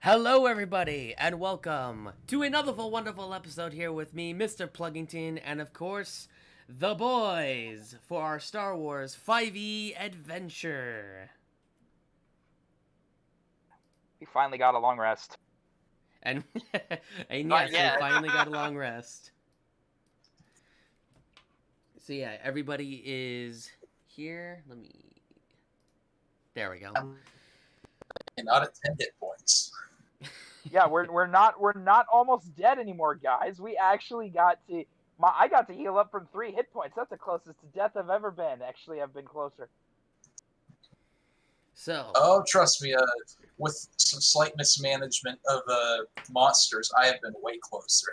Hello, everybody, and welcome to another wonderful episode here with me, Mr. Pluggington, and of course, the boys for our Star Wars 5e adventure. We finally got a long rest. And, and Not yes, yet. we finally got a long rest. So yeah, everybody is here. There we go. And not at 10 hit points. Yeah, we're not almost dead anymore, guys. We actually got to I got to heal up from 3 hit points. That's the closest to death I've ever been. Actually, I've been closer. So. Oh, trust me, with some slight mismanagement of monsters, I have been way closer.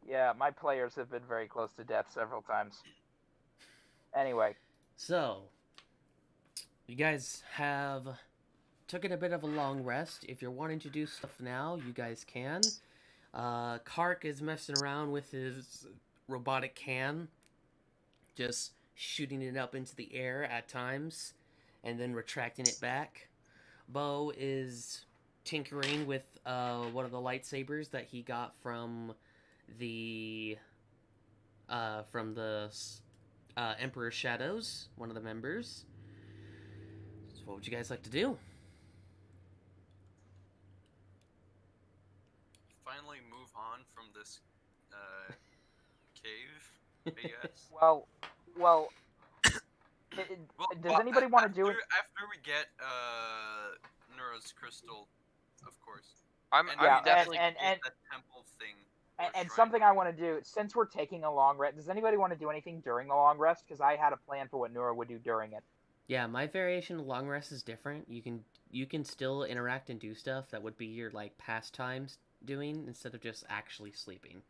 Yeah, my players have been very close to death several times. Anyway. So, you guys have taken a bit of a long rest. If you're wanting to do stuff now, you guys can. Kark is messing around with his robotic can, just shooting it up into the air at times, and then retracting it back. Bo is tinkering with one of the lightsabers that he got from the Emperor's Shadows, one of the members. So what would you guys like to do? Finally move on from this cave, I guess. Well, does anybody want to do it? After we get Nura's crystal, of course. I'm definitely and that temple thing. And something I want to do, since we're taking a long rest, does anybody want to do anything during the long rest? Because I had a plan for what Nura would do during it. Yeah, my variation of long rest is different. You can still interact and do stuff that would be your pastimes doing instead of just actually sleeping.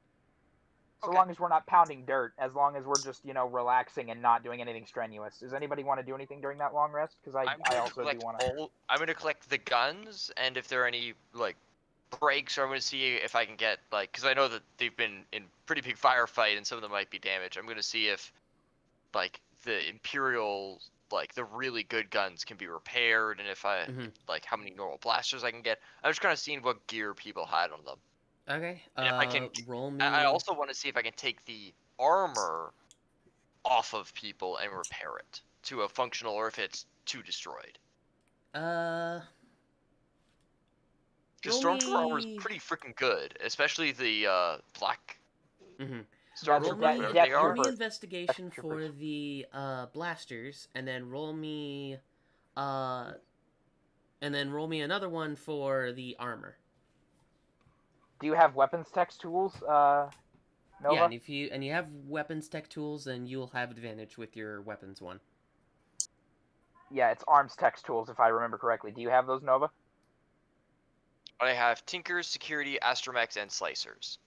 So long as we're not pounding dirt, as long as we're just, relaxing and not doing anything strenuous. Does anybody want to do anything during that long rest? Because I also do want to. I'm going to collect the guns, and if there are any, breaks, or I'm going to see if I can get, because I know that they've been in pretty big firefight, and some of them might be damaged. I'm going to see if, the Imperial, the really good guns can be repaired, and if I, how many normal blasters I can get. I'm just kind of seeing what gear people had on them. Okay. And if I can roll me. I also want to see if I can take the armor off of people and repair it to a functional, or if it's too destroyed. Roll Because Stormtrooper armor is pretty freaking good, especially the black. Stormtrooper. Roll me investigation for the blasters, and then roll me another one for the armor. Do you have weapons text tools, Nova? Yeah, and if you have weapons tech tools, then you'll have advantage with your weapons one. Yeah, it's arms text tools if I remember correctly. Do you have those, Nova? I have Tinkers, Security, Astromechs, and Slicers.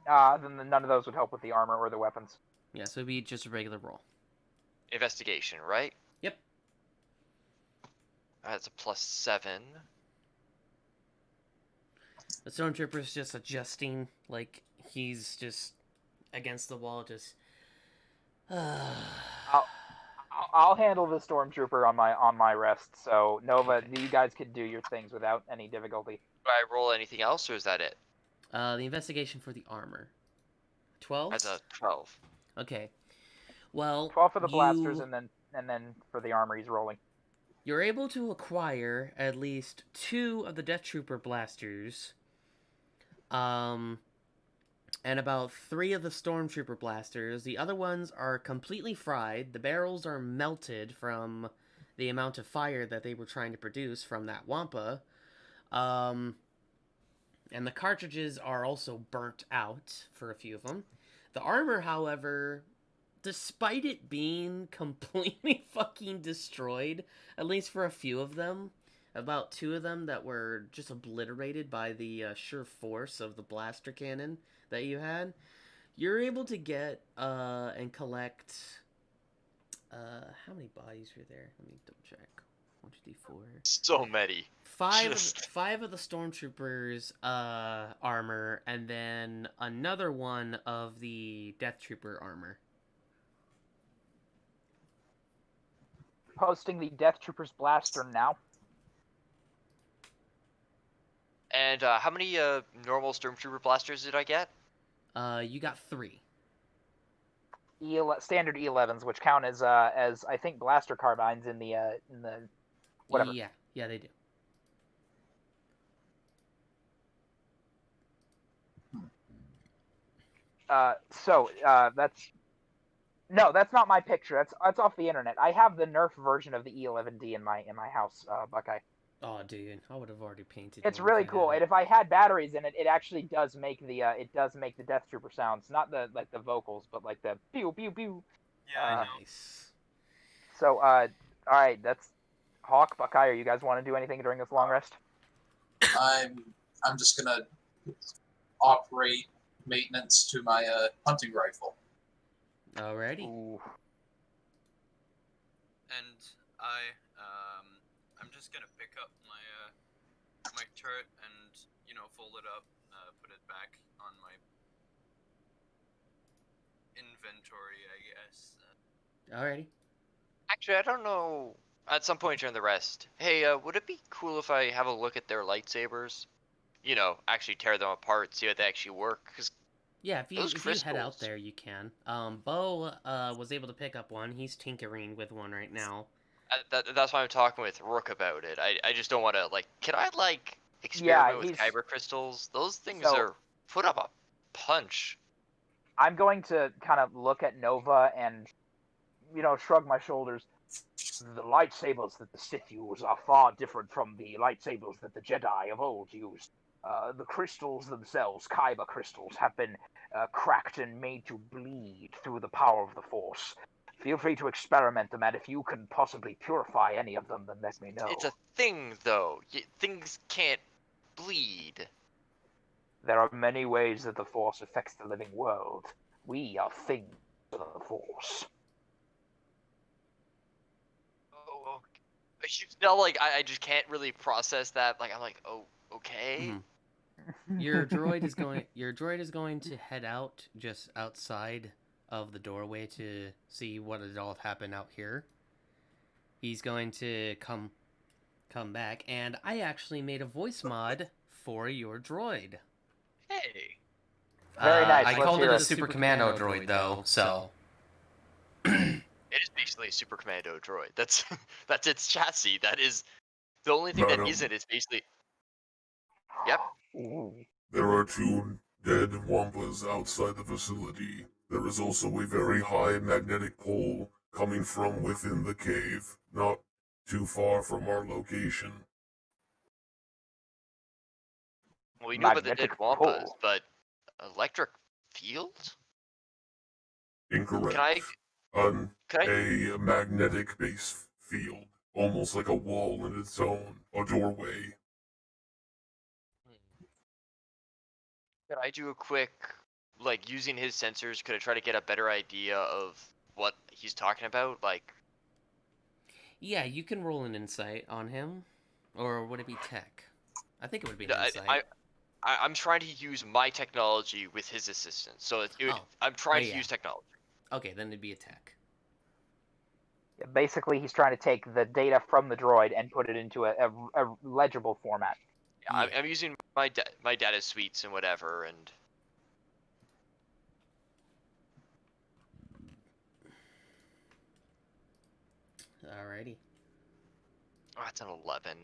Then none of those would help with the armor or the weapons. Yeah, so it'd be just a regular roll. Investigation, right? Yep. That's a +7. The Stormtrooper's just adjusting, he's just against the wall, just... I'll handle the Stormtrooper on my rest, so Nova, okay. You guys could do your things without any difficulty. Do I roll anything else, or is that it? The investigation for the armor. 12? That's a 12. Okay. Well, 12 for the blasters, and then for the armor he's rolling. You're able to acquire at least 2 of the Death Trooper blasters, and about 3 of the Stormtrooper blasters. The other ones are completely fried. The barrels are melted from the amount of fire that they were trying to produce from that Wampa. And the cartridges are also burnt out for a few of them. The armor, however, despite it being completely fucking destroyed, at least for a few of them, about 2 of them that were just obliterated by the sheer force of the blaster cannon that you had, you're able to get and collect... how many bodies were there? Let me double check. 1, 2, 3, 4. So many. 5 of the Stormtroopers' armor, and then another one of the Death Trooper armor. Posting the Death Trooper's blaster now. And how many normal stormtrooper blasters did I get? You got 3. Standard E11s, which count as I think blaster carbines in the whatever. Yeah, they do. That's not my picture. That's off the internet. I have the Nerf version of the E11D in my house, Buckeye. Oh, dude, I would have already painted. It's one really if I cool, had and if I had batteries in it, it actually does make the Death Trooper sounds, not the vocals, but like the pew pew pew. Yeah, I know. Nice. So, all right, that's Hawk, Buckeye. Are you guys want to do anything during this long rest? I'm just gonna operate maintenance to my hunting rifle. Alrighty. Ooh. And I'm just gonna pick up my turret and fold it up, put it back on my inventory, I guess. Alrighty. Actually, I don't know. At some point during the rest, hey, would it be cool if I have a look at their lightsabers? Actually tear them apart, see how they actually work. Because Yeah, if you those head out crystals- there, you can. Bo was able to pick up one. He's tinkering with one right now. that's why I'm talking with Rook about it. I just don't want to Can I experiment with kyber crystals? Those things are put up a punch. I'm going to kind of look at Nova and shrug my shoulders. The lightsabers that the Sith use are far different from the lightsabers that the Jedi of old used. The crystals themselves, kyber crystals, have been cracked and made to bleed through the power of the Force. Feel free to experiment them, and if you can possibly purify any of them, then let me know. It's a thing, though. Things can't bleed. There are many ways that the Force affects the living world. We are things of the Force. Oh, no, I just can't really process that. I'm like, oh, okay. Mm-hmm. Your droid is going to head out just outside of the doorway to see what had all happened out here. He's going to come back, and I actually made a voice mod for your droid. Hey. Very nice. I Let's called it hear a it. Super Commando droid, though, so. It is basically a Super Commando droid. That's its chassis. That is the only thing that isn't. It's basically. Yep. There are 2 dead Wampas outside the facility. There is also a very high magnetic pole coming from within the cave, not too far from our location. Well, we knew about the dead Magnetic Wampas, pole. but electric field? Incorrect. Can I? A magnetic base field, almost like a wall in its own, a doorway. Could I do a quick, using his sensors? Could I try to get a better idea of what he's talking about? Yeah, you can roll an insight on him, or would it be tech? I think it would be an insight. I'm trying to use my technology with his assistance, so I'm trying to use technology. Okay, then it'd be a tech. Basically, he's trying to take the data from the droid and put it into a legible format. Yeah. I'm using my data suites and whatever, and Alrighty. oh, that's an 11.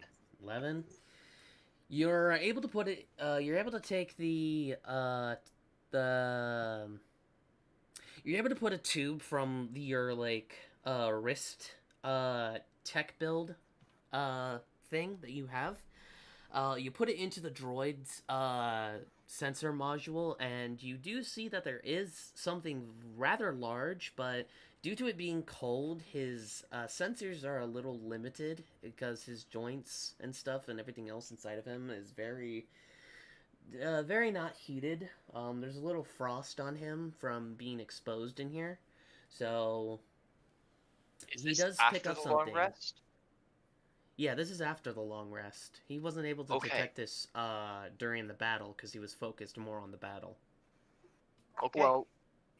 11. You're able to put it. You're able to take the. You're able to put a tube from your wrist tech build thing that you have. You put it into the droid's sensor module, and you do see that there is something rather large, but due to it being cold, his sensors are a little limited because his joints and stuff and everything else inside of him is very not heated. There's a little frost on him from being exposed in here, so he does pick up the something. Long rest? Yeah, this is after the long rest. He wasn't able to detect this during the battle because he was focused more on the battle. Okay. Well,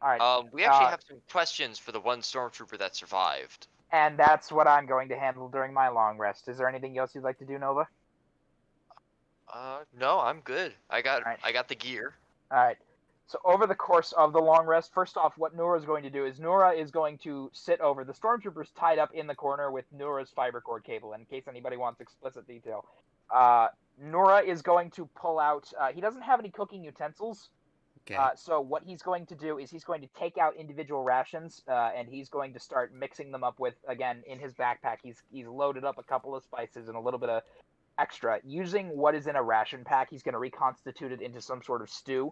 all right. We actually have some questions for the one stormtrooper that survived. And that's what I'm going to handle during my long rest. Is there anything else you'd like to do, Nova? No, I'm good. Alright. I got the gear. All right. So over the course of the long rest, first off, what Nura is going to do is Nura is going to sit over. The stormtroopers tied up in the corner with Nura's fiber cord cable. In case anybody wants explicit detail, Nura is going to pull out. He doesn't have any cooking utensils. Okay. So what he's going to do is he's going to take out individual rations, and he's going to start mixing them up with, again, in his backpack. He's loaded up a couple of spices and a little bit of extra. Using what is in a ration pack, he's going to reconstitute it into some sort of stew,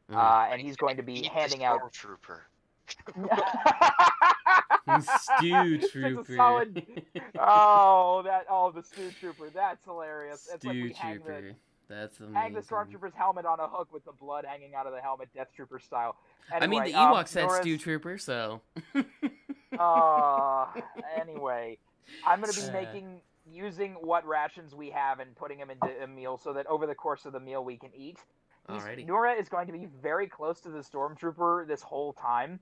and he's going to be handing out. Trooper. Stew It's a trooper. solid. The stew trooper. That's hilarious. It's like Stew we hang trooper. That's hang the amazing. stormtrooper's helmet on a hook with the blood hanging out of the helmet, Death Trooper style. I mean, Anyway, the Ewok said Nora's- stew trooper, so. Anyway, I'm going to be using what rations we have and putting them into a meal so that over the course of the meal we can eat. Alrighty. Nura is going to be very close to the stormtrooper this whole time,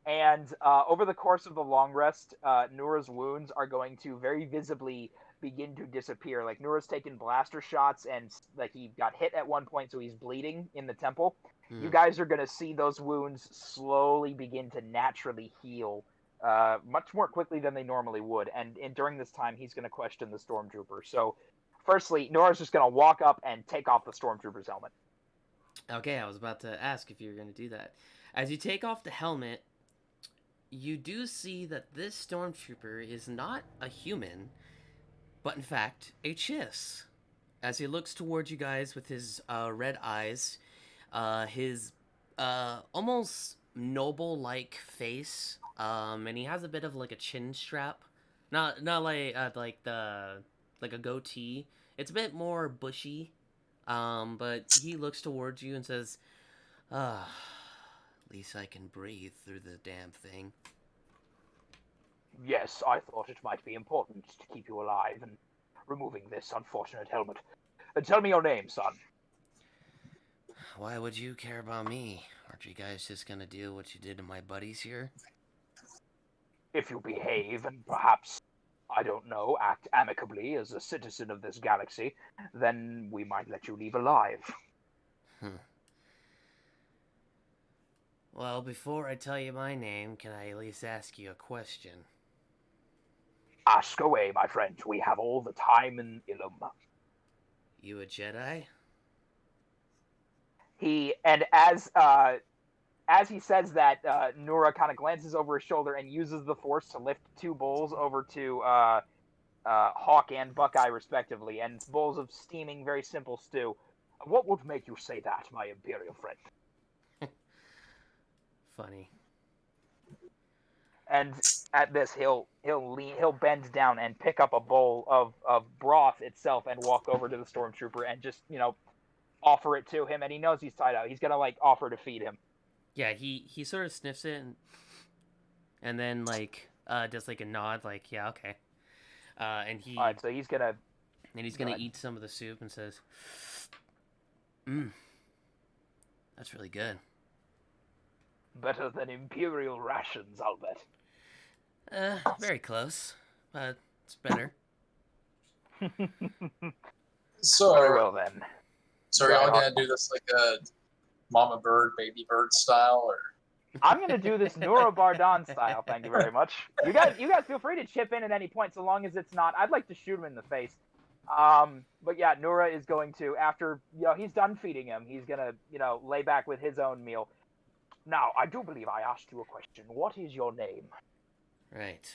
and over the course of the long rest, Nura's wounds are going to very visibly begin to disappear. Like, Nura's taken blaster shots, and like he got hit at one point, so he's bleeding in the temple. You guys are going to see those wounds slowly begin to naturally heal, much more quickly than they normally would. And during this time, he's going to question the stormtrooper. So, firstly, Nora's just going to walk up and take off the stormtrooper's helmet. Okay, I was about to ask if you were going to do that. As you take off the helmet, you do see that this stormtrooper is not a human, but in fact a chiss. As he looks towards you guys with his red eyes, his almost noble-like face, and he has a bit of like a chin strap, not like like a goatee. It's a bit more bushy. But he looks towards you and says, at least I can breathe through the damn thing. Yes, I thought it might be important to keep you alive and removing this unfortunate helmet. Tell me your name, son. Why would you care about me? Aren't you guys just gonna do what you did to my buddies here? If you behave and perhaps, I don't know, act amicably as a citizen of this galaxy, then we might let you leave alive. Well, before I tell you my name, can I at least ask you a question? Ask away, my friend. We have all the time in Illum. You a Jedi? As he says that, Nura kind of glances over his shoulder and uses the Force to lift two bowls over to Hawk and Buckeye, respectively, and it's bowls of steaming, very simple stew. What would make you say that, my Imperial friend? Funny. And at this, he'll bend down and pick up a bowl of broth itself and walk over to the stormtrooper and just, offer it to him. And he knows he's tied out. He's gonna offer to feed him. Yeah, he sort of sniffs it and then does a nod, yeah, okay. And he. All right, so he's gonna. And he's gonna eat some of the soup and says, that's really good. Better than Imperial rations, I'll bet. Very close, but it's better. So, Very well then. so are y'all gonna do this like a mama bird, baby bird style, or? I'm gonna do this Nura Bardan style. Thank you very much. You guys feel free to chip in at any point, so long as it's not. I'd like to shoot him in the face. But yeah, Nura is going to, after he's done feeding him, he's gonna lay back with his own meal. Now, I do believe I asked you a question. What is your name? Right.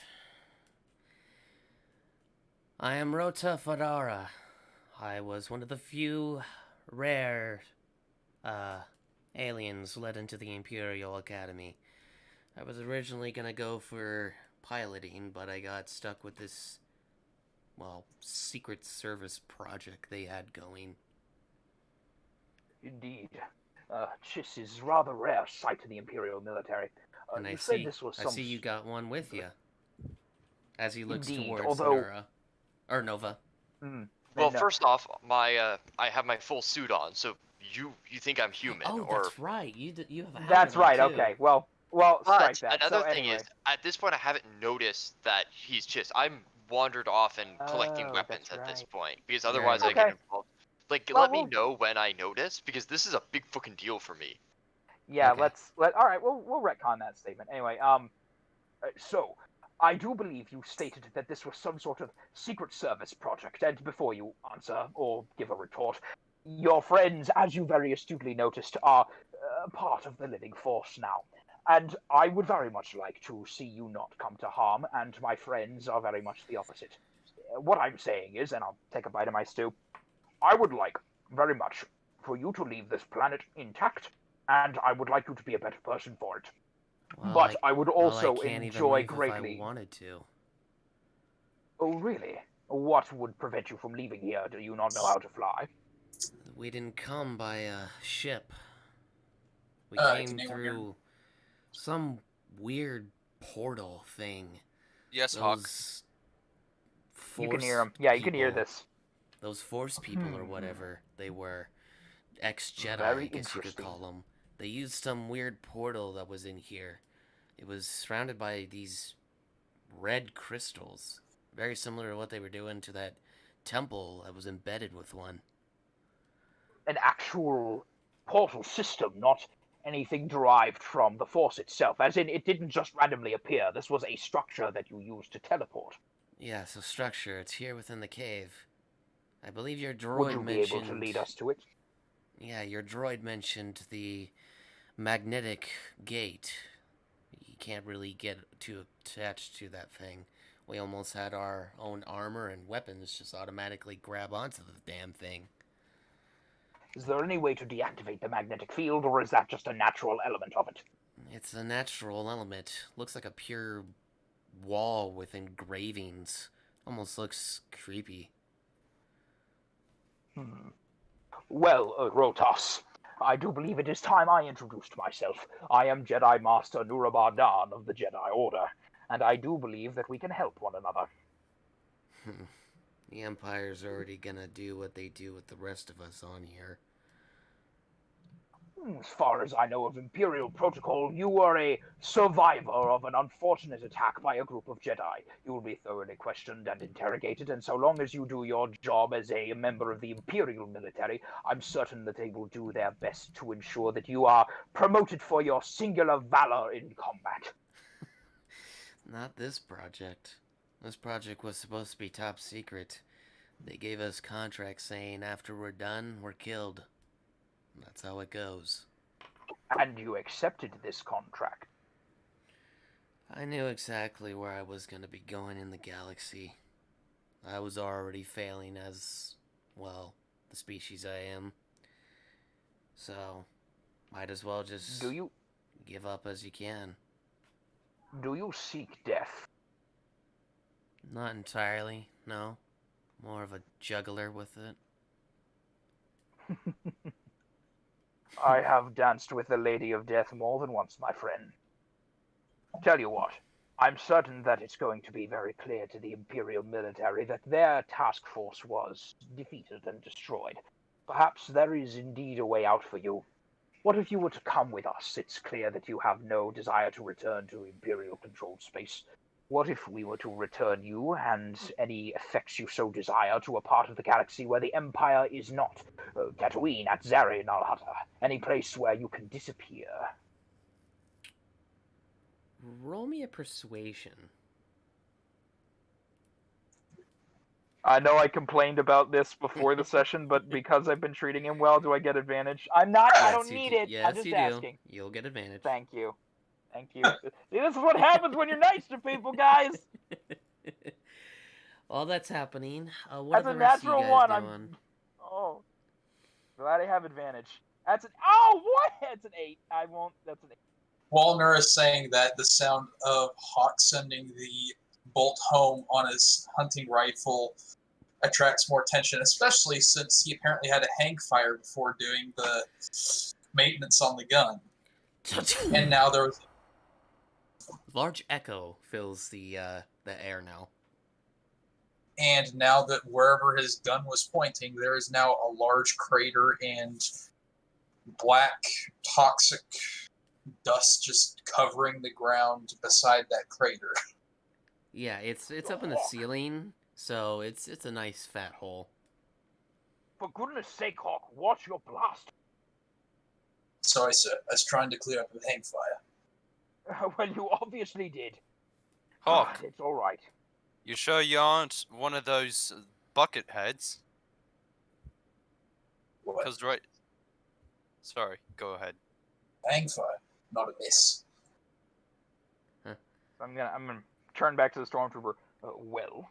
I am Rota Fadara. I was one of the few rare aliens led into the Imperial Academy. I was originally gonna go for piloting, but I got stuck with this, Secret Service project they had going. Indeed. Chiss is rather rare sight in the Imperial military. And I you said see, this was I some... see you got one with you. As he looks Indeed, towards although- Nura. Or Nova. Well, No. first off, I have my full suit on, so you think I'm human, Oh, or that's right. You have a helmet That's on, right. too. Okay. Well, strike but that. another So thing anyway. is, at this point, I haven't noticed that he's just. I'm wandered off and collecting Oh, weapons that's at this right. point because otherwise I Okay. get involved. Like, Well, let me know when I notice, because this is a big fucking deal for me. Yeah, Okay. all right, we'll retcon that statement. Anyway, so I do believe you stated that this was some sort of Secret Service project, and before you answer or give a retort, your friends, as you very astutely noticed, are part of the living force now. And I would very much like to see you not come to harm, and my friends are very much the opposite. What I'm saying is, and I'll take a bite of my stew, I would like very much for you to leave this planet intact, and I would like you to be a better person for it. But I would I also can't even enjoy leave if I greatly. wanted to. Oh, really? What would prevent you from leaving here? Do you not know how to fly? We didn't come by a ship. We Can came anyone hear me? through some weird portal thing. Yes, Hawk. Those You can hear force him. Yeah, you can hear people. this. Those force people or whatever they were. Ex-Jedi, Very I guess you could interesting. call them. They used some weird portal that was in here. It was surrounded by these red crystals. Very similar to what they were doing to that temple that was embedded with one. An actual portal system, not anything derived from the Force itself. As in, it didn't just randomly appear. This was a structure that you used to teleport. Yeah, so structure. It's here within the cave. I believe your Would droid you be able to mentioned... lead us to it? Yeah, your droid mentioned the magnetic gate. You can't really get too attached to that thing. We almost had our own armor and weapons just automatically grab onto the damn thing. Is there any way to deactivate the magnetic field, or is that just a natural element of it? It's a natural element. Looks like a pure wall with engravings. Almost looks creepy. Well, Rotas, I do believe it is time I introduced myself. I am Jedi Master Nurabadan of the Jedi Order, and I do believe that we can help one another. The Empire's already gonna do what they do with the rest of us on here. As far as I know of Imperial protocol, you were a survivor of an unfortunate attack by a group of Jedi. You will be thoroughly questioned and interrogated, and so long as you do your job as a member of the Imperial military, I'm certain that they will do their best to ensure that you are promoted for your singular valor in combat. Not this project. This project was supposed to be top secret. They gave us contracts saying after we're done, we're killed. That's how it goes. And you accepted this contract. I knew exactly where I was going to be going in the galaxy. I was already failing as, well, the species I am. So, might as well just give up as you can. Do you seek death? Not entirely, no. More of a juggler with it. I have danced with the Lady of Death more than once, my friend. Tell you what, I'm certain that it's going to be very clear to the Imperial military that their task force was defeated and destroyed. Perhaps there is indeed a way out for you. What if you were to come with us? It's clear that you have no desire to return to Imperial-controlled space. What if we were to return you and any effects you so desire to a part of the galaxy where the Empire is not? Tatooine, at Zari, Nalhata, any place where you can disappear. Roll me a persuasion. I know I complained about this before the session, but because I've been treating him well, do I get advantage? I'm not. I don't need it. Yes, I'm just you asking. do. You'll get advantage. Thank you. Thank you. See, this is what happens when you're nice to people, guys. While that's happening, what That's are a the rest of you natural guys one. doing? Oh, glad I have advantage. That's an. Oh, what? That's an 8. I won't. That's an 8. Walner is saying that the sound of Hawk sending the bolt home on his hunting rifle attracts more attention, especially since he apparently had a hang fire before doing the maintenance on the gun. And now there was large echo fills the air now. And now that wherever his gun was pointing, there is now a large crater and black toxic dust just covering the ground beside that crater. Yeah, it's up in the ceiling, so it's a nice fat hole. For goodness sake, Hawk, watch your blast. Sorry, sir. I was trying to clear up a hang fire. Well, you obviously did. Hawk, It's all right. you sure you aren't one of those bucket heads? What? Cause right. Sorry, go ahead. Hang fire, not a miss. I'm gonna turn back to the stormtrooper. Well,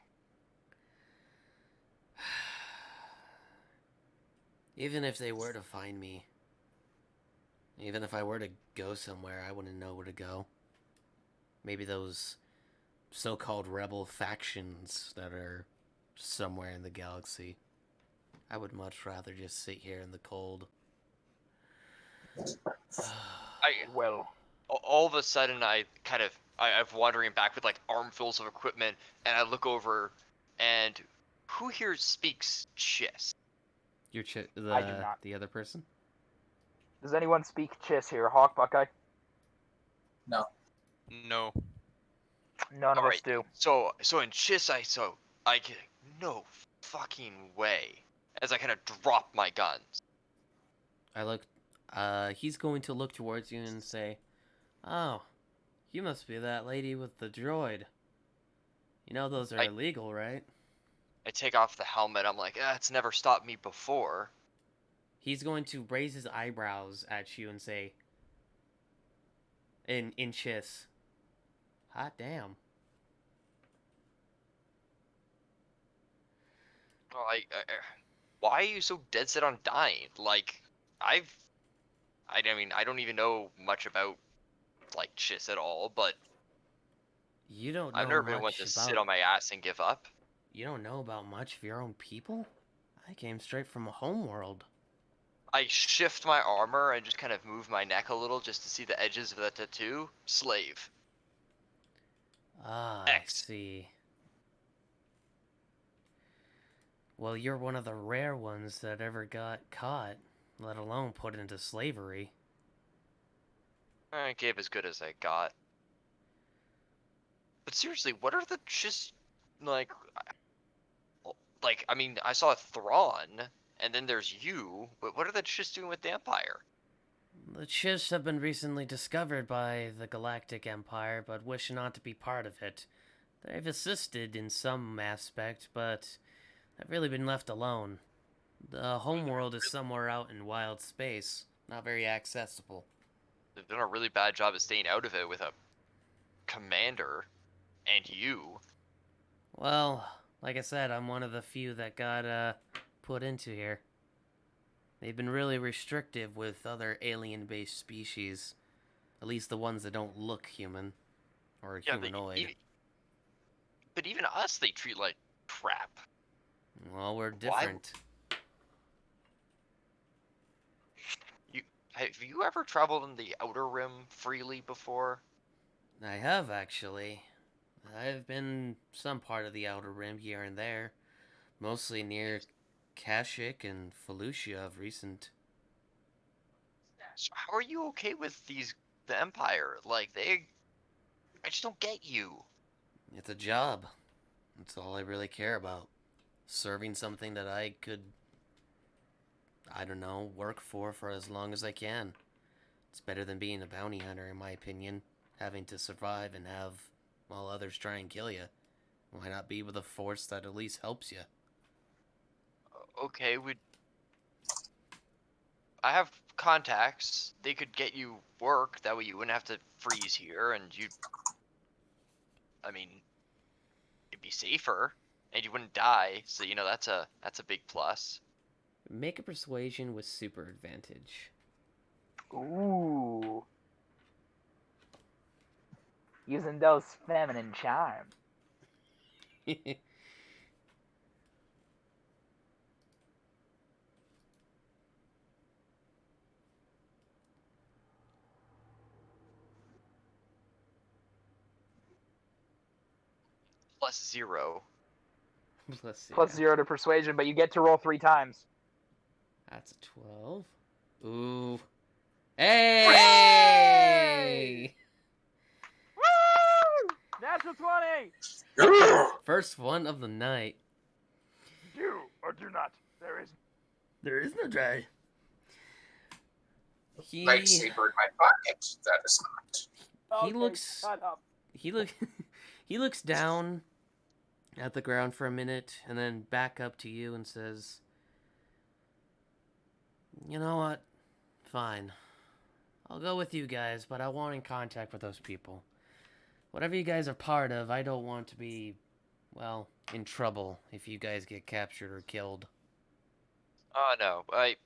Even if they were to find me, even if I were to go somewhere, I wouldn't know where to go. Maybe those so-called rebel factions that are somewhere in the galaxy. I would much rather just sit here in the cold. well. All of a sudden, I'm wandering back with like armfuls of equipment, and I look over, and who here speaks Chiss? Your I do not. the other person? Does anyone speak Chiss here, Hawk, Buckeye? No. No. None of us Alright. do. So in Chiss, I get no fucking way as I kind of drop my guns. I look. He's going to look towards you and say, "Oh, you must be that lady with the droid. You know those are illegal, right?" I take off the helmet. I'm like, it's never stopped me before. He's going to raise his eyebrows at you and say, in Chiss, "Hot damn." Well, why are you so dead set on dying? Like, I mean, I don't even know much about like Chiss at all, but You don't know I've never been one much to about. sit on my ass and give up. You don't know about much of your own people? I came straight from a homeworld. I shift my armor and just kind of move my neck a little just to see the edges of the tattoo. Slave. Ah, X. I see. Well, you're one of the rare ones that ever got caught, let alone put into slavery. I gave as good as I got. But seriously, what are the Chiss like? I mean, I saw Thrawn, and then there's you. But what are the Chiss doing with the Empire? The Chiss have been recently discovered by the Galactic Empire, but wish not to be part of it. They've assisted in some aspect, but have really been left alone. The homeworld is somewhere out in wild space, not very accessible. They've done a really bad job of staying out of it with a commander and you. Well, like I said, I'm one of the few that got put into here. They've been really restrictive with other alien-based species. At least the ones that don't look human. Or humanoid. But even us, they treat like crap. Well, we're different. Have you ever traveled in the Outer Rim freely before? I have, actually. I've been some part of the Outer Rim here and there. Mostly near Kashyyyk and Felucia of recent. So how are you okay with the Empire? Like, I just don't get you. It's a job. That's all I really care about. Serving something that I could, I don't know, work for as long as I can. It's better than being a bounty hunter, in my opinion. Having to survive and have, while others try and kill you. Why not be with a force that at least helps you? Okay, I have contacts. They could get you work. That way you wouldn't have to freeze here, and I mean, it'd be safer, and you wouldn't die. So that's a big plus. Make a persuasion with super advantage. Ooh. Using those feminine charms. +0. Plus 0 to persuasion, but you get to roll 3 times. That's a 12. Ooh. Hey! Woo! Natural 20! First one of the night. Do or do not. There is There is no Jedi. He Lightsaber in my pocket. That is not. he looks Shut up. he look he looks down at the ground for a minute and then back up to you and says, "You know what? Fine. I'll go with you guys, but I want in contact with those people. Whatever you guys are part of, I don't want to be, well, in trouble if you guys get captured or killed." Oh no, I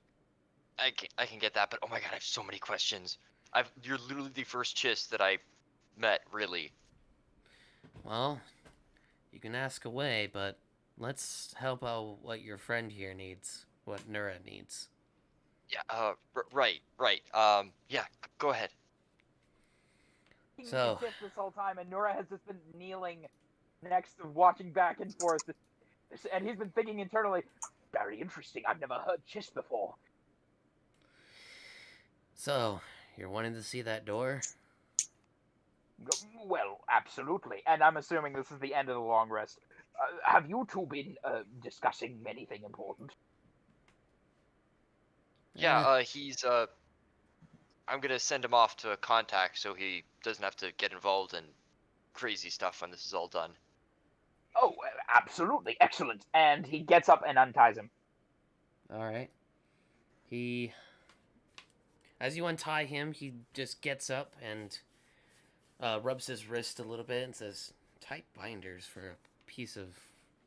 can get that, but oh my god, I have so many questions. You're literally the first Chiss that I met, really. Well, you can ask away, but let's help out what your friend here needs, what Nura needs. Yeah, right. Yeah, go ahead. So- This whole time, and Nora has just been kneeling next to watching back and forth. And he's been thinking internally, very interesting. I've never heard Chiss before. So, you're wanting to see that door? Well, absolutely. And I'm assuming this is the end of the long rest. Have you two been discussing anything important? Yeah, I'm gonna send him off to a contact so he doesn't have to get involved in crazy stuff when this is all done. Oh, absolutely. Excellent. And he gets up and unties him. Alright. As you untie him, he just gets up and rubs his wrist a little bit and says, "Tight binders for a piece of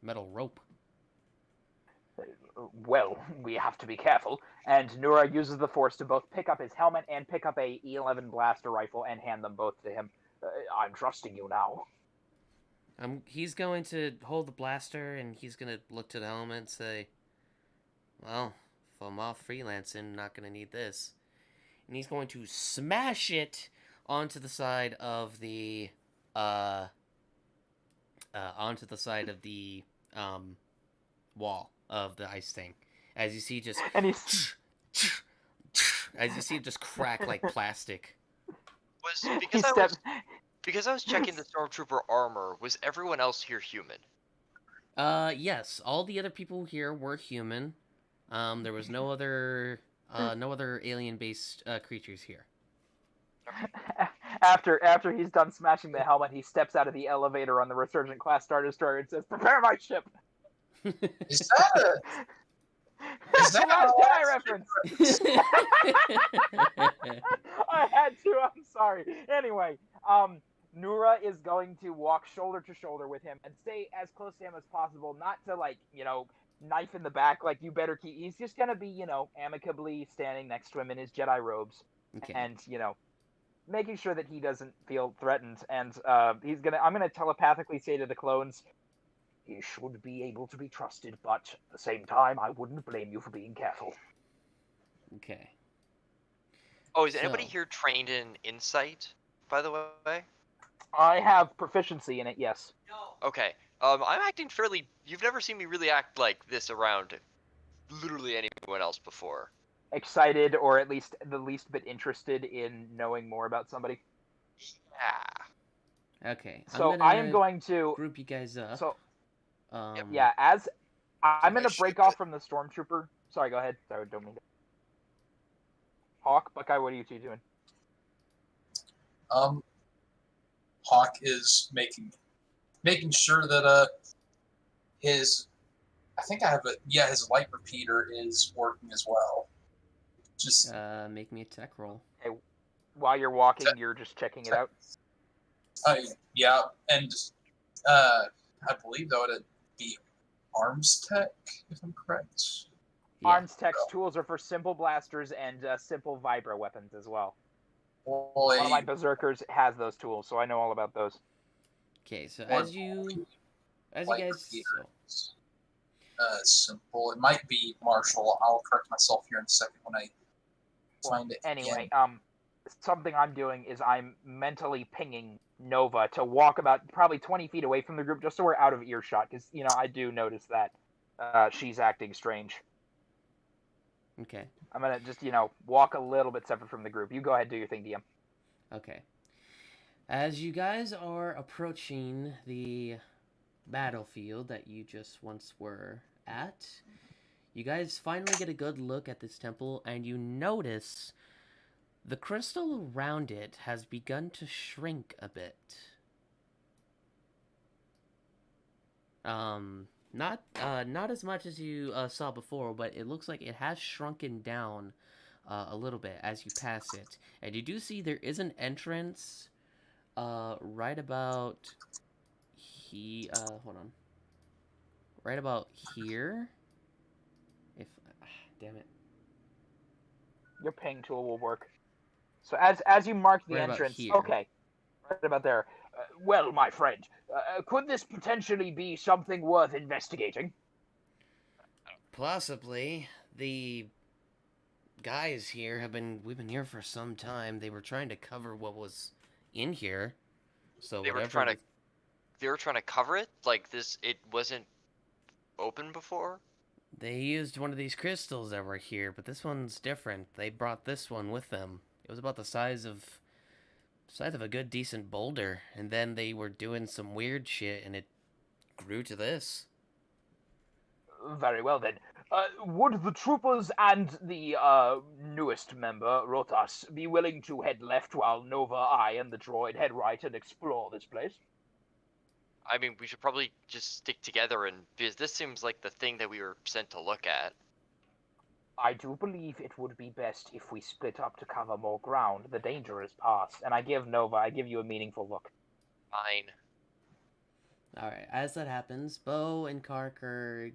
metal rope." Well, we have to be careful. And Nura uses the Force to both pick up his helmet and pick up a E11 blaster rifle and hand them both to him. I'm trusting you now. He's going to hold the blaster and he's going to look to the helmet and say, "Well, if I'm off freelancing, I'm not going to need this." And he's going to smash it onto the side of the wall of the ice thing. As you see, just And he's as you see it just crack like plastic. Was he because steps. I was checking the stormtrooper armor. Was everyone else here human? Yes, all the other people here were human. There was no other alien-based creatures here. After he's done smashing the helmet, he steps out of the elevator on the Resurgent class Star Destroyer and says, "Prepare my ship." Is that a? Is that Last a Jedi reference? I had to. I'm sorry. Anyway, Nura is going to walk shoulder to shoulder with him and stay as close to him as possible, not to knife in the back, like you better keep. He's just gonna be amicably standing next to him in his Jedi robes, Okay. and making sure that he doesn't feel threatened. And I'm gonna telepathically say to the clones, he should be able to be trusted, but at the same time, I wouldn't blame you for being careful. Okay. Oh, is anybody So- here trained in insight, by the way? I have proficiency in it, yes. Okay. I'm acting fairly. You've never seen me really act like this around literally anyone else before. Excited, or at least the least bit interested in knowing more about somebody. Yeah. Okay. So I am going to group you guys up. So Um, yeah, as I'm Can I gonna break shoot off it? from the stormtrooper. Sorry, go ahead. Sorry, don't mean to. Hawk, Buckeye, what are you two doing? Hawk is making sure that his I think I have his light repeater is working as well. Just make me a tech roll. While you're walking, you're just checking it out. yeah, and I believe that would be arms tech, if I'm correct. Yeah. Arms Tech's tools are for simple blasters and simple vibra weapons as well. Well, One of my berserkers has those tools, so I know all about those. Okay, so Or as you light guys, repeater is, simple. It might be Marshall. I'll correct myself here in a second when I find it. Anyway, again. something I'm doing is I'm mentally pinging Nova to walk about probably 20 feet away from the group just so we're out of earshot, because, I do notice that she's acting strange. okay, I'm going to just, walk a little bit separate from the group. You go ahead, do your thing, DM. okay. As you guys are approaching the battlefield that you just once were at, You guys finally get a good look at this temple, and you notice the crystal around it has begun to shrink a bit. Not as much as you saw before, but it looks like it has shrunken down a little bit as you pass it. And you do see there is an entrance right about hold on. Right about here. If damn it. Your ping tool will work. So as you mark the Right about entrance, here. okay, right about there. Well, my friend, could this potentially be something worth investigating? Possibly. The guys here we've been here for some time. They were trying to cover what was in here. So They were whatever trying to They were trying to cover it? Like this, it wasn't open before? they used one of these crystals that were here, but this one's different. They brought this one with them. It was about the size of a good decent boulder, and then they were doing some weird shit and it grew to this. Very well then. Would the troopers and the newest member, Rotas, be willing to head left while Nova, I, and the droid head right and explore this place? I mean, we should probably just stick together, and because this seems like the thing that we were sent to look at. I do believe it would be best if we split up to cover more ground. The danger is past. And I give you a meaningful look. Fine. Alright, as that happens, Bo and Kark are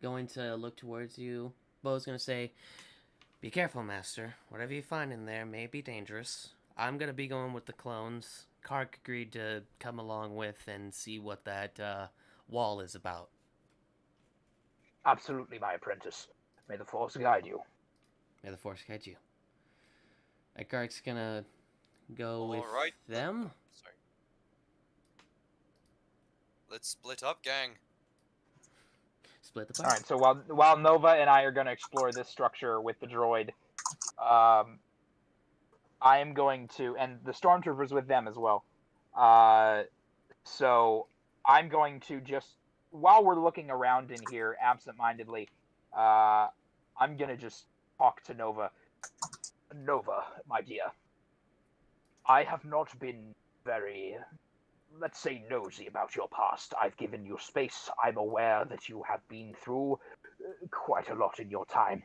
going to look towards you. Bo's going to say, "Be careful, Master. Whatever you find in there may be dangerous. I'm going to be going with the clones." Kark agreed to come along with and see what that wall is about. Absolutely, my apprentice. May the Force guide you. May the Force guide you. Kark's going to go with Alright. them. Sorry. Let's split up, gang. Split the All party. right. So while Nova and I are going to explore this structure with the droid, I am going to, and the stormtroopers with them as well. So I'm going to just, while we're looking around in here absentmindedly, I'm going to just talk to Nova. Nova, my dear, I have not been very, let's say, nosy about your past. I've given you space. I'm aware that you have been through quite a lot in your time.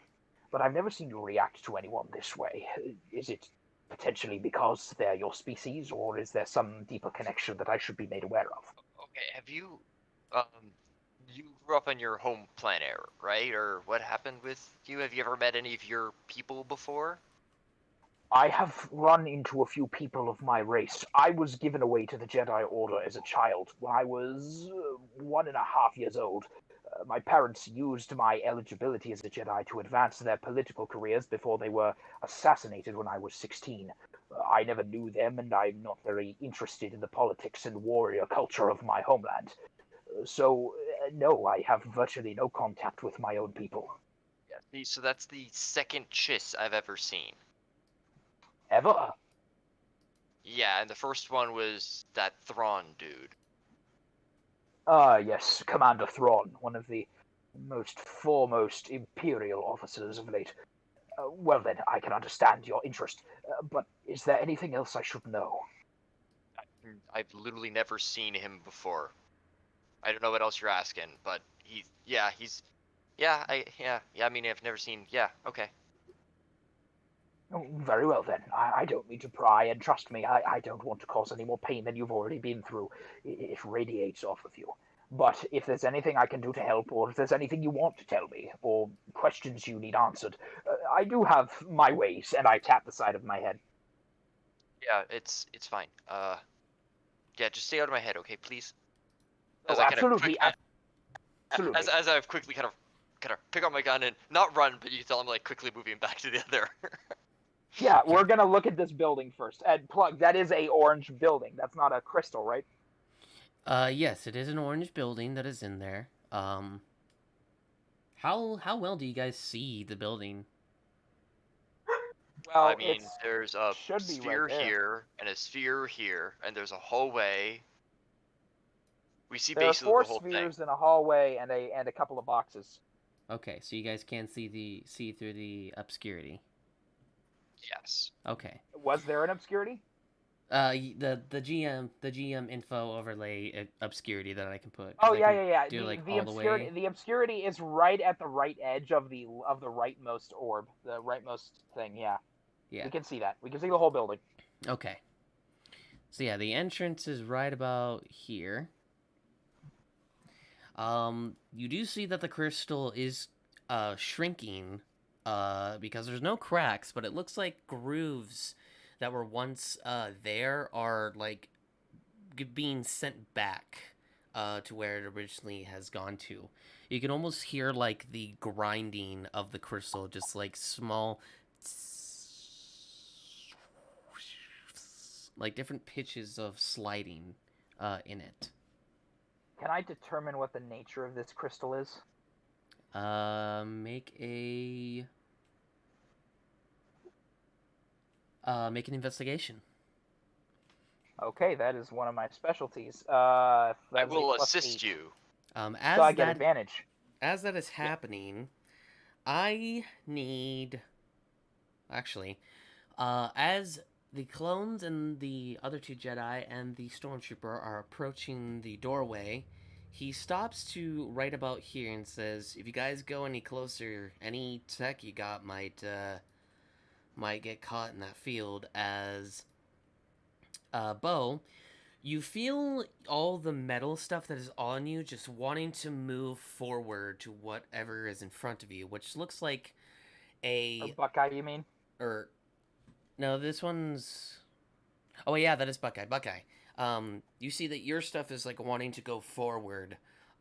But I've never seen you react to anyone this way. Is it potentially because they're your species, or is there some deeper connection that I should be made aware of? Okay, have you, you grew up on your home planet, right? Or what happened with you? Have you ever met any of your people before? I have run into a few people of my race. I was given away to the Jedi Order as a child when I was 1.5 years old. My parents used my eligibility as a Jedi to advance their political careers before they were assassinated when I was 16. I never knew them, and I'm not very interested in the politics and warrior culture of my homeland. So, no, I have virtually no contact with my own people. Yeah, so that's the second Chiss I've ever seen. Ever? Yeah, and the first one was that Thrawn dude. Yes, Commander Thrawn, one of the most foremost Imperial officers of late. Well then, I can understand your interest, but is there anything else I should know? I've literally never seen him before. I don't know what else you're asking, but I mean, I've never seen, okay. Oh, very well then. I don't mean to pry, and trust me, I don't want to cause any more pain than you've already been through. It radiates off of you. But if there's anything I can do to help, or if there's anything you want to tell me, or questions you need answered, I do have my ways, and I tap the side of my head. Yeah, it's fine. Yeah, just stay out of my head, okay, please? Oh, absolutely. Absolutely. As I quickly kind of pick up my gun and not run, but you tell I'm like quickly moving back to the other. Yeah, we're gonna look at this building first. And plug, that is a orange building. That's not a crystal, right? Yes, it is an orange building that is in there. How well do you guys see the building? Well, I mean, there's a should be sphere right there. here and a sphere here, and there's a hallway. We see There are basically 4 the whole thing. spheres in a hallway and a couple of boxes. Okay, so you guys can see through the obscurity. Yes. Okay. Was there an obscurity? The GM info overlay obscurity that I can put. 'Cause Oh I yeah, can yeah, yeah. do like The all the obscurity way. the obscurity is right at the right edge of the rightmost orb, the rightmost thing. Yeah, Yeah. we can see that. We can see the whole building. Okay. So yeah, the entrance is right about here. You do see that the crystal is shrinking because there's no cracks, but it looks like grooves that were once there are like being sent back to where it originally has gone to. You can almost hear like the grinding of the crystal, just like small, like different pitches of sliding in it. Can I determine what the nature of this crystal is? Make an investigation. Okay, that is one of my specialties. I That's a will plus assist 8. you. So I get advantage. As that is happening, I need actually, as the clones and the other two Jedi and the stormtrooper are approaching the doorway, he stops to right about here and says, "If you guys go any closer, any tech you got might get caught in that field." As Bo, you feel all the metal stuff that is on you just wanting to move forward to whatever is in front of you, which looks like Or a Buckeye, you mean? or no, this one's. Oh yeah, that is Buckeye. Buckeye. You see that your stuff is like wanting to go forward,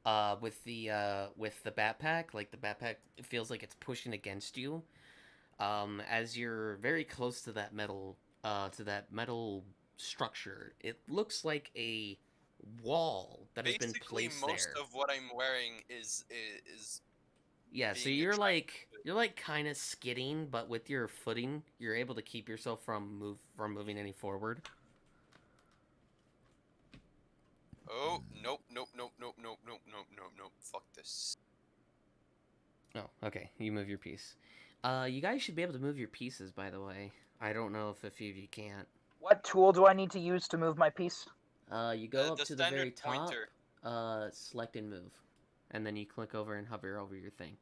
with the backpack. Like the backpack, it feels like it's pushing against you. As you're very close to that metal structure, it looks like a wall that has been Basically, placed most there. of what I'm wearing is Yeah, so being you're like kind of skidding, but with your footing, you're able to keep yourself from moving any forward. Oh, nope, nope, nope, nope, nope, nope, nope, nope, nope. Fuck this. Oh, okay. You move your piece. You guys should be able to move your pieces, by the way. I don't know if a few of you can't. What tool do I need to use to move my piece? You go up The to the very standard top, pointer. select and move. And then you click over and hover over your thing.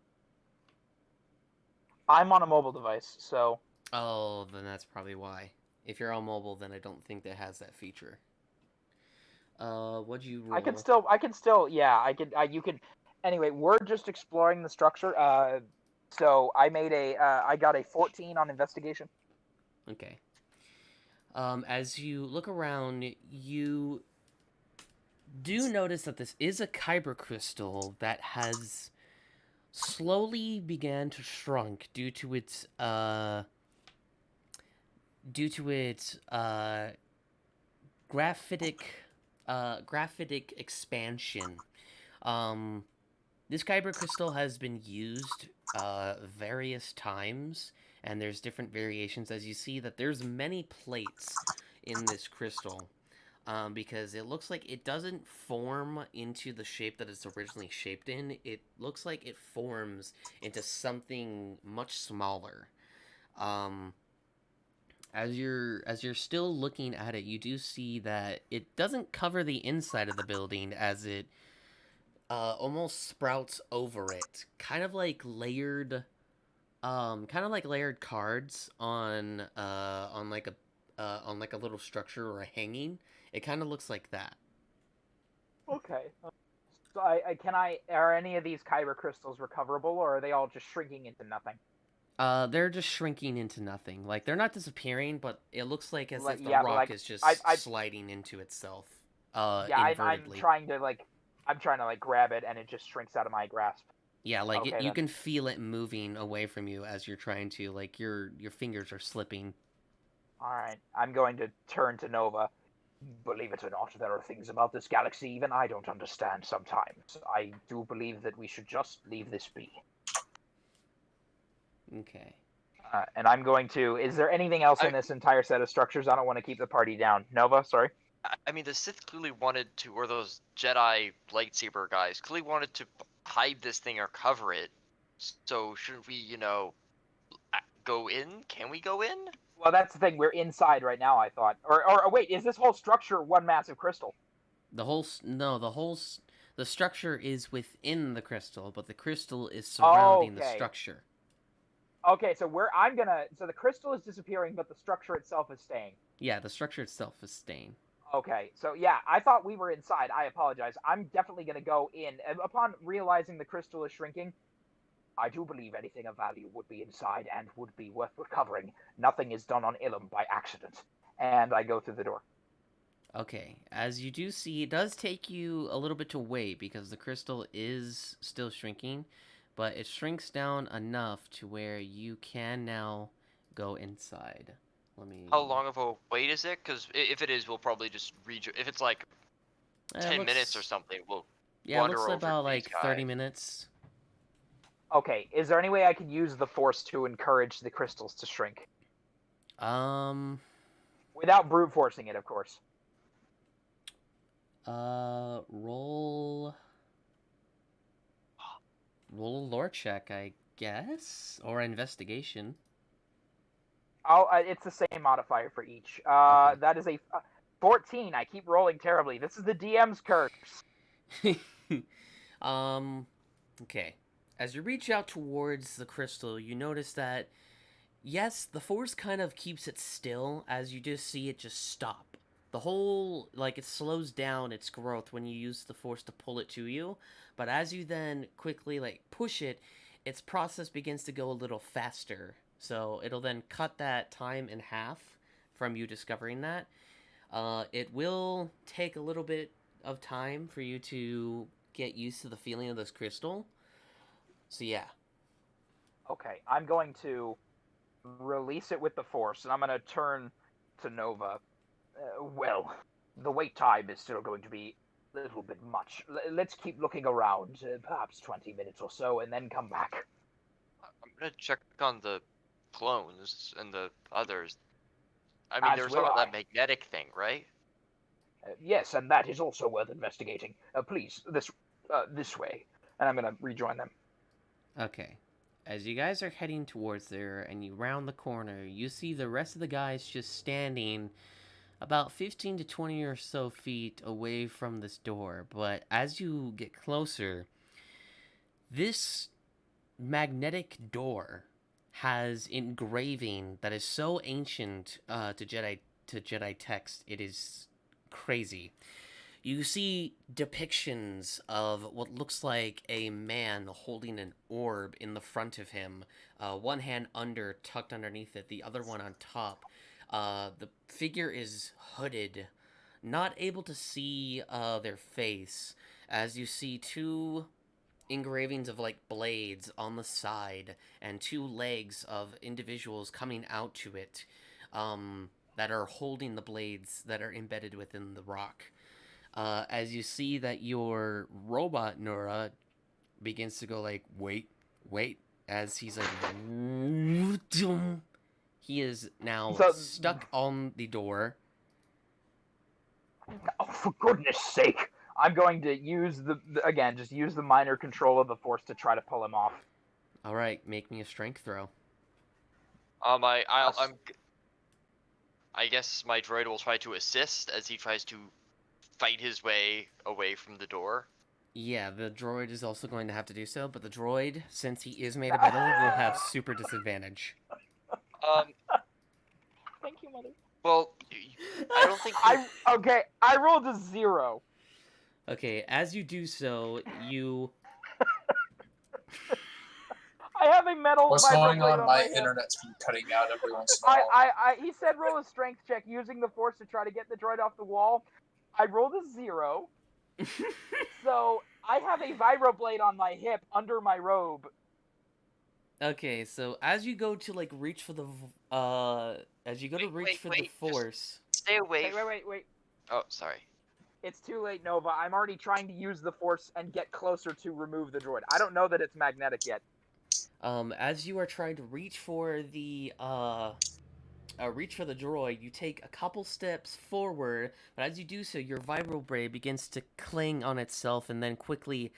I'm on a mobile device, so Oh, then that's probably why. If you're on mobile, then I don't think that has that feature. What'd you roll? I can still, yeah, you could. Anyway, we're just exploring the structure. So I got a 14 on investigation. Okay. As you look around, you do notice that this is a kyber crystal that has slowly began to shrunk due to its graphitic expansion. This kyber crystal has been used various times, and there's different variations. As you see that there's many plates in this crystal, because it looks like it doesn't form into the shape that it's originally shaped in. It looks like it forms into something much smaller. As you're still looking at it, you do see that it doesn't cover the inside of the building, as it almost sprouts over it, kind of like layered cards on like a little structure or a hanging. It kind of looks like that. Okay. So are any of these kyber crystals recoverable, or are they all just shrinking into nothing? They're just shrinking into nothing. Like they're not disappearing, but it looks like as if the Yeah, but rock is just I sliding into itself, yeah, invertedly. I'm trying to grab it, and it just shrinks out of my grasp. Yeah, like Okay, you then. can feel it moving away from you as you're trying to, like your fingers are slipping. All right, I'm going to turn to Nova. Believe it or not, there are things about this galaxy even I don't understand sometimes. I do believe that we should just leave this be. Okay. And I'm going to. Is there anything else in this entire set of structures? I don't want to keep the party down. Nova, sorry. I mean, the Sith clearly wanted to, or those Jedi lightsaber guys clearly wanted to hide this thing or cover it. So shouldn't we, go in? Can we go in? Well, that's the thing. We're inside right now, I thought. Or wait, is this whole structure one massive crystal? The structure is within the crystal, but the crystal is Oh, surrounding the okay. structure. Okay, so so the crystal is disappearing, but the structure itself is staying. Yeah, the structure itself is staying. Okay, so yeah, I thought we were inside. I apologize. I'm definitely going to go in. And upon realizing the crystal is shrinking, I do believe anything of value would be inside and would be worth recovering. Nothing is done on Illum by accident. And I go through the door. Okay, as you do see, it does take you a little bit to wait because the crystal is still shrinking, but it shrinks down enough to where you can now go inside. Let me... How long of a wait is it? Because if it is, we'll probably just if it's like 10 minutes or something, we'll Yeah, it wander looks over about to like these 30 guys. minutes. Okay, is there any way I can use the force to encourage the crystals to shrink? Without brute forcing it, of course. Roll a lore check, I guess, or investigation. Oh, it's the same modifier for each. Okay. That is a 14. I keep rolling terribly. This is the DM's curse. Okay. As you reach out towards the crystal, you notice that, yes, the force kind of keeps it still as you just see it just stop. The whole, it slows down its growth when you use the force to pull it to you, but as you then quickly, push it, its process begins to go a little faster. So it'll then cut that time in half from you discovering that. It will take a little bit of time for you to get used to the feeling of this crystal. So yeah. Okay, I'm going to release it with the force, and I'm going to turn to Nova. Well, the wait time is still going to be a little bit much. Let's keep looking around, perhaps 20 minutes or so, and then come back. I'm gonna check on the clones and the others. I mean, As there's will some of I. that magnetic thing, right? Yes, and that is also worth investigating. Please, this way. And I'm going to rejoin them. Okay. As you guys are heading towards there and you round the corner, you see the rest of the guys just standing about 15 to 20 or so feet away from this door. But as you get closer, this magnetic door has engraving that is so ancient to Jedi text. It is crazy. You see depictions of what looks like a man holding an orb in the front of him, one hand tucked underneath it, the other one on top. The figure is hooded, not able to see their face, as you see two engravings of blades on the side and two legs of individuals coming out to it, that are holding the blades that are embedded within the rock. As you see that your robot Nora begins to go wait, as he's he is now stuck on the door. Oh, for goodness sake! I'm going to use just use the minor control of the force to try to pull him off. All right, make me a strength throw. I guess my droid will try to assist as he tries to fight his way away from the door. Yeah, the droid is also going to have to do so, but the droid, since he is made of metal, will have super disadvantage. Thank you, Mother. Well, I don't think... I rolled a 0. Okay, as you do so, you... I have a metal. What's going on? My hip. internet's been cutting out every once in a while. He said roll a strength check using the force to try to get the droid off the wall. I rolled a 0. So I have a vibroblade on my hip under my robe. Okay, so as you go to reach for the force. Stay away. Wait. Oh, sorry. It's too late, Nova. I'm already trying to use the force and get closer to remove the droid. I don't know that it's magnetic yet. As you are trying to reach for the droid, you take a couple steps forward, but as you do so, your vibroblade begins to cling on itself and then quickly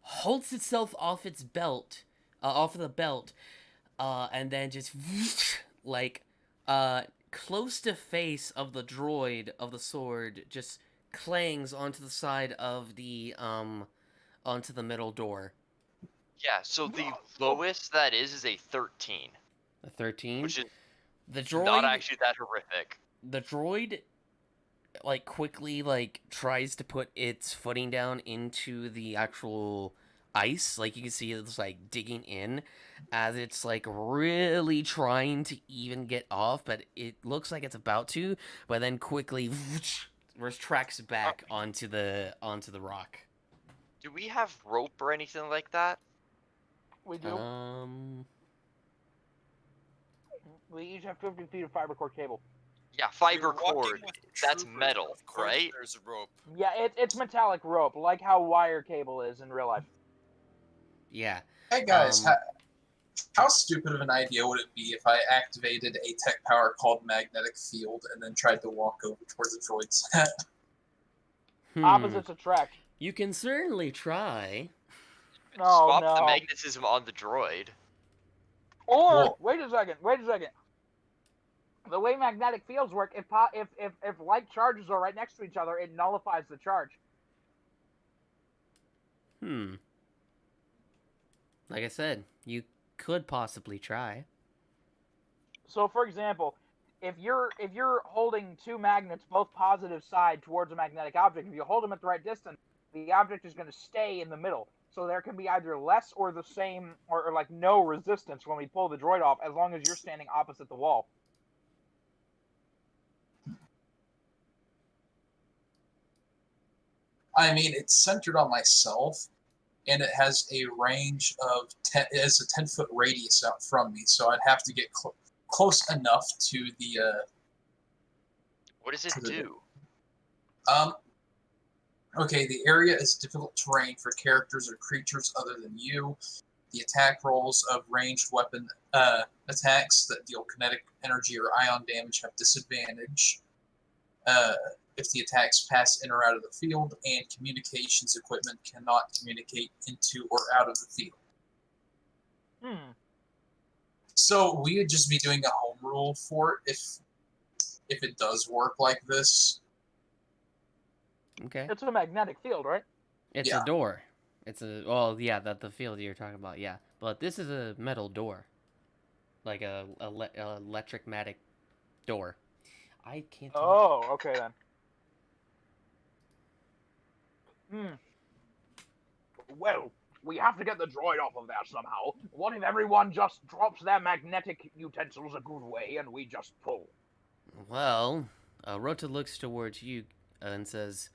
holds itself off its belt, off of the belt, and then just like close to face of the droid of the sword just clangs onto the side of the onto the middle door. Yeah, so the lowest that is a 13, A 13. which is The not droid, actually that horrific. the droid, like quickly like tries to put its footing down into the actual ice. Like you can see it's like digging in, as it's like really trying to even get off, but it looks like it's about to, but then quickly retracts back onto the rock. Do we have rope or anything like that? We do. We each have 50 feet of fiber core cable. Yeah, We're fiber walking cord. with That's troopers, metal, of course right? There's a rope. Yeah, it's metallic rope, like how wire cable is in real life. Yeah. Hey guys, Um, how stupid of an idea would it be if I activated a tech power called magnetic field and then tried to walk over towards the droid's head? Opposites attract. You can certainly try. Oh, Swap the no. magnetism on the droid. Or Well- wait a second. The way magnetic fields work, if like charges are right next to each other, it nullifies the charge. Like I said, you could possibly try. So, for example, if you're holding two magnets, both positive side towards a magnetic object, if you hold them at the right distance, the object is going to stay in the middle. So there can be either less or the same, or like no resistance when we pull the droid off, as long as you're standing opposite the wall. I mean, it's centered on myself, and it has a range of 10. It has a 10-foot radius out from me, so I'd have to get close enough to the. What does it do? Okay, the area is difficult terrain for characters or creatures other than you. The attack rolls of ranged weapon attacks that deal kinetic energy or ion damage have disadvantage. If the attacks pass in or out of the field, and communications equipment cannot communicate into or out of the field. So we would just be doing a home rule for it if it does work like this. Okay. It's a magnetic field, right? It's Yeah. a door. It's a the field you're talking about, yeah. But this is a metal door, like a electric-matic door. I can't. Oh, okay then. Well, we have to get the droid off of there somehow. What if everyone just drops their magnetic utensils a good way and we just pull? Well, Rota looks towards you and says,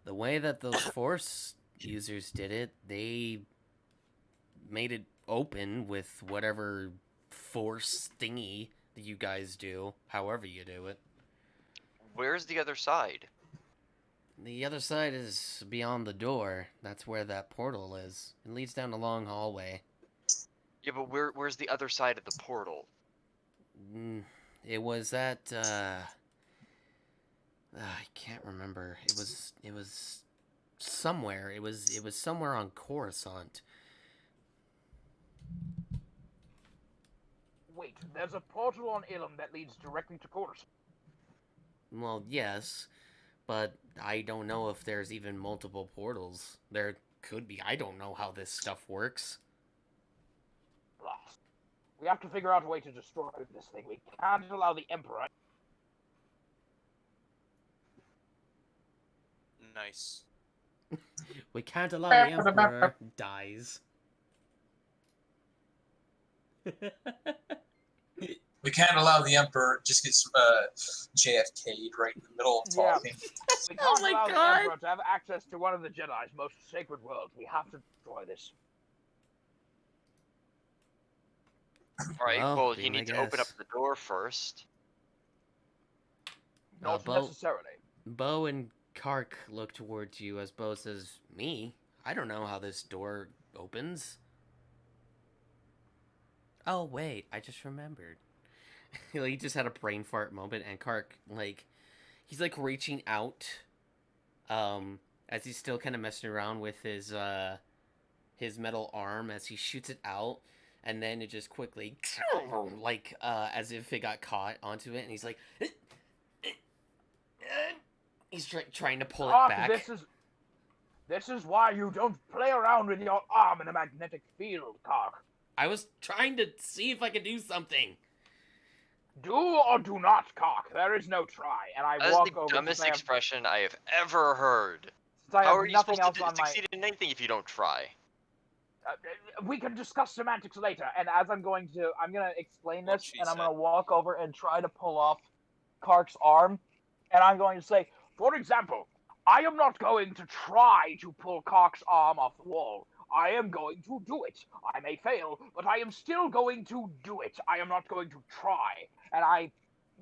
"The way that those Force users did it, they made it open with whatever Force thingy that you guys do, however you do it. Where's the other side? The other side is beyond the door. That's where that portal is. It leads down a long hallway. Yeah, but where's the other side of the portal? It was at I can't remember. It was somewhere. It was somewhere on Coruscant. Wait, there's a portal on Illum that leads directly to Coruscant. Well, yes, but I don't know if there's even multiple portals. There could be. I don't know how this stuff works. We have to figure out a way to destroy this thing. We can't allow the Emperor. Nice. We can't allow the Emperor dies. We can't allow the Emperor just gets JFK'd right in the middle of Yeah. talking. We Oh can't my allow God. the Emperor to have access to one of the Jedi's most sacred worlds. We have to destroy this. Alright, Well, well, be you my need to open up guess. the door first. Not Bo- necessarily. Bo and Kark look towards you as Bo says, "Me? I don't know how this door opens." Oh, wait, I just remembered. He just had a brain fart moment, and Kark, he's, reaching out, as he's still kind of messing around with his metal arm as he shoots it out. and then it just quickly, like, as if it got caught onto it, and he's like, he's trying to pull it Cock, back. this is why you don't play around with your arm in a magnetic field, Cock. I was trying to see if I could do something. Do or do not, Cock. There is no try. And I That is walk the over. dumbest since expression I have ever heard. I How have are you nothing supposed else to on my. succeed in anything if you don't try? We can discuss semantics later. And as I'm gonna explain What this, she and I'm said. gonna walk over and try to pull off Kark's arm, and I'm going to say, for example, I am not going to try to pull Kark's arm off the wall. I am going to do it. I may fail, but I am still going to do it. I am not going to try. And I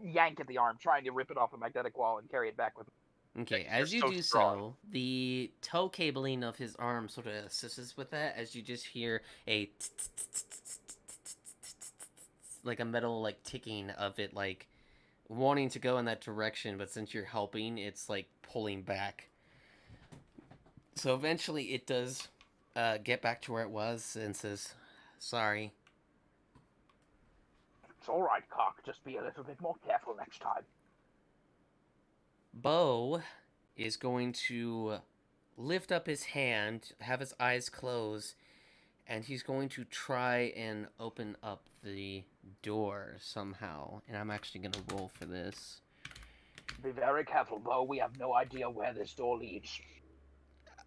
yank at the arm, trying to rip it off the magnetic wall and carry it back with me. Okay, You're as you so do strong. so, the toe cabling of his arm sort of assists with that, as you just hear a like a metal like ticking of it, like wanting to go in that direction, but since you're helping, it's like pulling back. So eventually, it does get back to where it was and says, "Sorry." It's all right, Kark. Just be a little bit more careful next time. Bo is going to lift up his hand, have his eyes closed, and he's going to try and open up the door somehow. And I'm actually going to roll for this. Be very careful, Bo. We have no idea where this door leads.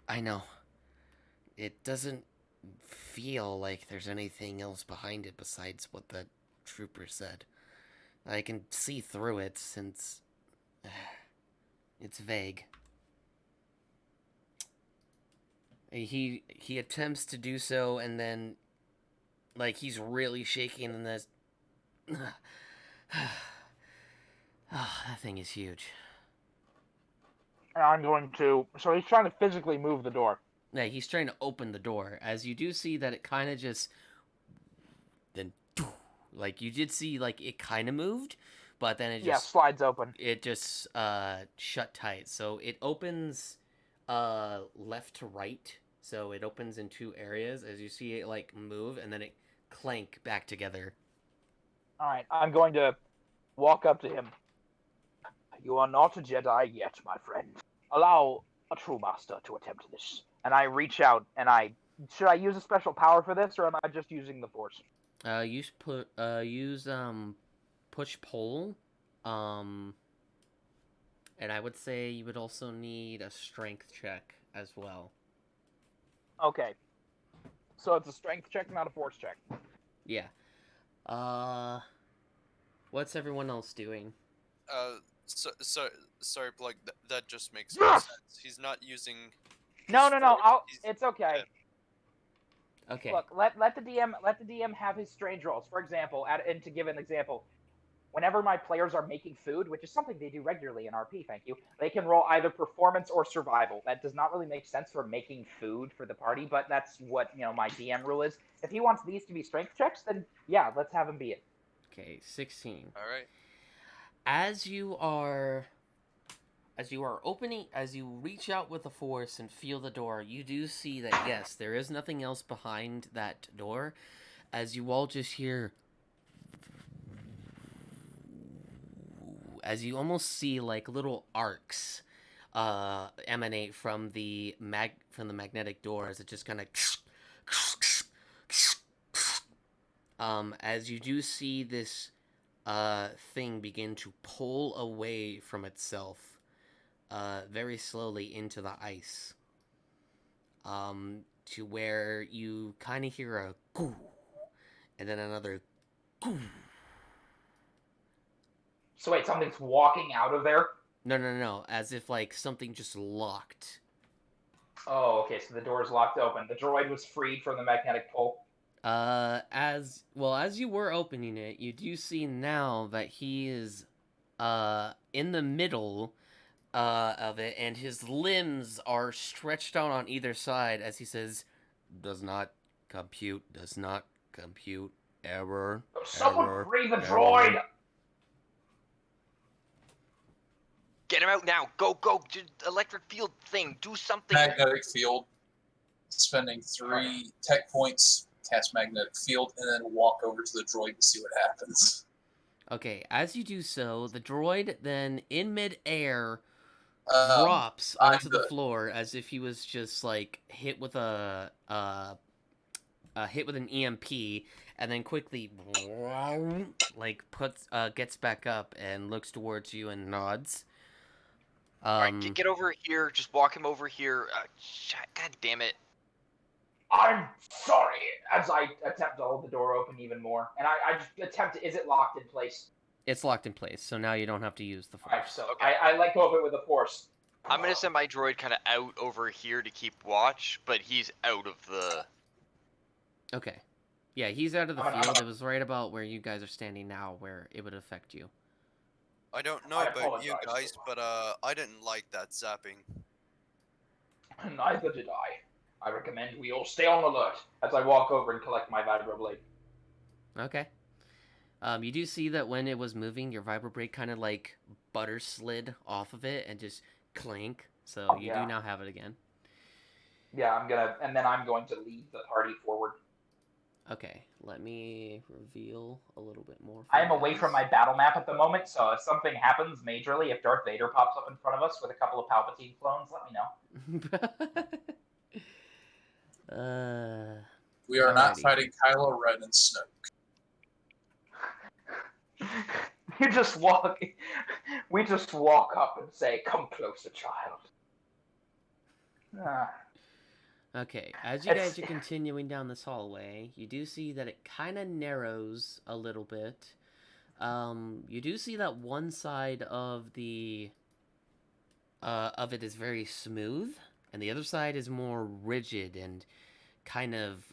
I know. It doesn't feel like there's anything else behind it besides what the trooper said. I can see through it since it's vague. He attempts to do so, and then like he's really shaking, and this that thing is huge. And I'm going to. So he's trying to physically move the door. Yeah, he's trying to open the door. As you do see that it kind of just then like you did see like it kind of moved, but then it just slides open. it just shut tight. So it opens left to right. So it opens in two areas as you see it like move, and then it clank back together. All right, I'm going to walk up to him. You are not a Jedi yet, my friend. Allow a true master to attempt this. And I reach out, and should I use a special power for this, or am I just using the Force? Use push pull, and I would say you would also need a strength check as well. Okay. So it's a strength check, not a Force check. Yeah. What's everyone else doing? Sorry, like that just makes no sense. He's not using. No. Force, It's okay. Okay. Look, let the DM have his strange rolls. For example, and to give an example, whenever my players are making food, which is something they do regularly in RP, thank you, they can roll either performance or survival. That does not really make sense for making food for the party, but that's what my DM rule is. If he wants these to be strength checks, then yeah, let's have him be it. Okay, 16. All right. As you reach out with the Force and feel the door, you do see that yes, there is nothing else behind that door. As you all just hear, as you almost see like little arcs emanate from the magnetic door, as it just kind of as you do see this thing begin to pull away from itself very slowly into the ice, to where you kind of hear a goo, and then another goo. So wait, something's walking out of there? No, as if like something just locked. Oh, okay, so the door's locked open. The droid was freed from the magnetic pull. As you were opening it, you do see now that he is in the middle of it, and his limbs are stretched out on either side as he says, does not compute, error. Someone free the droid! Get him out now! Go! Electric field thing. Do something. Magnetic field. Spending 3 tech points cast magnetic field and then walk over to the droid to see what happens. Okay, as you do so, the droid then in midair drops I'm onto the good. floor as if he was just like hit with hit with an EMP, and then quickly like gets back up and looks towards you and nods. Alright, get over here. Just walk him over here. God damn it. I'm sorry, as I attempt to hold the door open even more. And I just attempt, is it locked in place? It's locked in place, so now you don't have to use the force. Alright, so Okay. I let go of it with a force. I'm gonna send my droid kind of out over here to keep watch, but he's out of the... Okay. Yeah, he's out of the I'm field. gonna- It was right about where you guys are standing now, where it would affect you. I don't know I about you apologize. guys, but I didn't like that zapping. Neither did I. I recommend we all stay on alert as I walk over and collect my vibroblade. Okay. You do see that when it was moving, your vibroblade kind of like butter slid off of it and just clank. So you yeah. do now have it again. Yeah, I'm going to lead the party forward. Okay, let me reveal a little bit more. I am away from my battle map at the moment, so if something happens majorly, if Darth Vader pops up in front of us with a couple of Palpatine clones, let me know. We are not Alrighty. fighting Kylo Ren and Snoke. We just walk up and say, "Come closer, child." Okay, as you guys are continuing down this hallway, you do see that it kind of narrows a little bit. You do see that one side of the of it is very smooth, and the other side is more rigid and kind of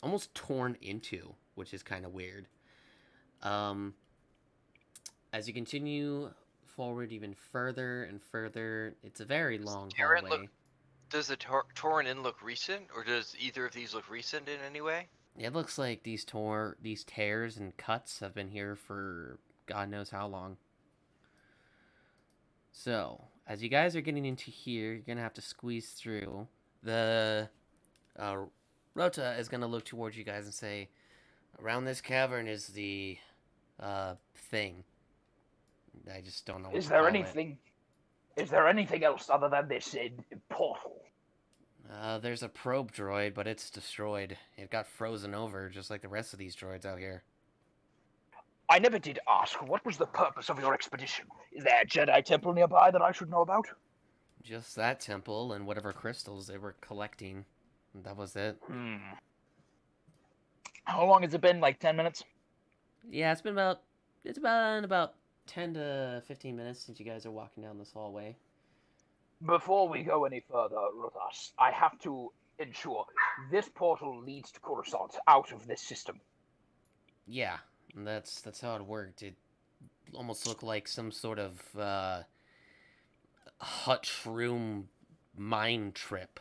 almost torn into, which is kind of weird. As you continue forward even further and further, it's a very long hallway. Does the torn in look recent, or does either of these look recent in any way? It looks like these tears and cuts have been here for God knows how long. So, as you guys are getting into here, you're gonna have to squeeze through. The Rota is gonna look towards you guys and say, "Around this cavern is the thing." I just don't know what to call it. Is there anything else other than this portal? There's a probe droid, but it's destroyed. It got frozen over, just like the rest of these droids out here. I never did ask. What was the purpose of your expedition? Is there a Jedi temple nearby that I should know about? Just that temple and whatever crystals they were collecting. That was it. How long has it been? Like 10 minutes? Yeah, it's been about 10 to 15 minutes since you guys are walking down this hallway. Before we go any further, Rotas, I have to ensure this portal leads to Coruscant out of this system. Yeah, that's how it worked. It almost looked like some sort of hut shroom mind trip.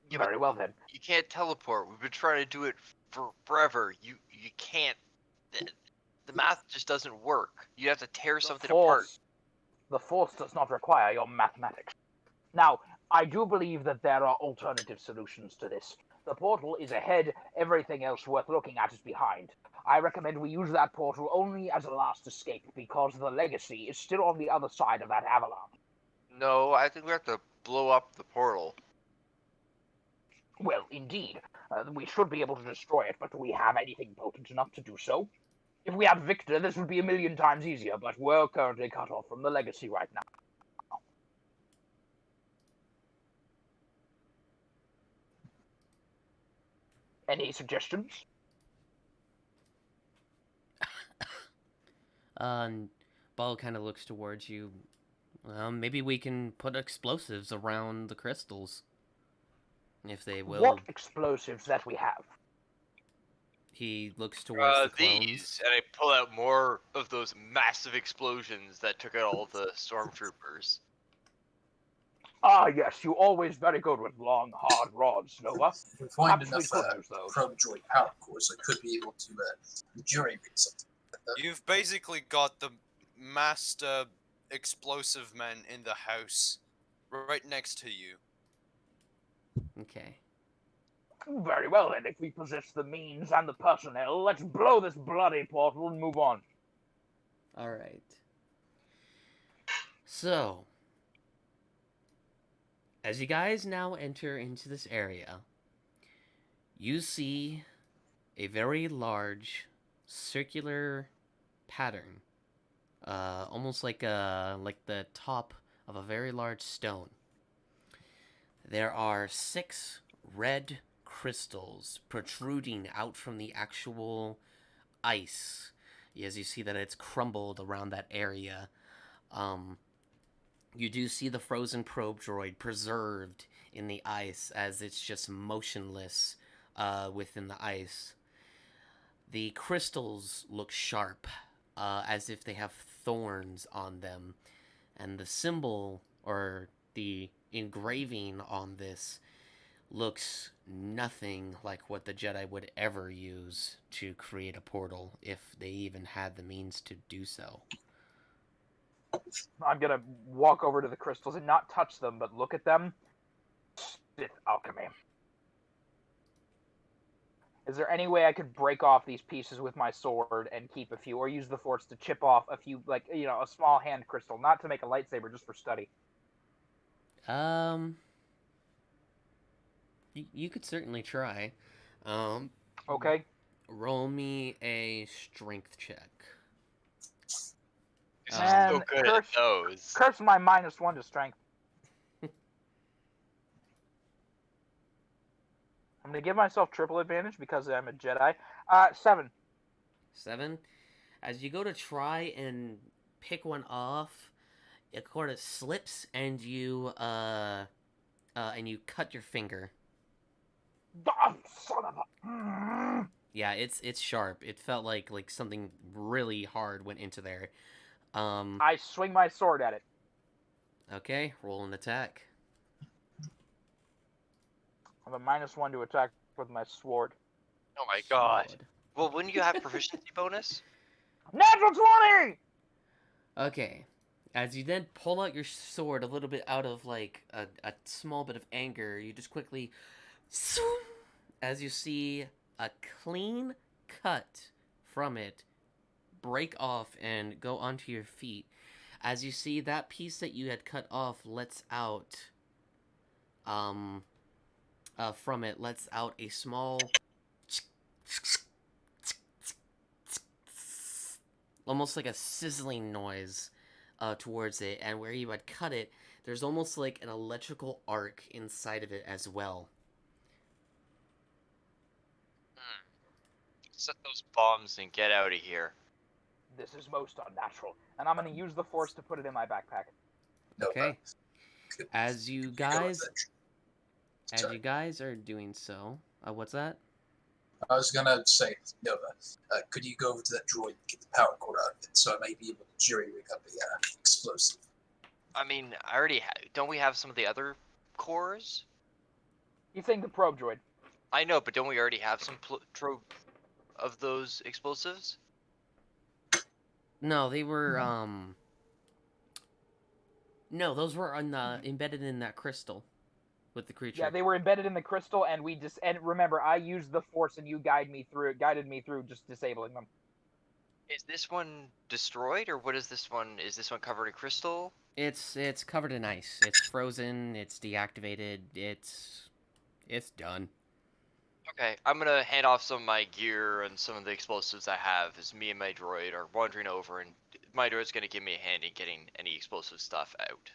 Yeah, Very well then. You can't teleport. We've been trying to do it for forever. You can't. The math just doesn't work. You have to tear something apart. The Force does not require your mathematics. Now, I do believe that there are alternative solutions to this. The portal is ahead, everything else worth looking at is behind. I recommend we use that portal only as a last escape, because the legacy is still on the other side of that avalanche. No, I think we have to blow up the portal. Well, indeed. We should be able to destroy it, but do we have anything potent enough to do so? If we had Victor, this would be a million times easier, but we're currently cut off from the legacy right now. Any suggestions? Ball kind of looks towards you. Maybe we can put explosives around the crystals. If they will. What explosives that we have? He looks towards the clones. These, and I pull out more of those massive explosions that took out all the stormtroopers. Ah, yes, you always very good with long, hard rods, Nova. If we find Perhaps we enough could use those. probe droid power cores, I could be able to jury-rig something like that. You've basically got the master explosive men in the house right next to you. Okay. Very well, then. If we possess the means and the personnel, let's blow this bloody portal and move on. Alright. So, as you guys now enter into this area, you see a very large circular pattern, almost like the top of a very large stone. There are 6 red crystals protruding out from the actual ice, as you see that it's crumbled around that area. You do see the frozen probe droid preserved in the ice as it's just motionless within the ice. The crystals look sharp, as if they have thorns on them, and the symbol, or the engraving on this, looks nothing like what the Jedi would ever use to create a portal, if they even had the means to do so. I'm gonna walk over to the crystals and not touch them, but look at them. Sith alchemy. Is there any way I could break off these pieces with my sword and keep a few, or use the Force to chip off a few, like, a small hand crystal, not to make a lightsaber, just for study? You could certainly try. Okay. Roll me a strength check. He's Man, so good at those. Curse my -1 to strength. I'm gonna give myself triple advantage because I'm a Jedi. 7. 7. As you go to try and pick one off, it kind of slips, and you cut your finger. Oh, son of a... Yeah, it's sharp. It felt like something really hard went into there. I swing my sword at it. Okay, roll an attack. I have a -1 to attack with my sword. Oh my god. Sword. Well, wouldn't you have proficiency bonus? Natural 20! Okay. As you then pull out your sword a little bit out of like a small bit of anger, you just quickly, as you see a clean cut from it break off and go onto your feet. As you see that piece that you had cut off lets out from it lets out a small almost like a sizzling noise towards it, and where you had cut it, there's almost like an electrical arc inside of it as well. Set those bombs and get out of here. This is most unnatural, and I'm gonna use the Force to put it in my backpack. Okay. As you guys are doing so, what's that? I was gonna say, Nova, could you go over to that droid and get the power cord out of it so I may be able to jury-rig up the explosive? I mean, I already don't we have some of the other cores? You think the probe droid? I know, but don't we already have some of those explosives? No, they were no, those were embedded in that crystal with the creature. Yeah, they were embedded in the crystal, and and remember, I used the Force, and you guided me through just disabling them. Is this one destroyed, or what is this one? Is this one covered in crystal? It's covered in ice. It's frozen. It's deactivated. It's done. Okay, I'm gonna hand off some of my gear and some of the explosives I have as me and my droid are wandering over, and my droid's gonna give me a hand in getting any explosive stuff out.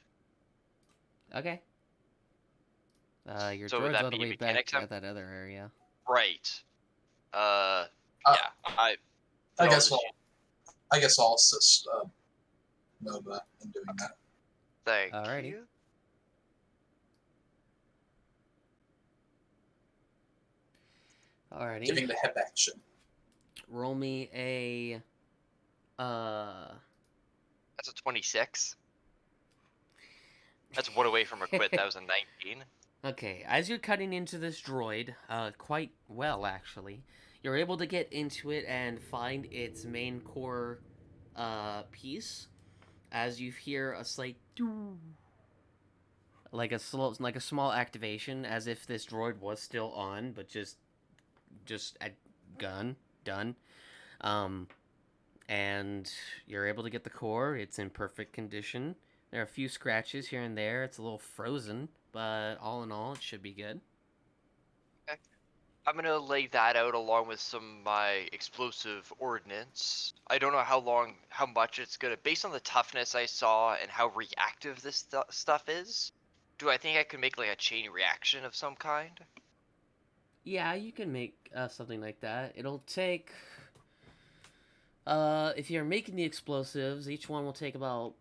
Okay. Your So would droid's that all the be way back mechanics? at that other area. Right. Yeah. I guess I'll assist Nova in doing that. Thank Alrighty. you. Alrighty. Giving the hip action. Roll me a That's a 26. That's one away from a quit. That was a 19. Okay, as you're cutting into this droid, quite well actually, you're able to get into it and find its main core piece, as you hear a slight doo like a small activation, as if this droid was still on, but just at gun done. Um, and you're able to get the core. It's in perfect condition. There are a few scratches here and there. It's a little frozen, but all in all, it should be good. I'm gonna lay that out along with some of my explosive ordnance. I don't know how much it's gonna, based on the toughness I saw and how reactive this stuff is. Do I think I could make like a chain reaction of some kind? Yeah, you can make something like that. It'll take. If you're making the explosives, each one will take about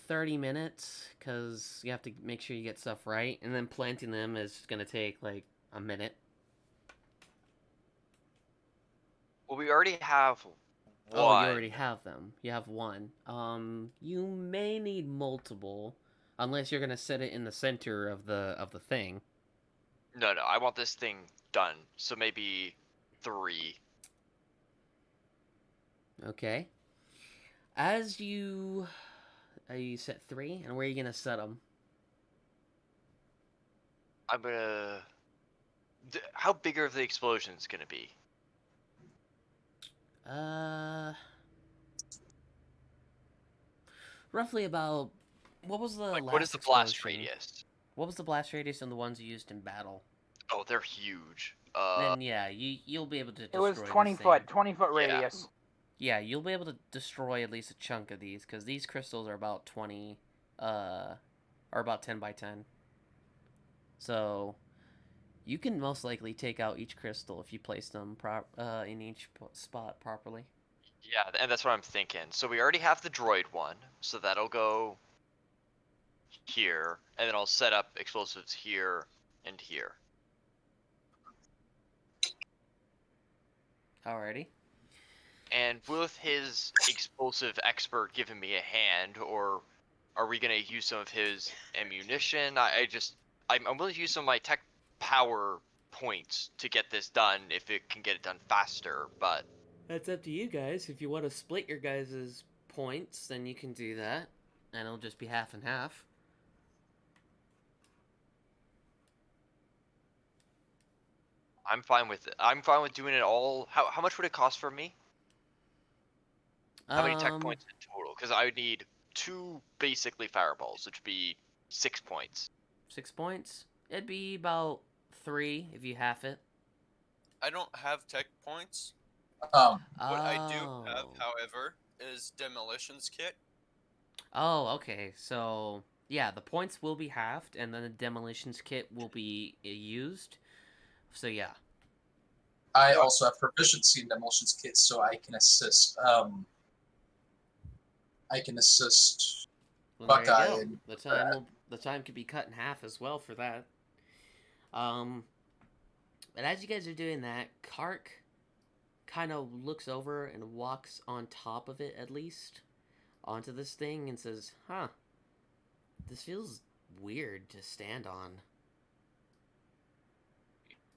30 minutes, because you have to make sure you get stuff right, and then planting them is gonna take like a minute. Well, we already have one. Oh, you already have them. You have one. You may need multiple, unless you're gonna set it in the center of the thing. No, I want this thing done. So maybe 3. Okay. As you set 3, and where are you gonna set them? I'm gonna. How big are the explosions gonna be? Roughly about. What was the Like, last what is the blast explosion? radius? What was the blast radius on the ones you used in battle? Oh, they're huge. Then yeah, you'll be able to It destroy was this 20 thing. foot, 20-foot Yeah. radius. Yeah, you'll be able to destroy at least a chunk of these, because these crystals are about 20, are about 10 by 10. So you can most likely take out each crystal if you place them in each spot properly. Yeah, and that's what I'm thinking. So we already have the droid one, so that'll go here, and then I'll set up explosives here and here. Alrighty. And with his explosive expert giving me a hand, or are we gonna use some of his ammunition? I'm willing to use some of my tech power points to get this done if it can get it done faster, but That's up to you guys. If you want to split your guys' points, then you can do that, and it'll just be half and half. I'm fine with it. I'm fine with doing it all. How much would it cost for me? How many tech points in total? Because I would need 2 basically fireballs, which would be 6 points. 6 points? It'd be about 3 if you half it. I don't have tech points. Um, What I do have, Oh. however, is demolitions kit. Oh, okay. So, yeah, the points will be halved, and then the demolitions kit will be used. So, yeah. I also have proficiency in demolitions kits, so I can assist. I can assist Well, Buckeye. there you go. The time could be cut in half as well for that. But as you guys are doing that, Kark kind of looks over and walks on top of it, at least, onto this thing, and says, "Huh, this feels weird to stand on."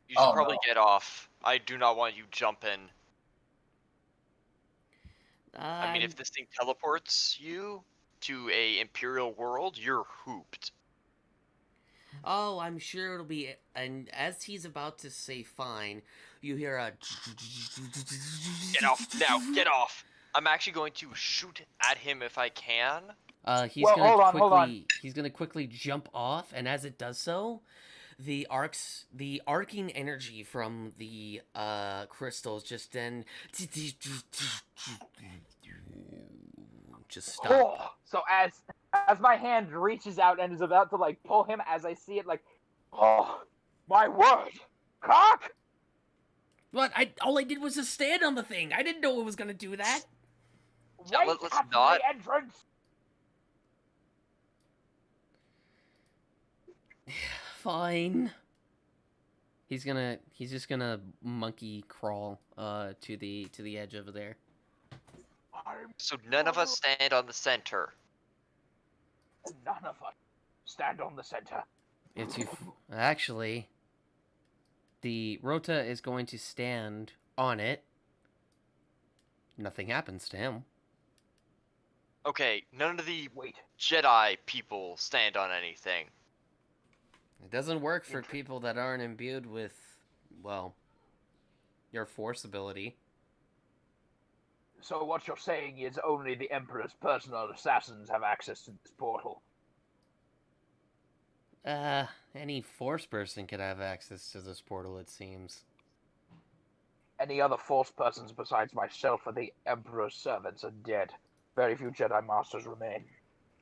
You should probably no. get off. I do not want you jumping. I mean, if this thing teleports you to a Imperial world, you're hooped. Oh, I'm sure it'll be. And as he's about to say fine, you hear a. Get off now! Get off! I'm actually going to shoot at him if I can. He's gonna hold on. He's gonna quickly jump off, and as it does so, the arcing energy from the crystals just then just stop. Oh, so as my hand reaches out and is about to like pull him, as I see it, like, oh my word, cock! What? All I did was just stand on the thing. I didn't know it was gonna do that. Yeah, Right let's at not. my entrance. Fine. He's just gonna monkey crawl to the edge over there. So none of us stand on the center. None of us stand on the center. If you actually, the Rota is going to stand on it. Nothing happens to him. Okay, none of the Wait. Jedi people stand on anything. It doesn't work for people that aren't imbued with, well, your force ability. So what you're saying is only the Emperor's personal assassins have access to this portal. Any force person could have access to this portal, it seems. Any other Force persons besides myself or the Emperor's servants are dead. Very few Jedi Masters remain.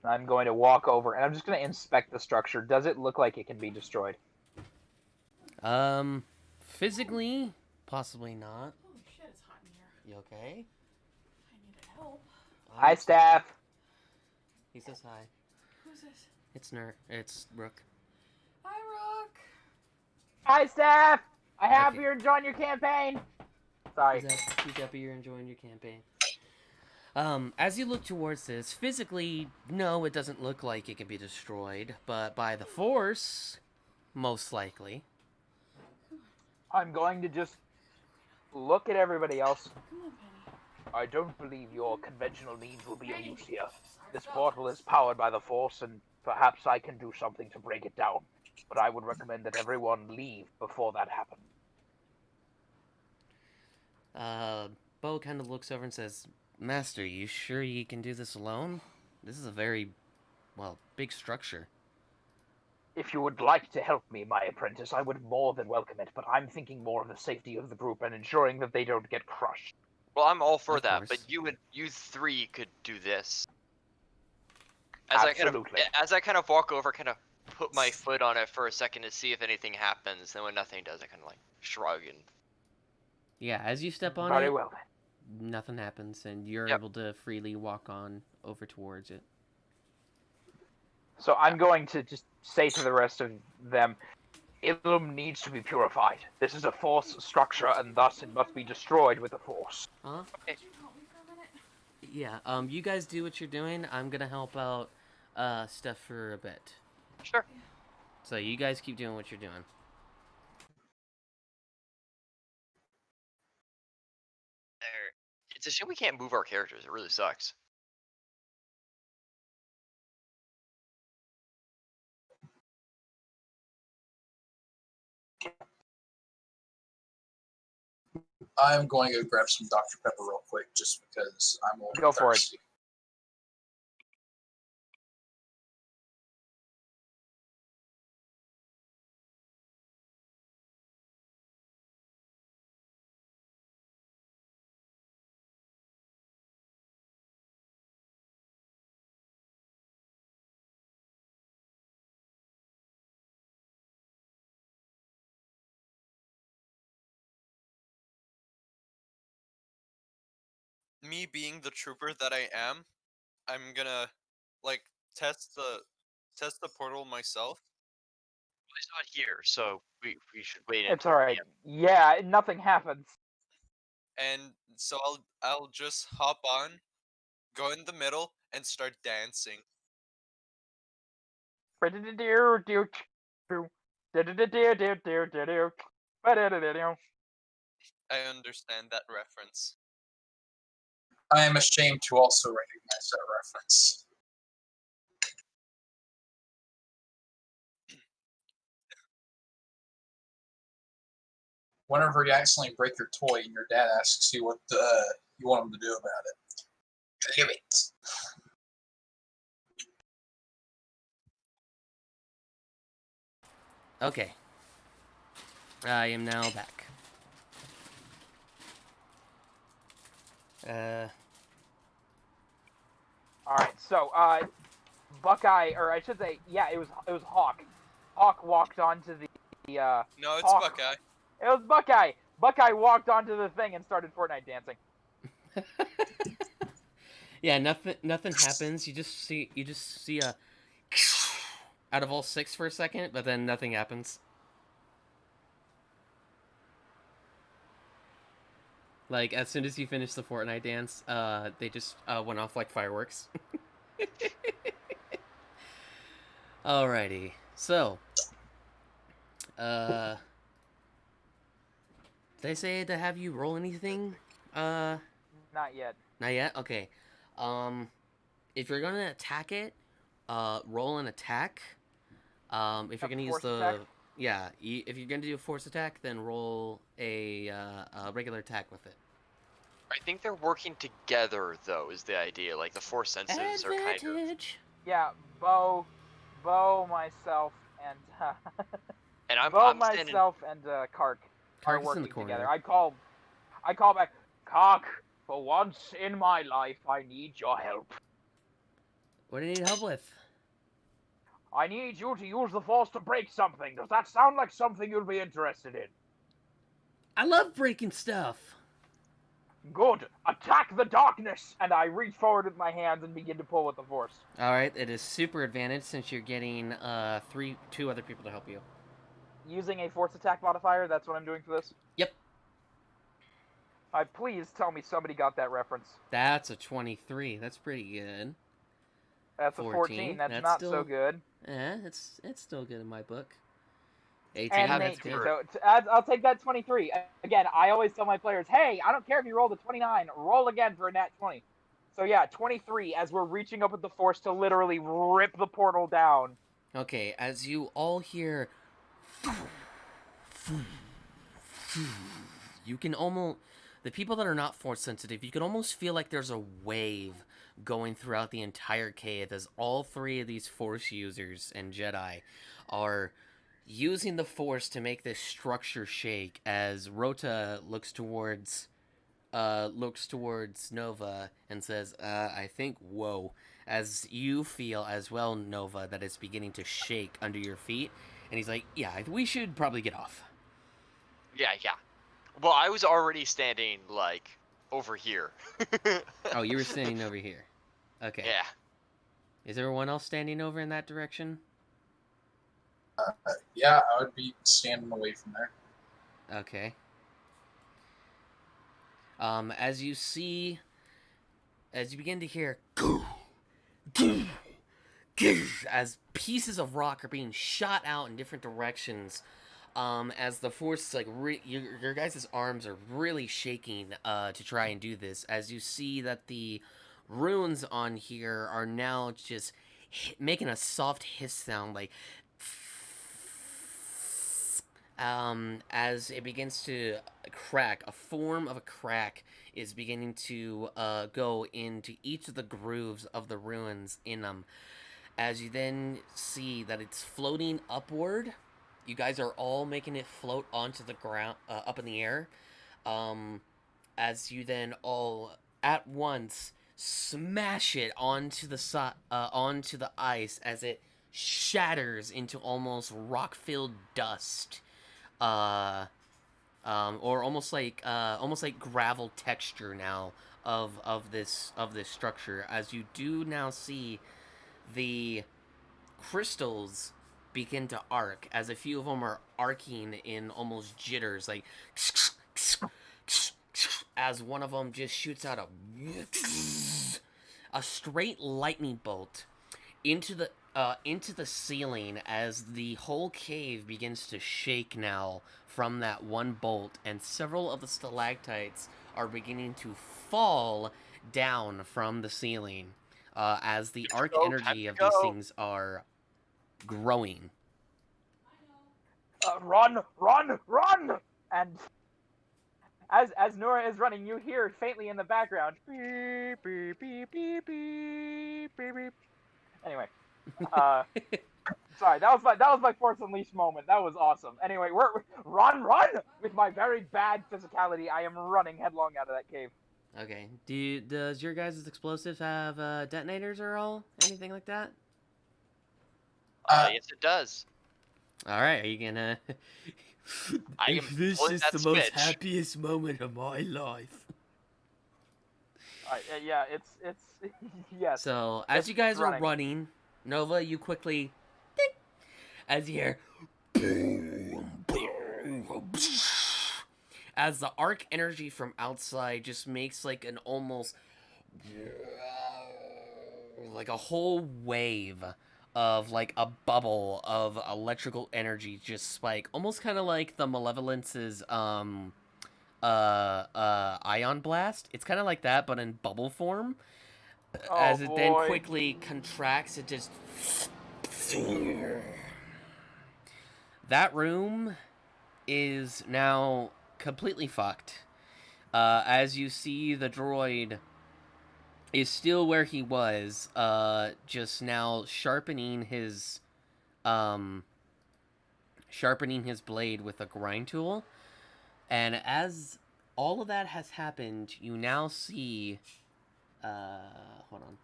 I'm going to walk over, and I'm just going to inspect the structure. Does it look like it can be destroyed? Physically, possibly not. Holy shit, it's hot in here. You okay? I needed help. Hi, I'm sorry. staff. He says hi. Who's this? It's Rook. Hi, Rook. Hi, staff. I hope Okay. you're enjoying your campaign. Sorry. He's happy you're enjoying your campaign. As you look towards this, physically, no, it doesn't look like it can be destroyed, but by the Force, most likely. I'm going to just look at everybody else. Come on, Penny. I don't believe your conventional needs will be of use here. This portal is powered by the Force, and perhaps I can do something to break it down. But I would recommend that everyone leave before that happens. Bo kind of looks over and says, Master, you sure you can do this alone? This is a very, well, big structure. If you would like to help me, my apprentice, I would more than welcome it, but I'm thinking more of the safety of the group and ensuring that they don't get crushed. Well, I'm all for Of that, course. but you three could do this. Absolutely. As I kind of walk over, kind of put my foot on it for a second to see if anything happens. Then when nothing does, I kind of like shrug and. Yeah, as you step on Very it, well then. nothing happens, and you're Yep. able to freely walk on over towards it. So I'm going to just say to the rest of them, Illum needs to be purified. This is a Force structure, and thus it must be destroyed with the Force. Huh? Could you help me for a minute? Yeah, you guys do what you're doing. I'm gonna help out, Steph for a bit. Sure. So you guys keep doing what you're doing. There. It's a shame we can't move our characters. It really sucks. I'm going to grab some Dr. Pepper real quick just because I'm a little Go for it. thirsty. Me being the trooper that I am, I'm gonna like test the portal myself. He's not here, so we should wait It's until alright. Yeah, nothing happens. And so I'll just hop on, go in the middle, and start dancing. I understand that reference. I am ashamed to also recognize that reference. Whenever you accidentally break your toy and your dad asks you what you want him to do about it, damn it. Okay. I am now back. Alright, so, Buckeye, or I should say, yeah, it was Hawk. Hawk walked onto the, No, it's Hawk. Buckeye. It was Buckeye! Buckeye walked onto the thing and started Fortnite dancing. Yeah, nothing happens. You just see a out of all six for a second, but then nothing happens. Like as soon as you finish the Fortnite dance, they just went off like fireworks. Alrighty, so did they say to have you roll anything? Not yet. Not yet? Okay. If you're gonna attack it, roll an attack. If you're A gonna use force the attack? if you're gonna do a force attack, then roll a regular attack with it. I think they're working together, though, is the idea. Like, the force senses are kind of... Advantage. Yeah, Bo, myself, and And I'm standing... myself, and Kark are Kark is in the working corner. together. I call back, Kark. For once in my life, I need your help. What do you need help with? I need you to use the Force to break something. Does that sound like something you'll be interested in? I love breaking stuff. Good. Attack the darkness! And I reach forward with my hands and begin to pull with the Force. All right, it is super advantage since you're getting two other people to help you. Using a Force attack modifier, that's what I'm doing for this? Yep. Please tell me somebody got that reference. That's a 23. That's pretty good. That's a 14. That's not so good. It's still good in my book. 18. And an That's 18. good. So I'll take that 23. Again, I always tell my players, hey, I don't care if you rolled a 29. Roll again for a nat 20. So yeah, 23 as we're reaching up with the Force to literally rip the portal down. Okay, as you all hear, you can almost... The people that are not force sensitive, you can almost feel like there's a wave going throughout the entire cave as all three of these force users and Jedi are using the force to make this structure shake as Rota looks towards Nova and says, I think, whoa, as you feel as well, Nova, that it's beginning to shake under your feet. And he's like, yeah, we should probably get off. Yeah. Well, I was already standing, like, over here. Oh, you were standing over here. Okay. Yeah. Is everyone else standing over in that direction? Yeah, I would be standing away from there. Okay. As you begin to hear as pieces of rock are being shot out in different directions, as the force, like, your guys' arms are really shaking to try and do this, as you see that the runes on here are now just making a soft hiss sound, like, as it begins to crack. A form of a crack is beginning to go into each of the grooves of the runes in them. As you then see that it's floating upward, you guys are all making it float onto the ground, up in the air. As you then all at once smash it onto the ice as it shatters into almost rock-filled dust. Or almost like gravel texture now of this structure, as you do now see the crystals begin to arc, as a few of them are arcing in almost jitters, like as one of them just shoots out a straight lightning bolt into the ceiling, as the whole cave begins to shake now from that one bolt, and several of the stalactites are beginning to fall down from the ceiling, as the arc energy of these things are growing. Run! And as Nora is running, you hear faintly in the background, beep, beep, beep, beep, beep, beep, beep. Anyway, sorry, that was my Force Unleashed moment. That was awesome. Anyway, we're run! With my very bad physicality, I am running headlong out of that cave. Okay. Does your guys' explosives have detonators or anything like that? Yes, it does. All right. Are you gonna? This is the most happiest moment of my life. Yeah, it's yes. So as you guys are running, Nova, you quickly, as you hear, as the arc energy from outside just makes like an almost like a whole wave of like a bubble of electrical energy just spike, almost kind of like the Malevolence's ion blast. It's kind of like that, but in bubble form. As it then quickly contracts, it just That room is now completely fucked. As you see, the droid is still where he was, just now sharpening his blade with a grind tool. And as all of that has happened, you now see, hold on.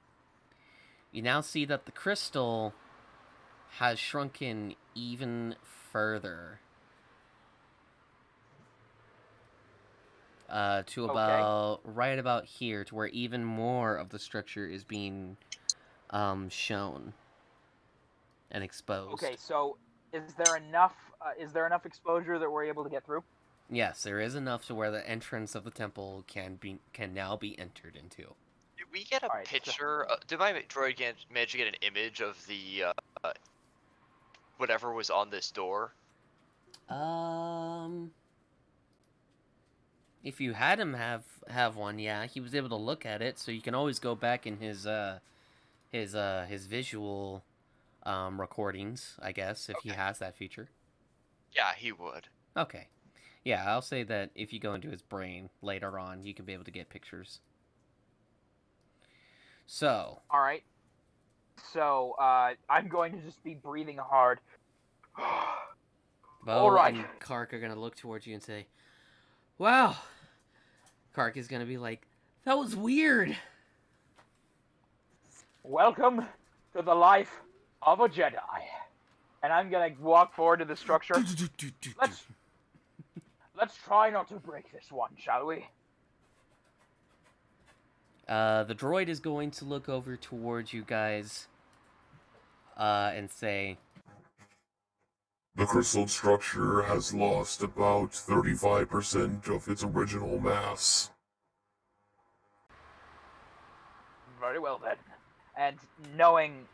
You now see that the crystal has shrunken even further. To about right about here, to where even more of the structure is being shown and exposed. Okay, so is there enough? Is there enough exposure that we're able to get through? Yes, there is enough to where the entrance of the temple can now be entered into. Did we get a Alright, so- picture? Did my droid manage to get an image of the whatever was on this door? If you had him have one, yeah, he was able to look at it. So you can always go back in his visual recordings, I guess, if he has that feature. Yeah, he would. Okay. Yeah, I'll say that if you go into his brain later on, you can be able to get pictures. So. Alright. So, I'm going to just be breathing hard. Bo Alright. and Kark are going to look towards you and say, wow. Kark is going to be like, that was weird. Welcome to the life of a Jedi. And I'm gonna walk forward to the structure. Let's try not to break this one, shall we? The droid is going to look over towards you guys and say, The crystal structure has lost about 35% of its original mass. Very well then. And knowing,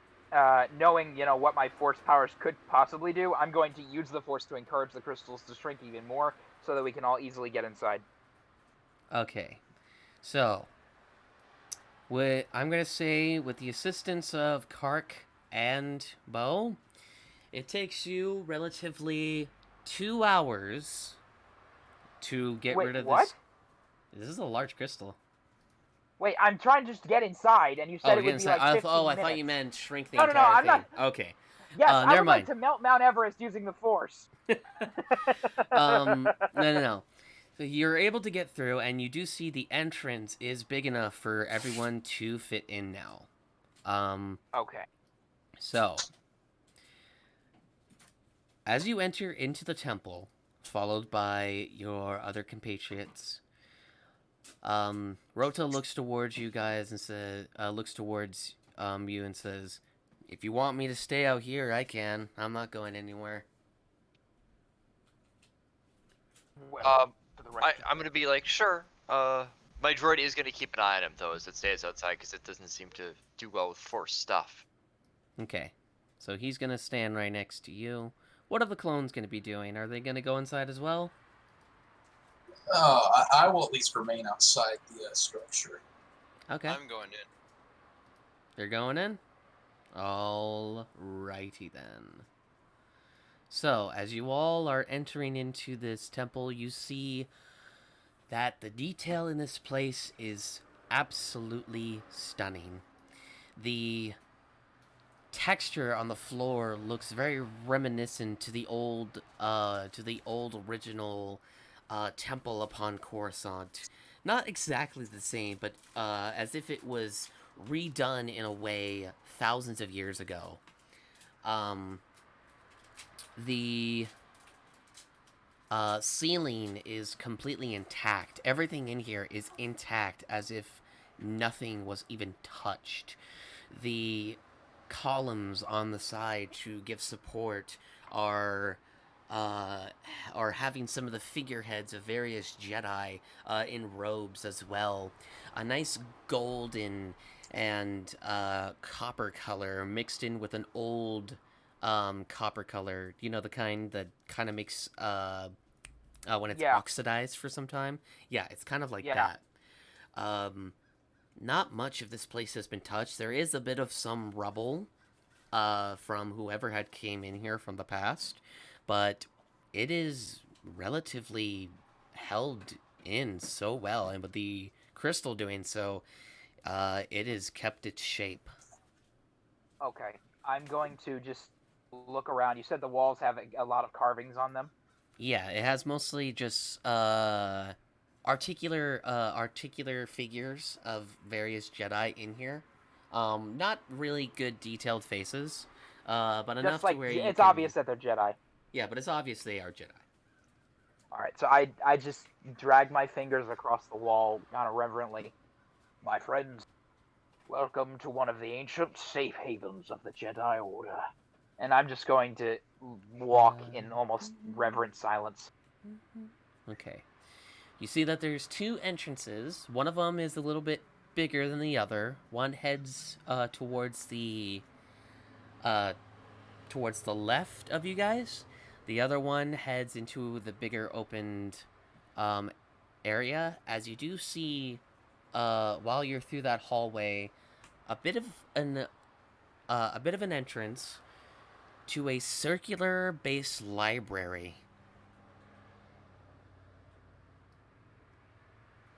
you know, what my force powers could possibly do, I'm going to use the force to encourage the crystals to shrink even more, so that we can all easily get inside. okay. So, I'm going to say, with the assistance of Kark and Bo, it takes you relatively 2 hours to get rid of what? this. This is a large crystal. Wait, I'm trying just to get inside, and you said it would be like 15 minutes. I thought you meant shrink the No, entire I'm thing. not. Okay. Yes, I never would mind. like to melt Mount Everest using the force. No. So you're able to get through, and you do see the entrance is big enough for everyone to fit in now. Okay. So, as you enter into the temple, followed by your other compatriots, Rota looks towards you guys and says, you and says, if you want me to stay out here, I can. I'm not going anywhere. Well, for the rest I'm gonna be like, sure. My droid is gonna keep an eye on him though, as it stays outside, because it doesn't seem to do well with force stuff. Okay. So he's going to stand right next to you. What are the clones going to be doing? Are they going to go inside as well? I will at least remain outside the structure. Okay. I'm going in. They're going in? Alrighty then. So, as you all are entering into this temple, you see that the detail in this place is absolutely stunning. The texture on the floor looks very reminiscent to the old original temple upon Coruscant. Not exactly the same, but as if it was redone in a way thousands of years ago. The ceiling is completely intact. Everything in here is intact, as if nothing was even touched. The columns on the side to give support are having some of the figureheads of various Jedi in robes as well. A nice golden and copper color mixed in with an old copper color. You know, the kind that kind of makes when it's oxidized for some time. Yeah, it's kind of like that. Not much of this place has been touched. There is a bit of some rubble from whoever had came in here from the past, but it is relatively held in so well, and with the crystal doing so, it has kept its shape. Okay, I'm going to just look around. You said the walls have a lot of carvings on them. Yeah, it has mostly just articular figures of various Jedi in here. Not really good detailed faces, but Just enough to like where you it's can. obvious that they're Jedi. Yeah, but it's obvious they are Jedi. All right, so I just drag my fingers across the wall, kind of reverently. My friends, welcome to one of the ancient safe havens of the Jedi Order. And I'm just going to walk in almost reverent silence. Okay. You see that there's two entrances. One of them is a little bit bigger than the other. One heads uh, towards the left of you guys. The other one heads into the bigger opened um, area. As you do see, while you're through that hallway, a bit of an entrance to a circular base library.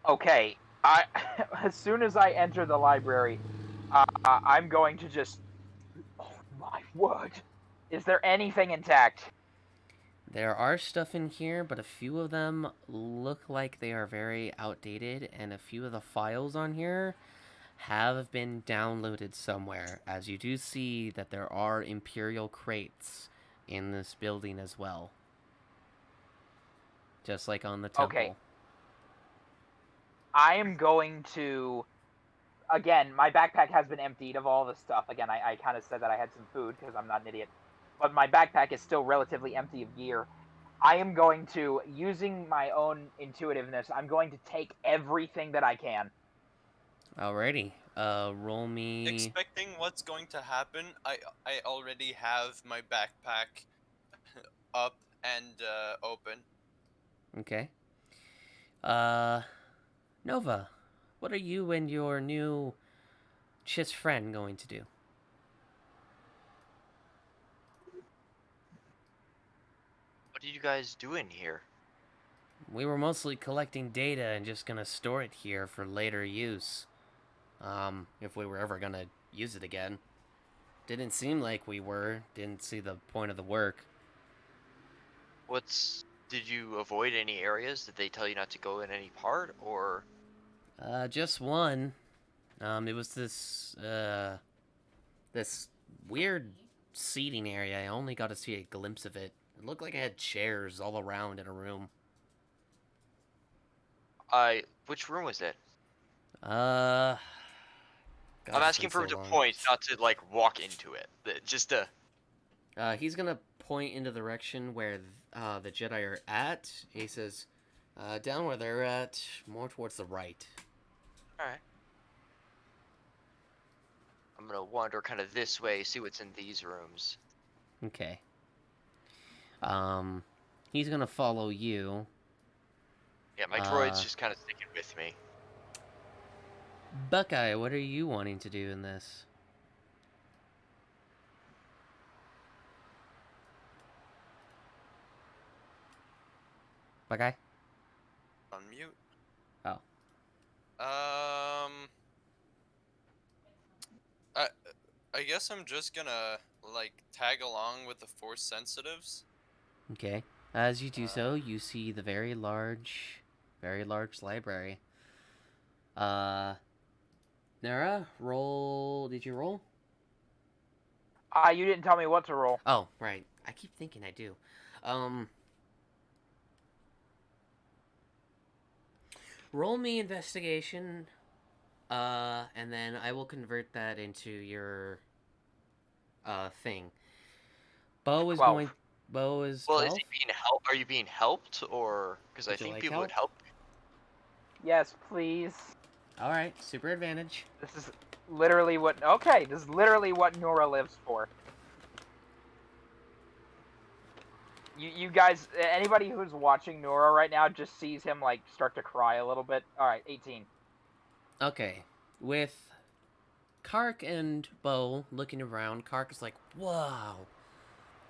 Okay, I as soon as I enter the library, I'm going to just. Oh my word! Is there anything intact? There are stuff in here, but a few of them look like they are very outdated, and a few of the files on here have been downloaded somewhere, as you do see that there are Imperial crates in this building as well. Just like on the temple. Okay. I am going to. Again, my backpack has been emptied of all the stuff. Again, I kind of said that I had some food because I'm not an idiot. But my backpack is still relatively empty of gear. I am going to, using my own intuitiveness, I'm going to take everything that I can. Alrighty. Roll me. Expecting what's going to happen, I already have my backpack up and open. Okay. Nova, what are you and your new Chiss friend going to do? What are you guys doing here? We were mostly collecting data and just gonna store it here for later use. If we were ever gonna use it again. Didn't seem like we were. Didn't see the point of the work. Did you avoid any areas? Did they tell you not to go in any part, or? Just one. It was this weird seating area. I only got to see a glimpse of it. It looked like it had chairs all around in a room. Which room was it? God, I'm it's asking been for him so to long. point, not to like walk into it. Just to. He's gonna point in the direction where the Jedi are at. He says, down where they're at, more towards the right. All right. I'm gonna wander kind of this way, see what's in these rooms. Okay. He's gonna follow you. Yeah, my droid's just kind of sticking with me. Buckeye, what are you wanting to do in this? Buckeye? On mute. Oh. I guess I'm just gonna like tag along with the Force sensitives. Okay. As you do so, you see the very large library. Nara, roll. Did you roll? You didn't tell me what to roll. Oh, right. I keep thinking I do. Roll me investigation, and then I will convert that into your thing. Bo is 12. going. Bo is Well, 12? is he being helped? Are you being helped, or because I Would you think like people would help? help? Yes, please. All right, super advantage. This is literally what. Okay, this is literally what Nora lives for. You guys, anybody who's watching Nora right now just sees him like start to cry a little bit. All right, 18. Okay, with Kark and Bo looking around, Kark is like, "Wow,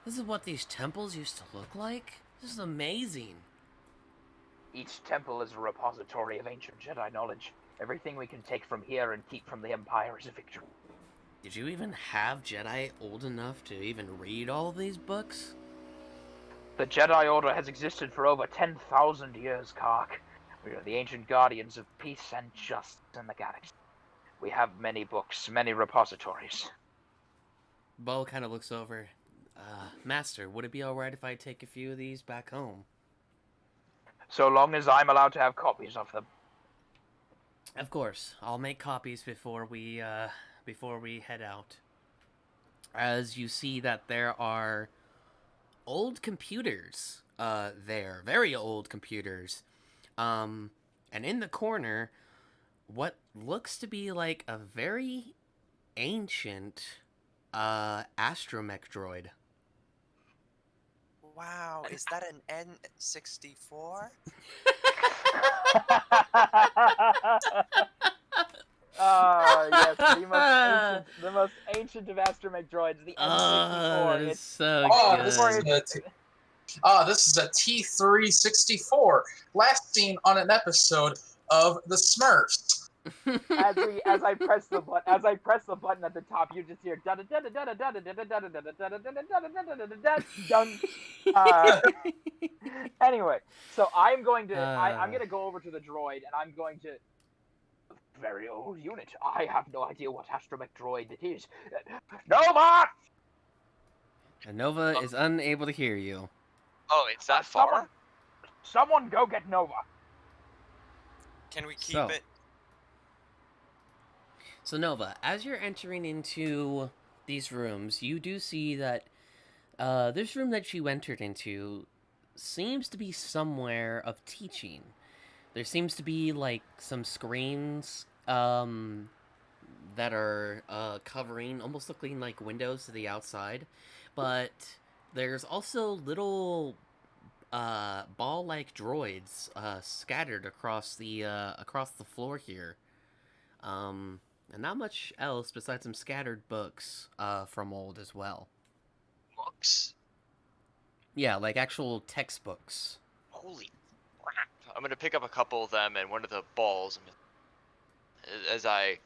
This is what these temples used to look like? This is amazing. Each temple is a repository of ancient Jedi knowledge. Everything we can take from here and keep from the Empire is a victory. Did you even have Jedi old enough to even read all of these books? The Jedi Order has existed for over 10,000 years, Kark. We are the ancient guardians of peace and justice in the galaxy. We have many books, many repositories. Bo kind of looks over. Master, would it be alright if I take a few of these back home? So long as I'm allowed to have copies of them. Of course, I'll make copies before we head out. As you see that there are old computers, there, very old computers, and in the corner, what looks to be like a very ancient, astromech droid. Wow, is that an N64? Yes, the most ancient of astromech droids, the N64. That is so Oh, good. this is a T364, last seen on an episode of The Smurfs. As I press the button at the top, you just hear Anyway, so I'm going to go over to the droid and I'm going to very old unit. I have no idea what astromech droid it is. Nova! And Nova is unable to hear you. Oh, it's that far? Someone go get Nova. Can we keep So- it? So Nova, as you're entering into these rooms, you do see that this room that you entered into seems to be somewhere of teaching. There seems to be like some screens that are covering, almost looking like windows to the outside, but there's also little ball-like droids scattered across the floor here. And not much else besides some scattered books from old as well. Books? Yeah, like actual textbooks. Holy crap. I'm gonna pick up a couple of them and one of the balls as I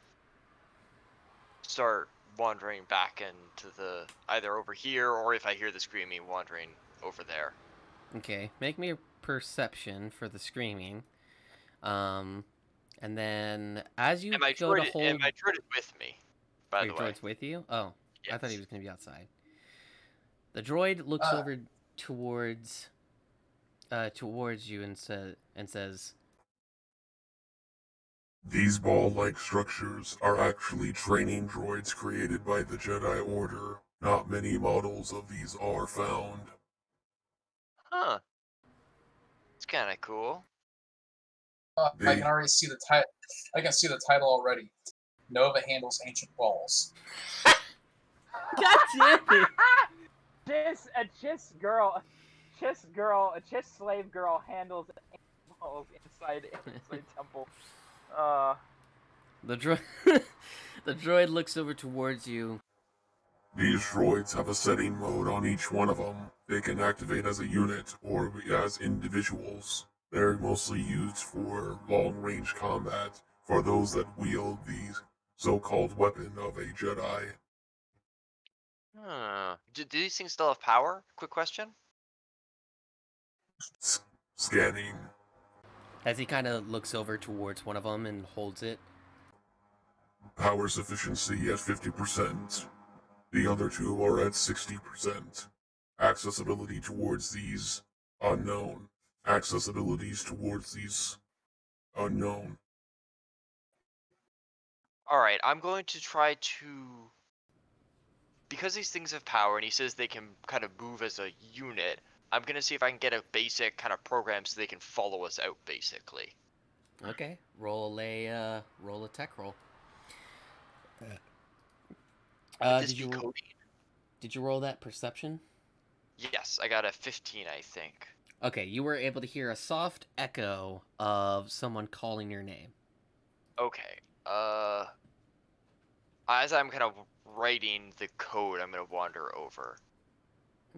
start wandering back into the either over here or if I hear the screaming wandering over there. Okay, make me a perception for the screaming. And then as you And my go to droid, hold, and my droid is with me, by your the way. droid's with you. Oh, I thought he Yes. was gonna be outside. The droid looks over towards you and says, These ball-like structures are actually training droids created by the Jedi Order. Not many models of these are found. Huh. It's kind of cool. I can already see the title. I can see the title already. Nova handles ancient balls. "God damn it!" A Chiss slave girl handles animals inside temple. The droid, the droid looks over towards you. These droids have a setting mode on each one of them. They can activate as a unit or as individuals. They're mostly used for long-range combat for those that wield the so-called weapon of a Jedi. Huh. Do these things still have power? Quick question. Scanning. As he kind of looks over towards one of them and holds it. Power sufficiency at 50%. The other two are at 60%. Accessibility towards these, unknown. Accessibilities towards these, unknown. Alright, I'm going to try to... Because these things have power and he says they can kind of move as a unit, I'm going to see if I can get a basic kind of program so they can follow us out, basically. Okay, roll a tech roll. Would this Did be you coding? did you roll that perception? Yes, I got a 15, I think. Okay, you were able to hear a soft echo of someone calling your name. Okay, as I'm kind of writing the code, I'm going to wander over.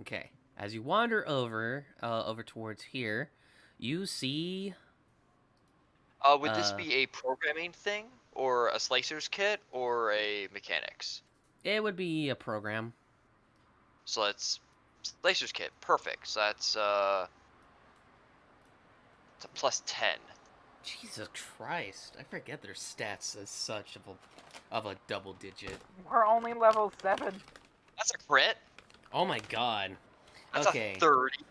Okay. As you wander over towards here, you see. Would this be a programming thing, or a slicer's kit, or a mechanics? It would be a program. So that's slicer's kit. Perfect. So that's it's a +10. Jesus Christ! I forget their stats as such of a double digit. We're only level 7. That's a crit. Oh my god. That's Okay. a 30.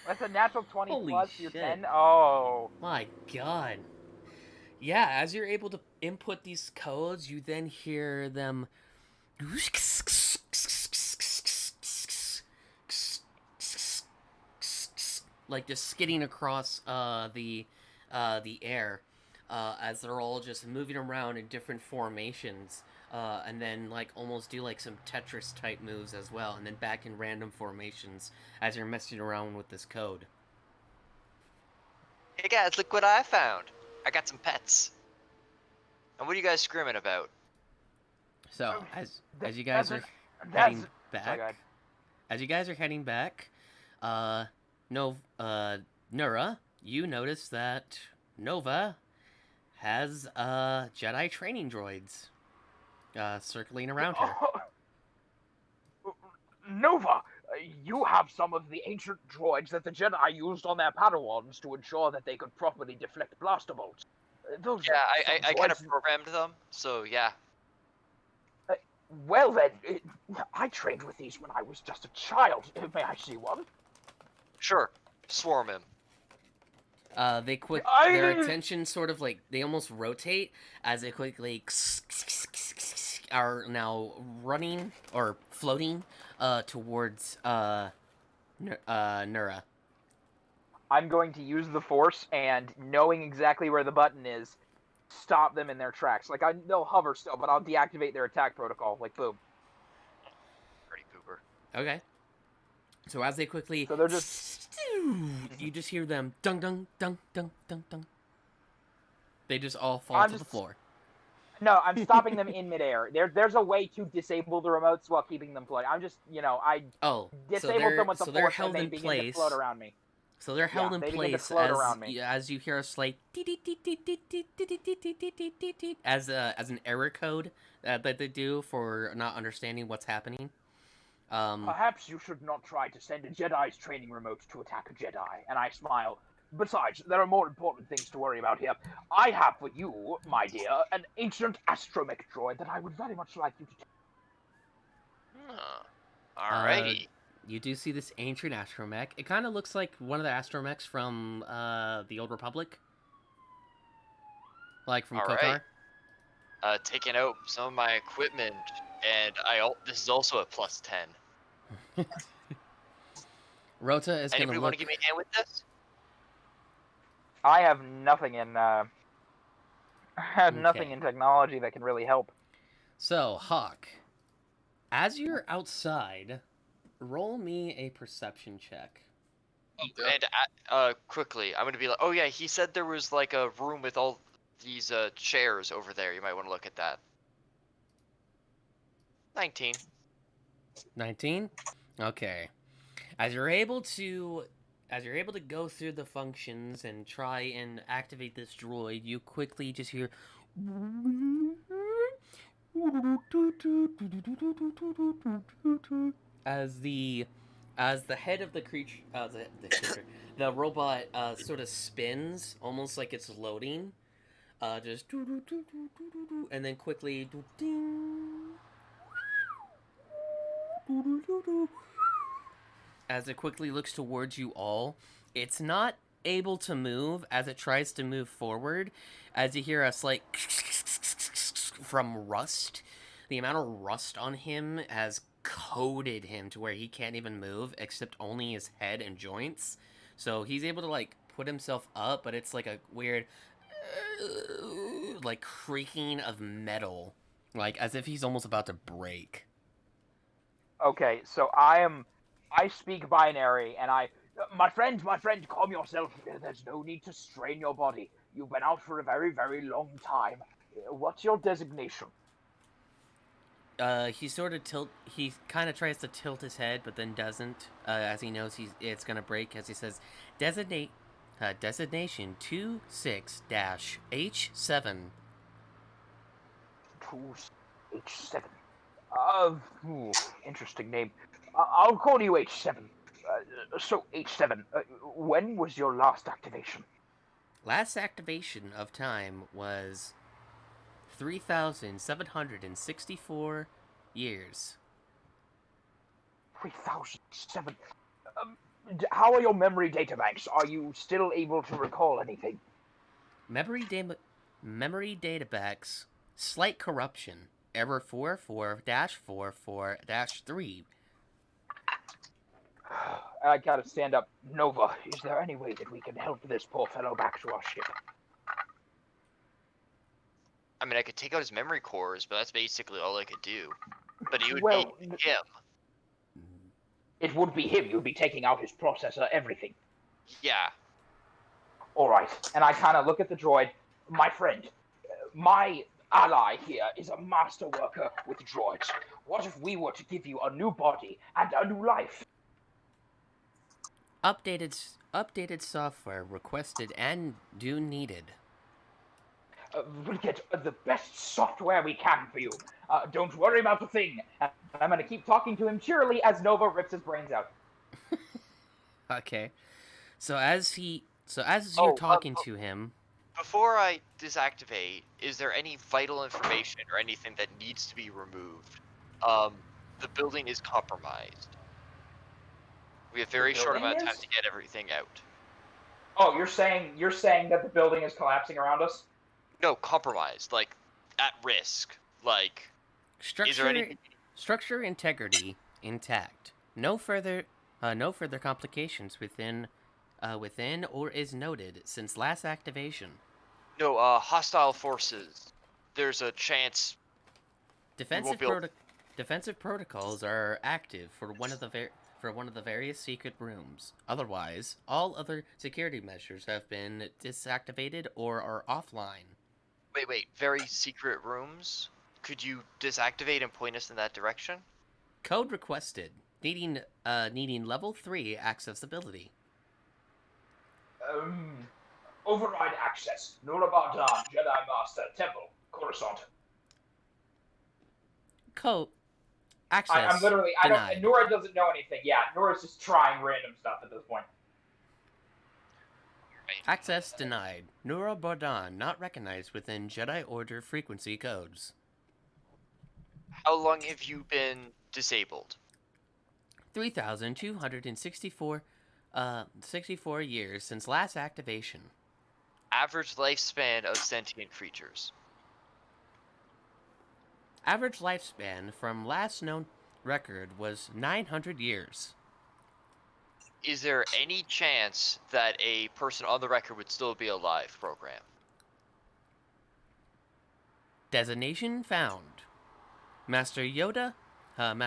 That's a natural 20 Holy plus your shit. 10. Oh. My god. Yeah, as you're able to input these codes, you then hear them like just skidding across the air as they're all just moving around in different formations, and then like almost do like some Tetris type moves as well, and then back in random formations as you're messing around with this code. Hey guys, look what I found. I got some pets. And what are you guys screaming about? So as you guys are heading Sorry, go back, ahead. as you guys are heading back, Nura, you notice that Nova has Jedi training droids circling around her. Nova, you have some of the ancient droids that the Jedi used on their Padawans to ensure that they could properly deflect blaster bolts. Those Yeah, are I kind of droids- programmed them, so yeah. Well then, I trained with these when I was just a child. May I see one? Sure. Swarm him. Their attention sort of like they almost rotate as they quickly are now running or floating towards Nura. I'm going to use the Force and, knowing exactly where the button is, stop them in their tracks. Like, they'll hover still, but I'll deactivate their attack protocol. Like, boom. Pretty pooper. Okay. So as they quickly, So they're just... you just hear them dung dung dung dung dung dung. They just all fall to the floor. No, I'm stopping them in midair. There's a way to disable the remotes while keeping them floating. I'm just, I disabled them with the Force and they begin to float around me. So they're held in they begin to place float around me. as you hear a slight as an error code that they do for not understanding what's happening. Perhaps you should not try to send a Jedi's training remote to attack a Jedi. And I smile. Besides, there are more important things to worry about here. I have for you, my dear, an ancient astromech droid that I would very much like you to take. Alrighty. You do see this ancient astromech. It kind of looks like one of the astromechs from the Old Republic. Like from Kotar. Taking out some of my equipment, and this is also a +10. Rota is going to Anybody look... want to give me a hand with this? I have nothing in nothing in technology that can really help. So, Hawk, as you're outside, roll me a perception check. And quickly, I'm gonna be like, oh yeah, he said there was like a room with all these chairs over there. You might want to look at that. 19. 19? Okay. As you're able to go through the functions and try and activate this droid, you quickly just hear as the head of the creature, the robot sort of spins almost like it's loading, just and then quickly as it quickly looks towards you all. It's not able to move as it tries to move forward, as you hear a slight from rust. The amount of rust on him has coated him to where he can't even move except only his head and joints. So he's able to like put himself up, but it's like a weird like creaking of metal, like as if he's almost about to break. Okay, so I speak binary, and my friend, calm yourself. There's no need to strain your body. You've been out for a very, very long time. What's your designation? he sort of he kind of tries to tilt his head, but then doesn't, as he knows it's gonna break. As he says, designation 26-H7. H7. Interesting name. I'll call you H7. So H7. When was your last activation? Last activation of time was 3,764 years. 3007. How are your memory databanks? Are you still able to recall anything? Memory databacks, slight corruption. Error 44-44-3. I gotta stand up. Nova, is there any way that we can help this poor fellow back to our ship? I mean, I could take out his memory cores, but that's basically all I could do. But it would Well, be him. It would be him. You'd be taking out his processor, everything. Yeah. All right. And I kind of look at the droid. My friend, my ally here is a master worker with droids. What if we were to give you a new body and a new life? Updated software requested and do needed. We'll get the best software we can for you. Don't worry about a thing. And I'm going to keep talking to him cheerily as Nova rips his brains out. Okay. So as you're talking to him, Before I disactivate, is there any vital information or anything that needs to be removed? The building is compromised. We have very short amount of time to get everything out. Oh, you're saying that the building is collapsing around us? No, compromised, like at risk. Like, is there any? structure integrity intact. No further complications within or is noted since last activation. No, hostile forces. There's a chance. Defensive protocols are active for one of the various secret rooms. Otherwise, all other security measures have been deactivated or are offline. Wait. Very secret rooms? Could you disactivate and point us in that direction? Code requested. Needing level 3 accessibility. Override access. Nurabardan, Jedi Master, Temple, Coruscant. Code access. I'm literally. denied. Nora doesn't know anything. Yeah, Nora's just trying random stuff at this point. Access denied. Nura Bardan not recognized within Jedi Order frequency codes. How long have you been disabled? 3,264 64 years since last activation. Average lifespan of sentient creatures. Average lifespan from last known record was 900 years. Is there any chance that a person on the record would still be alive, program? Designation found. Master Yoda of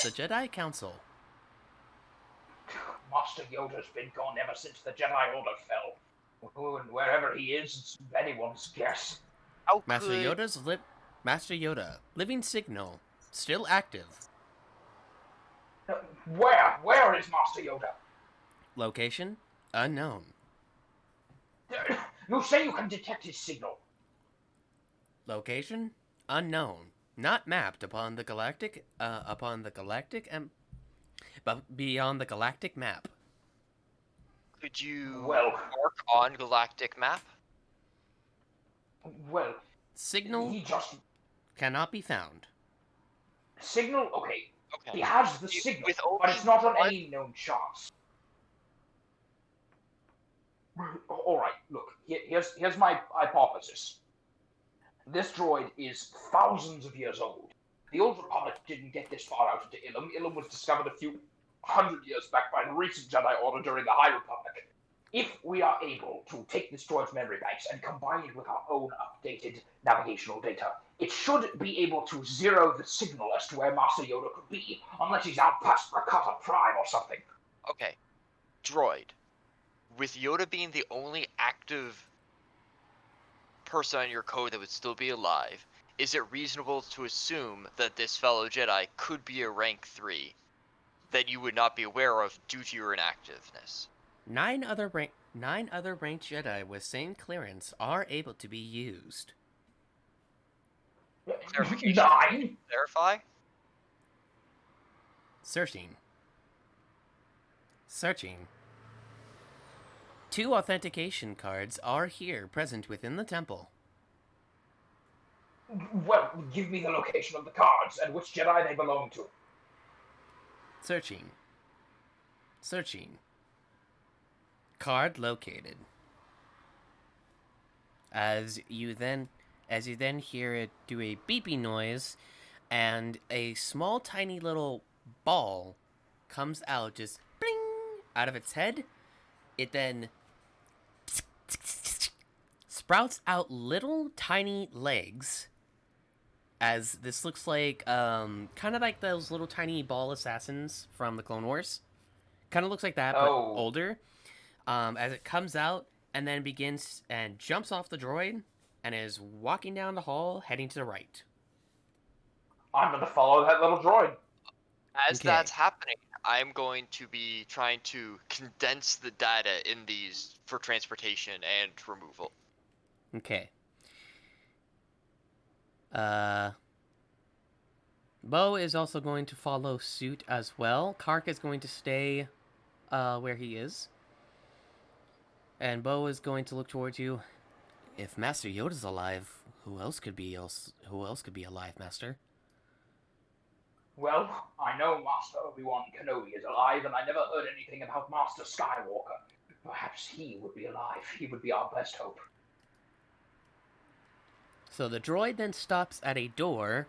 the Jedi Council. Master Yoda's been gone ever since the Jedi Order fell. And wherever he is, it's anyone's guess. How Master could... Yoda, living signal, still active. Where? Where is Master Yoda? Location unknown. You say you can detect his signal. Location unknown. Not mapped upon the galactic but beyond the galactic map. Could you Well, mark on galactic map? well, Signal he just cannot be found. signal. Okay, Okay. he has the signal, with but it's not on only any known charts. All right, look. Here's my hypothesis. This droid is thousands of years old. The Old Republic didn't get this far out into Illum. Illum was discovered a few hundred years back by the recent Jedi Order during the High Republic. If we are able to take this droid's memory banks and combine it with our own updated navigational data, it should be able to zero the signal as to where Master Yoda could be, unless he's out past Rakata Prime or something. Okay. Droid. With Yoda being the only active person on your code that would still be alive, is it reasonable to assume that this fellow Jedi could be a rank 3 that you would not be aware of due to your inactiveness? 9 other ranked Jedi with same clearance are able to be used. Clarification. 9? Clarify? Searching. 2 authentication cards are here present within the temple. Well, give me the location of the cards and which Jedi they belong to. Searching. Card located. As you then hear it do a beeping noise, and a small tiny little ball comes out, just bling, out of its head. It then sprouts out little tiny legs, as this looks like kind of like those little tiny ball assassins from the Clone Wars. Kind of looks like that, but Oh. older. As it comes out and then begins and jumps off the droid and is walking down the hall, heading to the right. I'm gonna follow that little droid. As Okay. that's happening, I'm going to be trying to condense the data in these for transportation and removal. Okay. Bo is also going to follow suit as well. Kark is going to stay where he is. And Bo is going to look towards you. If Master Yoda's alive, who else could be alive, Master? Well, I know Master Obi-Wan Kenobi is alive, and I never heard anything about Master Skywalker. Perhaps he would be alive. He would be our best hope. So the droid then stops at a door,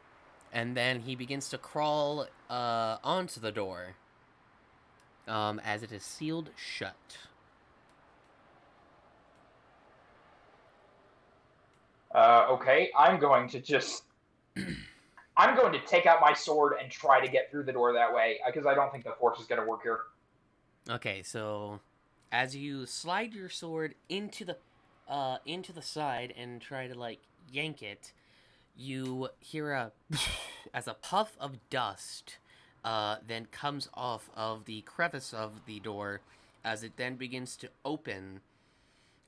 and then he begins to crawl onto the door, as it is sealed shut. Okay, I'm going to take out my sword and try to get through the door that way, because I don't think the Force is going to work here. Okay, so as you slide your sword into the side and try to like yank it, you hear as a puff of dust then comes off of the crevice of the door as it then begins to open,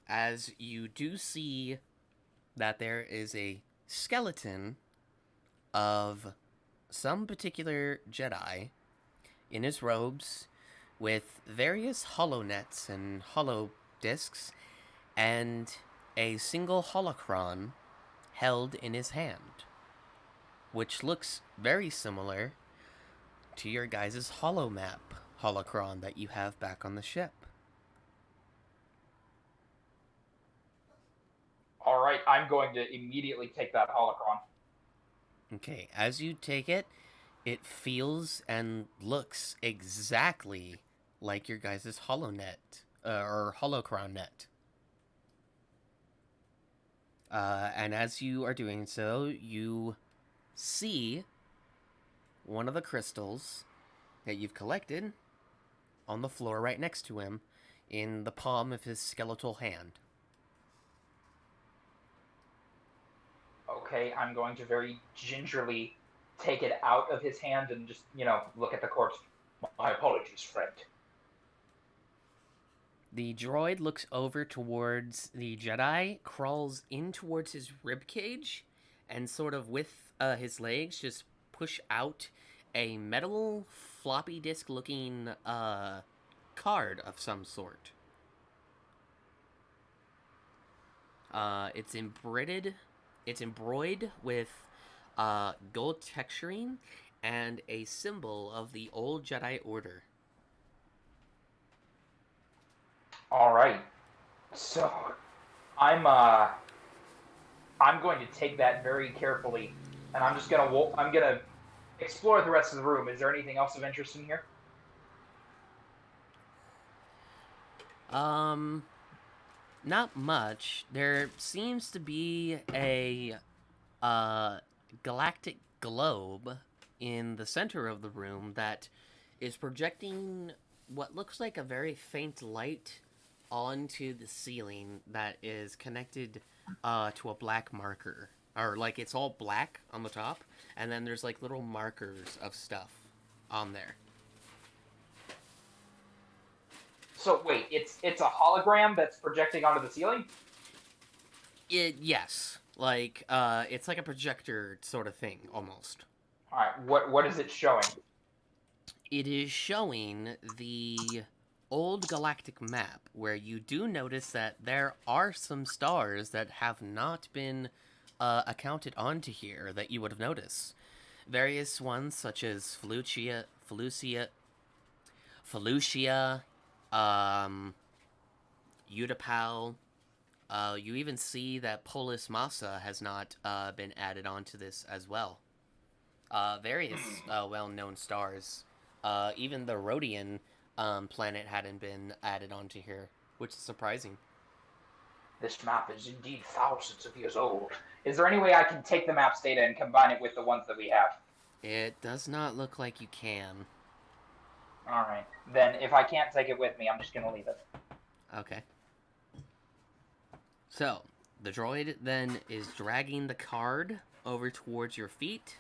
as you do see that there is a skeleton of some particular Jedi in his robes with various hollow nets and hollow discs and a single holocron held in his hand, which looks very similar to your guys' holomap holocron that you have back on the ship. Alright, I'm going to immediately take that holocron. Okay, as you take it, it feels and looks exactly like your guys' holonet, or holocron net. And as you are doing so, you see one of the crystals that you've collected on the floor right next to him in the palm of his skeletal hand. Okay, I'm going to very gingerly take it out of his hand and just, look at the corpse. My apologies, friend. The droid looks over towards the Jedi, crawls in towards his ribcage, and sort of with his legs just push out a metal floppy disk looking card of some sort. It's embroidered with gold texturing and a symbol of the old Jedi Order. All right. So, I'm going to take that very carefully, and I'm gonna explore the rest of the room. Is there anything else of interest in here? Not much. There seems to be a galactic globe in the center of the room that is projecting what looks like a very faint light onto the ceiling that is connected to a black marker or like it's all black on the top, and then there's like little markers of stuff on there. So wait, it's a hologram that's projecting onto the ceiling? Yes, like it's like a projector sort of thing almost. All right, what is it showing? It is showing the old galactic map, where you do notice that there are some stars that have not been accounted onto here that you would have noticed. Various ones such as Felucia, Utapau. You even see that Polis Massa has not been added onto this as well. Various well-known stars. Even the Rhodian planet hadn't been added onto here, which is surprising. This map is indeed thousands of years old. Is there any way I can take the map's data and combine it with the ones that we have? It does not look like you can. All right. Then if I can't take it with me, I'm just going to leave it. Okay. So, the droid then is dragging the card over towards your feet.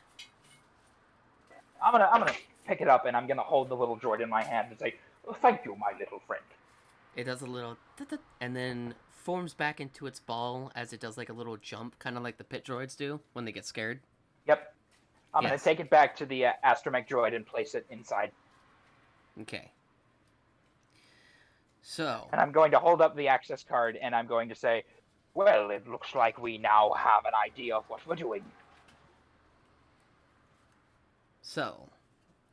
I'm gonna pick it up and I'm gonna hold the little droid in my hand and say, oh, "Thank you, my little friend." It does a little and then forms back into its ball as it does like a little jump, kind of like the pit droids do when they get scared. Yep. I'm Yes. gonna take it back to the astromech droid and place it inside. Okay. So, And I'm going to hold up the access card and I'm going to say, "Well, it looks like we now have an idea of what we're doing."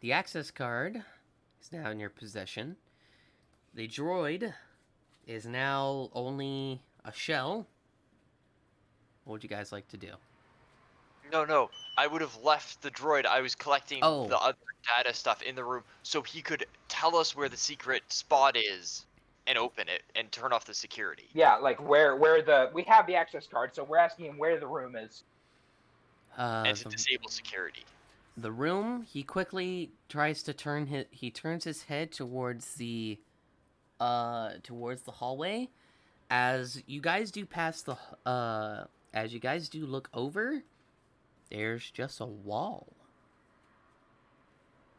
the access card is now in your possession. The droid is now only a shell. What would you guys like to do? No. I would have left the droid. I was collecting Oh. the other data stuff in the room so he could tell us where the secret spot is and open it and turn off the security. Yeah, like where we have the access card, so we're asking him where the room is. And to disable security. The room, he quickly tries to he turns his head towards the hallway. As you guys do as you guys do look over, there's just a wall.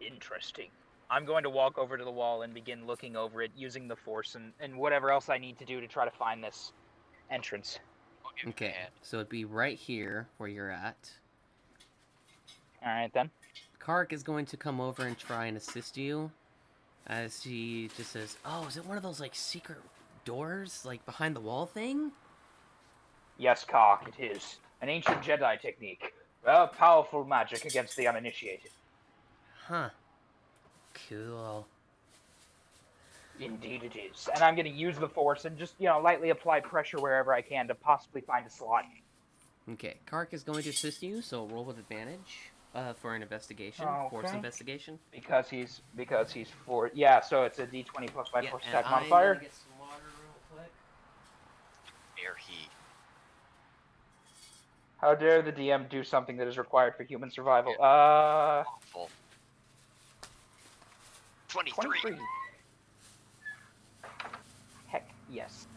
Interesting. I'm going to walk over to the wall and begin looking over it using the force and whatever else I need to do to try to find this entrance. I'll give you a Okay, hand. so it'd be right here where you're at. Alright then. Kark is going to come over and try and assist you, as he just says, "Oh, is it one of those like secret doors, like behind the wall thing?" Yes, Kark, it is. An ancient Jedi technique. A powerful magic against the uninitiated. Huh. Cool. Indeed it is. And I'm going to use the force and just, lightly apply pressure wherever I can to possibly find a slot. Okay, Kark is going to assist you, so roll with advantage for an investigation, force Okay. investigation. Because he's for... Yeah, so it's a d20 plus my force attack modifier. Get some water real quick. There he. How dare the DM do something that is required for human survival? Awful. 23. 23. Heck, yes.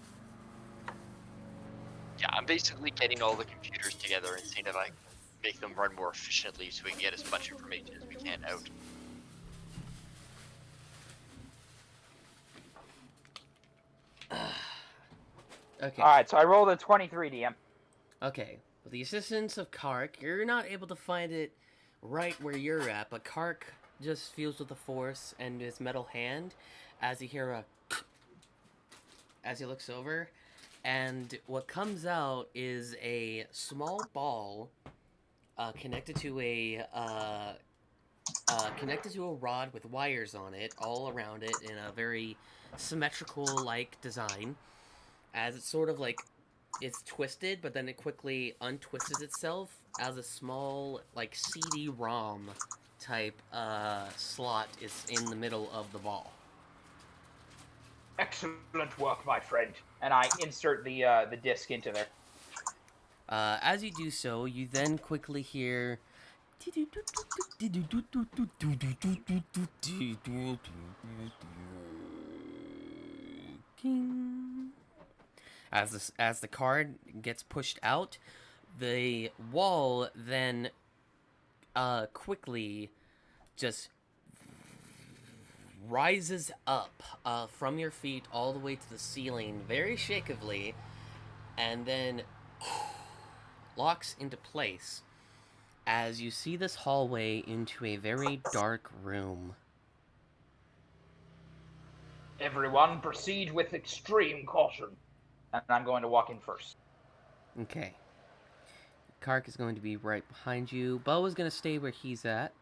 Yeah, I'm basically getting all the computers together and seeing if I can make them run more efficiently so we can get as much information as we can out. Okay. Alright, so I rolled a 23, DM. Okay. With the assistance of Kark, you're not able to find it right where you're at, but Kark just feels with the force and his metal hand as he hear a as he looks over, and what comes out is a small ball connected to a rod with wires on it all around it in a very symmetrical like design, as it's sort of like it's twisted, but then it quickly untwists itself as a small like CD-ROM type slot is in the middle of the ball. Excellent work, my friend. And I insert the disc into there. As you do so, you then quickly hear as the card gets pushed out. The wall then quickly just rises up from your feet all the way to the ceiling very shakily, and then locks into place as you see this hallway into a very dark room. Everyone, proceed with extreme caution. And I'm going to walk in first. Okay. Kark is going to be right behind you. Bo is going to stay where he's at.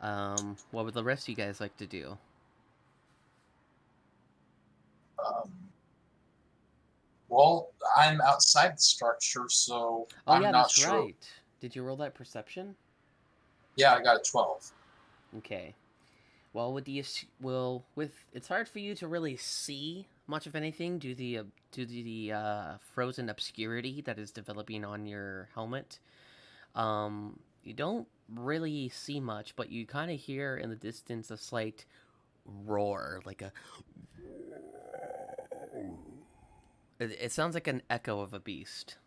What would the rest of you guys like to do? Well, I'm outside the structure, so Oh, I'm yeah, not that's sure. right. Did you roll that perception? Yeah, I got a 12. Okay. Well, with it's hard for you to really see much of anything due to the frozen obscurity that is developing on your helmet. You don't really see much, but you kind of hear in the distance a slight roar, like a. It sounds like an echo of a beast.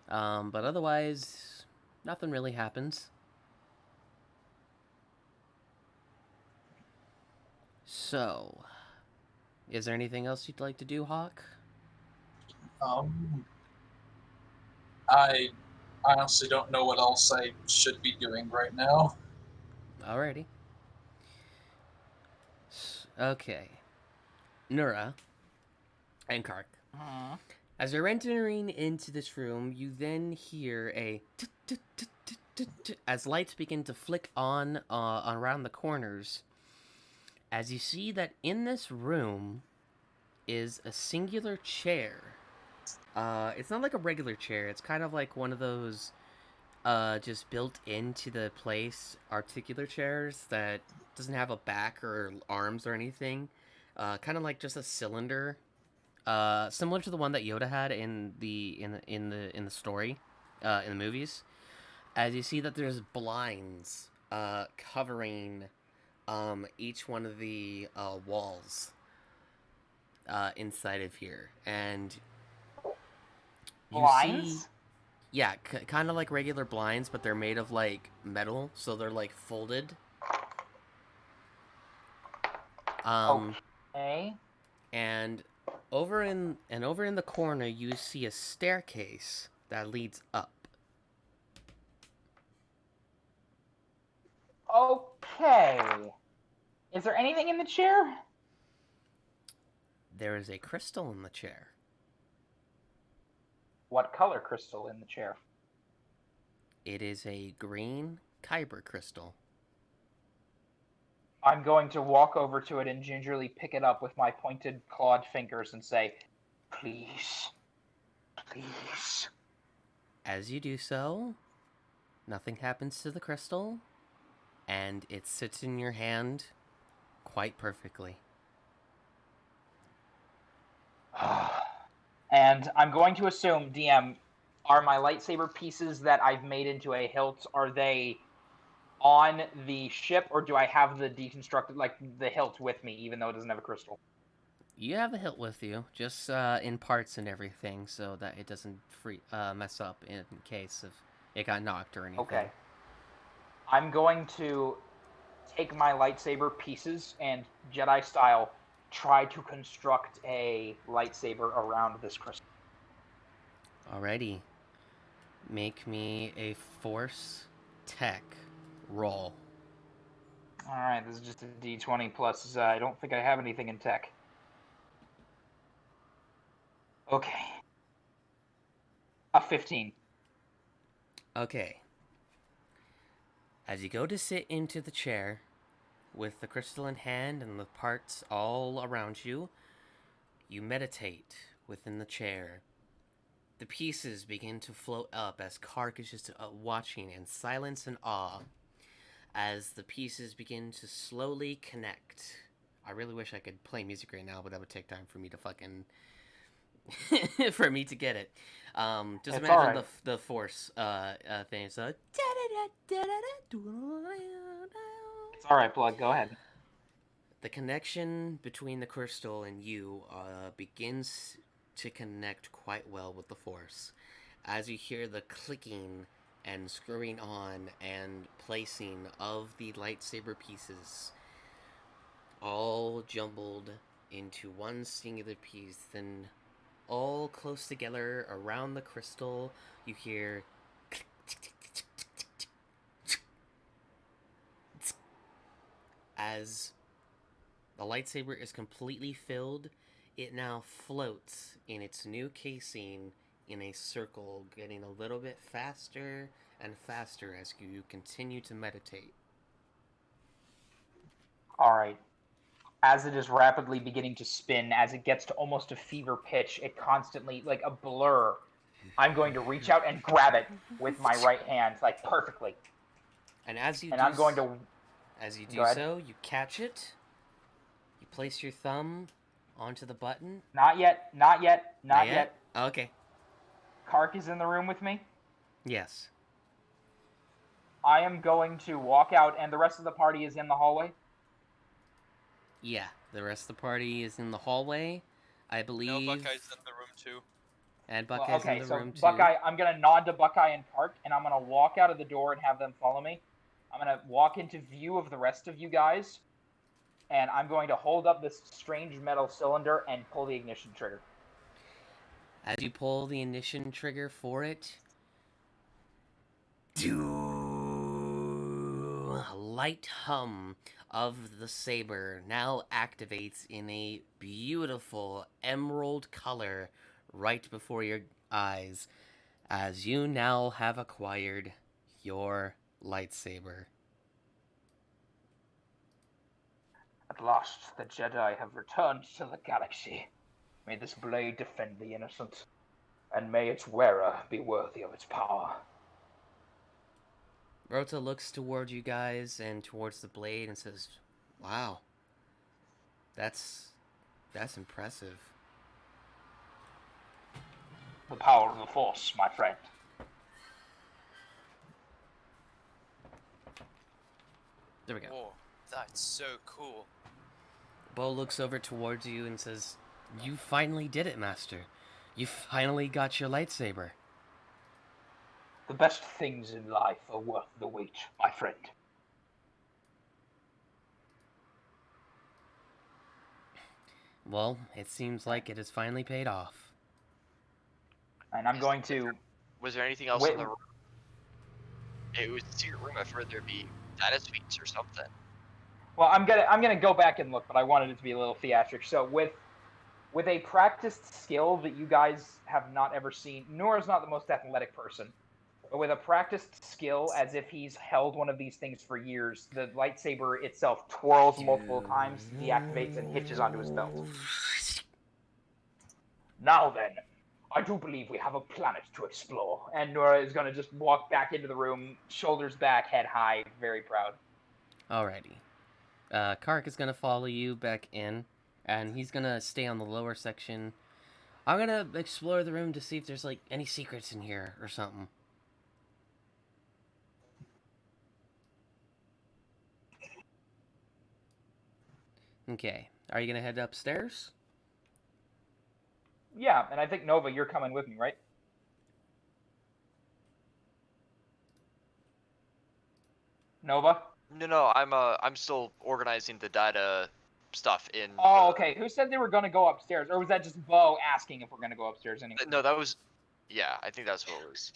But otherwise, nothing really happens. So, is there anything else you'd like to do, Hawk? I honestly don't know what else I should be doing right now. Alrighty. Okay. Nura and Kark. As you're entering into this room, you then hear a as lights begin to flick on around the corners. As you see that in this room is a singular chair. It's not like a regular chair. It's kind of like one of those just built into the place articular chairs that doesn't have a back or arms or anything. Kind of like just a cylinder. Similar to the one that Yoda had in the story, in the movies. As you see that there's blinds covering each one of the walls inside of here, and you Blinds? see, yeah, kind of like regular blinds, but they're made of like metal, so they're like folded. Okay. And over in the corner, you see a staircase that leads up. Okay. Is there anything in the chair? There is a crystal in the chair. What color crystal in the chair? It is a green kyber crystal. I'm going to walk over to it and gingerly pick it up with my pointed clawed fingers and say, please, please. As you do so, nothing happens to the crystal, and it sits in your hand quite perfectly. And I'm going to assume, DM, are my lightsaber pieces that I've made into a hilt, are they on the ship, or do I have the deconstructed, like, the hilt with me, even though it doesn't have a crystal? You have the hilt with you, just in parts and everything, so that it doesn't mess up in case of it got knocked or anything. Okay. I'm going to take my lightsaber pieces and, Jedi style, try to construct a lightsaber around this crystal. Alrighty. Make me a force tech roll. Alright, this is just a d20 plus, I don't think I have anything in tech. Okay. A 15. Okay. As you go to sit into the chair, with the crystal in hand and the parts all around you, you meditate within the chair. The pieces begin to float up as Kark is just watching in silence and awe as the pieces begin to slowly connect. I really wish I could play music right now, but that would take time for me to fucking for me to get it. Just It's imagine alright. the force thing. So It's alright, Blood, go ahead. The connection between the crystal and you begins to connect quite well with the Force. As you hear the clicking and screwing on and placing of the lightsaber pieces, all jumbled into one singular piece, then all close together around the crystal, you hear as the lightsaber is completely filled. It now floats in its new casing in a circle, getting a little bit faster and faster as you continue to meditate. Alright. As it is rapidly beginning to spin, as it gets to almost a fever pitch, it constantly, like a blur, I'm going to reach out and grab it with my right hand, like perfectly. And as you And I'm going to... As you Go do ahead. so, you catch it. You place your thumb onto the button. Not yet, not yet, not yet. Okay. Kark is in the room with me. Yes. I am going to walk out, and the rest of the party is in the hallway. Yeah, the rest of the party is in the hallway, I believe. No, Buckeye's in the room too. And Well, Buckeye's okay, in the so room too. Buckeye, I'm going to nod to Buckeye and Kark, and I'm going to walk out of the door and have them follow me. I'm going to walk into view of the rest of you guys, and I'm going to hold up this strange metal cylinder and pull the ignition trigger. As you pull the ignition trigger for it, a light hum of the saber now activates in a beautiful emerald color right before your eyes, as you now have acquired your lightsaber. At last, the Jedi have returned to the galaxy. May this blade defend the innocent, and may its wearer be worthy of its power. Rota looks toward you guys and towards the blade and says, "Wow, that's impressive." The power of the Force, my friend. There we go. Whoa, that's so cool. Bo looks over towards you and says, "You finally did it, Master. You finally got your lightsaber." The best things in life are worth the wait, my friend. Well, it seems like it has finally paid off. And I'm going to... Was there anything else in the room? It was a secret room. I've heard there'd be data suites or something. Well, I'm gonna go back and look, but I wanted it to be a little theatric. So with a practiced skill that you guys have not ever seen, Nora's not the most athletic person, but with a practiced skill, as if he's held one of these things for years, the lightsaber itself twirls multiple times, deactivates, and hitches onto his belt. Now then, I do believe we have a planet to explore. And Nora is gonna just walk back into the room, shoulders back, head high, very proud. Alrighty. Kark is gonna follow you back in, and he's gonna stay on the lower section. I'm gonna explore the room to see if there's, like, any secrets in here or something. Okay. Are you gonna head upstairs? Yeah, and I think, Nova, you're coming with me, right? Nova? No, I'm still organizing the data stuff in. Oh, okay. Who said they were going to go upstairs? Or was that just Bo asking if we're going to go upstairs anyway? No, that was. Yeah, I think that's what it was.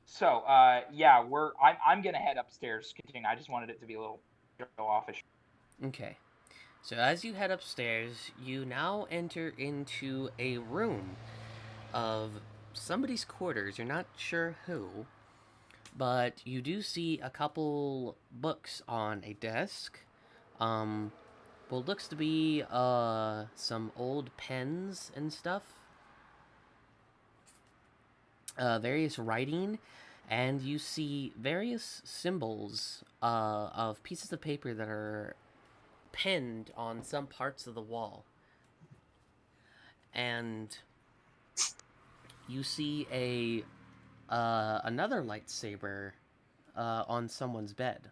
So, yeah, I'm going to head upstairs. Continue. I just wanted it to be a little show-offish. Okay. So as you head upstairs, you now enter into a room of somebody's quarters. You're not sure who, but you do see a couple books on a desk. What looks to be some old pens and stuff. Various writing, and you see various symbols of pieces of paper that are pinned on some parts of the wall. And you see another lightsaber on someone's bed.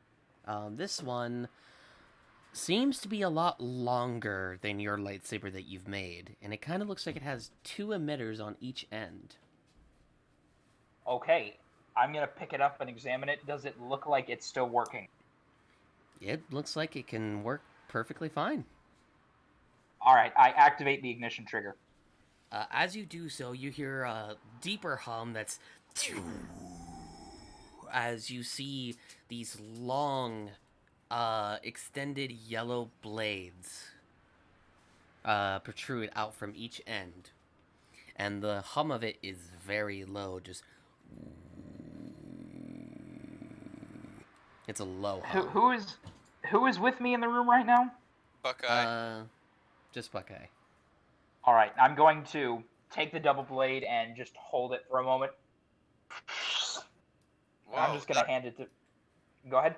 This one seems to be a lot longer than your lightsaber that you've made, and it kind of looks like it has 2 emitters on each end. Okay, I'm gonna pick it up and examine it. Does it look like it's still working? It looks like it can work perfectly fine. Alright, I activate the ignition trigger. As you do so, you hear a deeper hum that's as you see these long, extended yellow blades protrude out from each end. And the hum of it is very low, just... It's a low hum. Who is with me in the room right now? Buckeye. Just Buckeye. Alright, I'm going to take the double blade and just hold it for a moment. Whoa, I'm just gonna hand it to... Go ahead.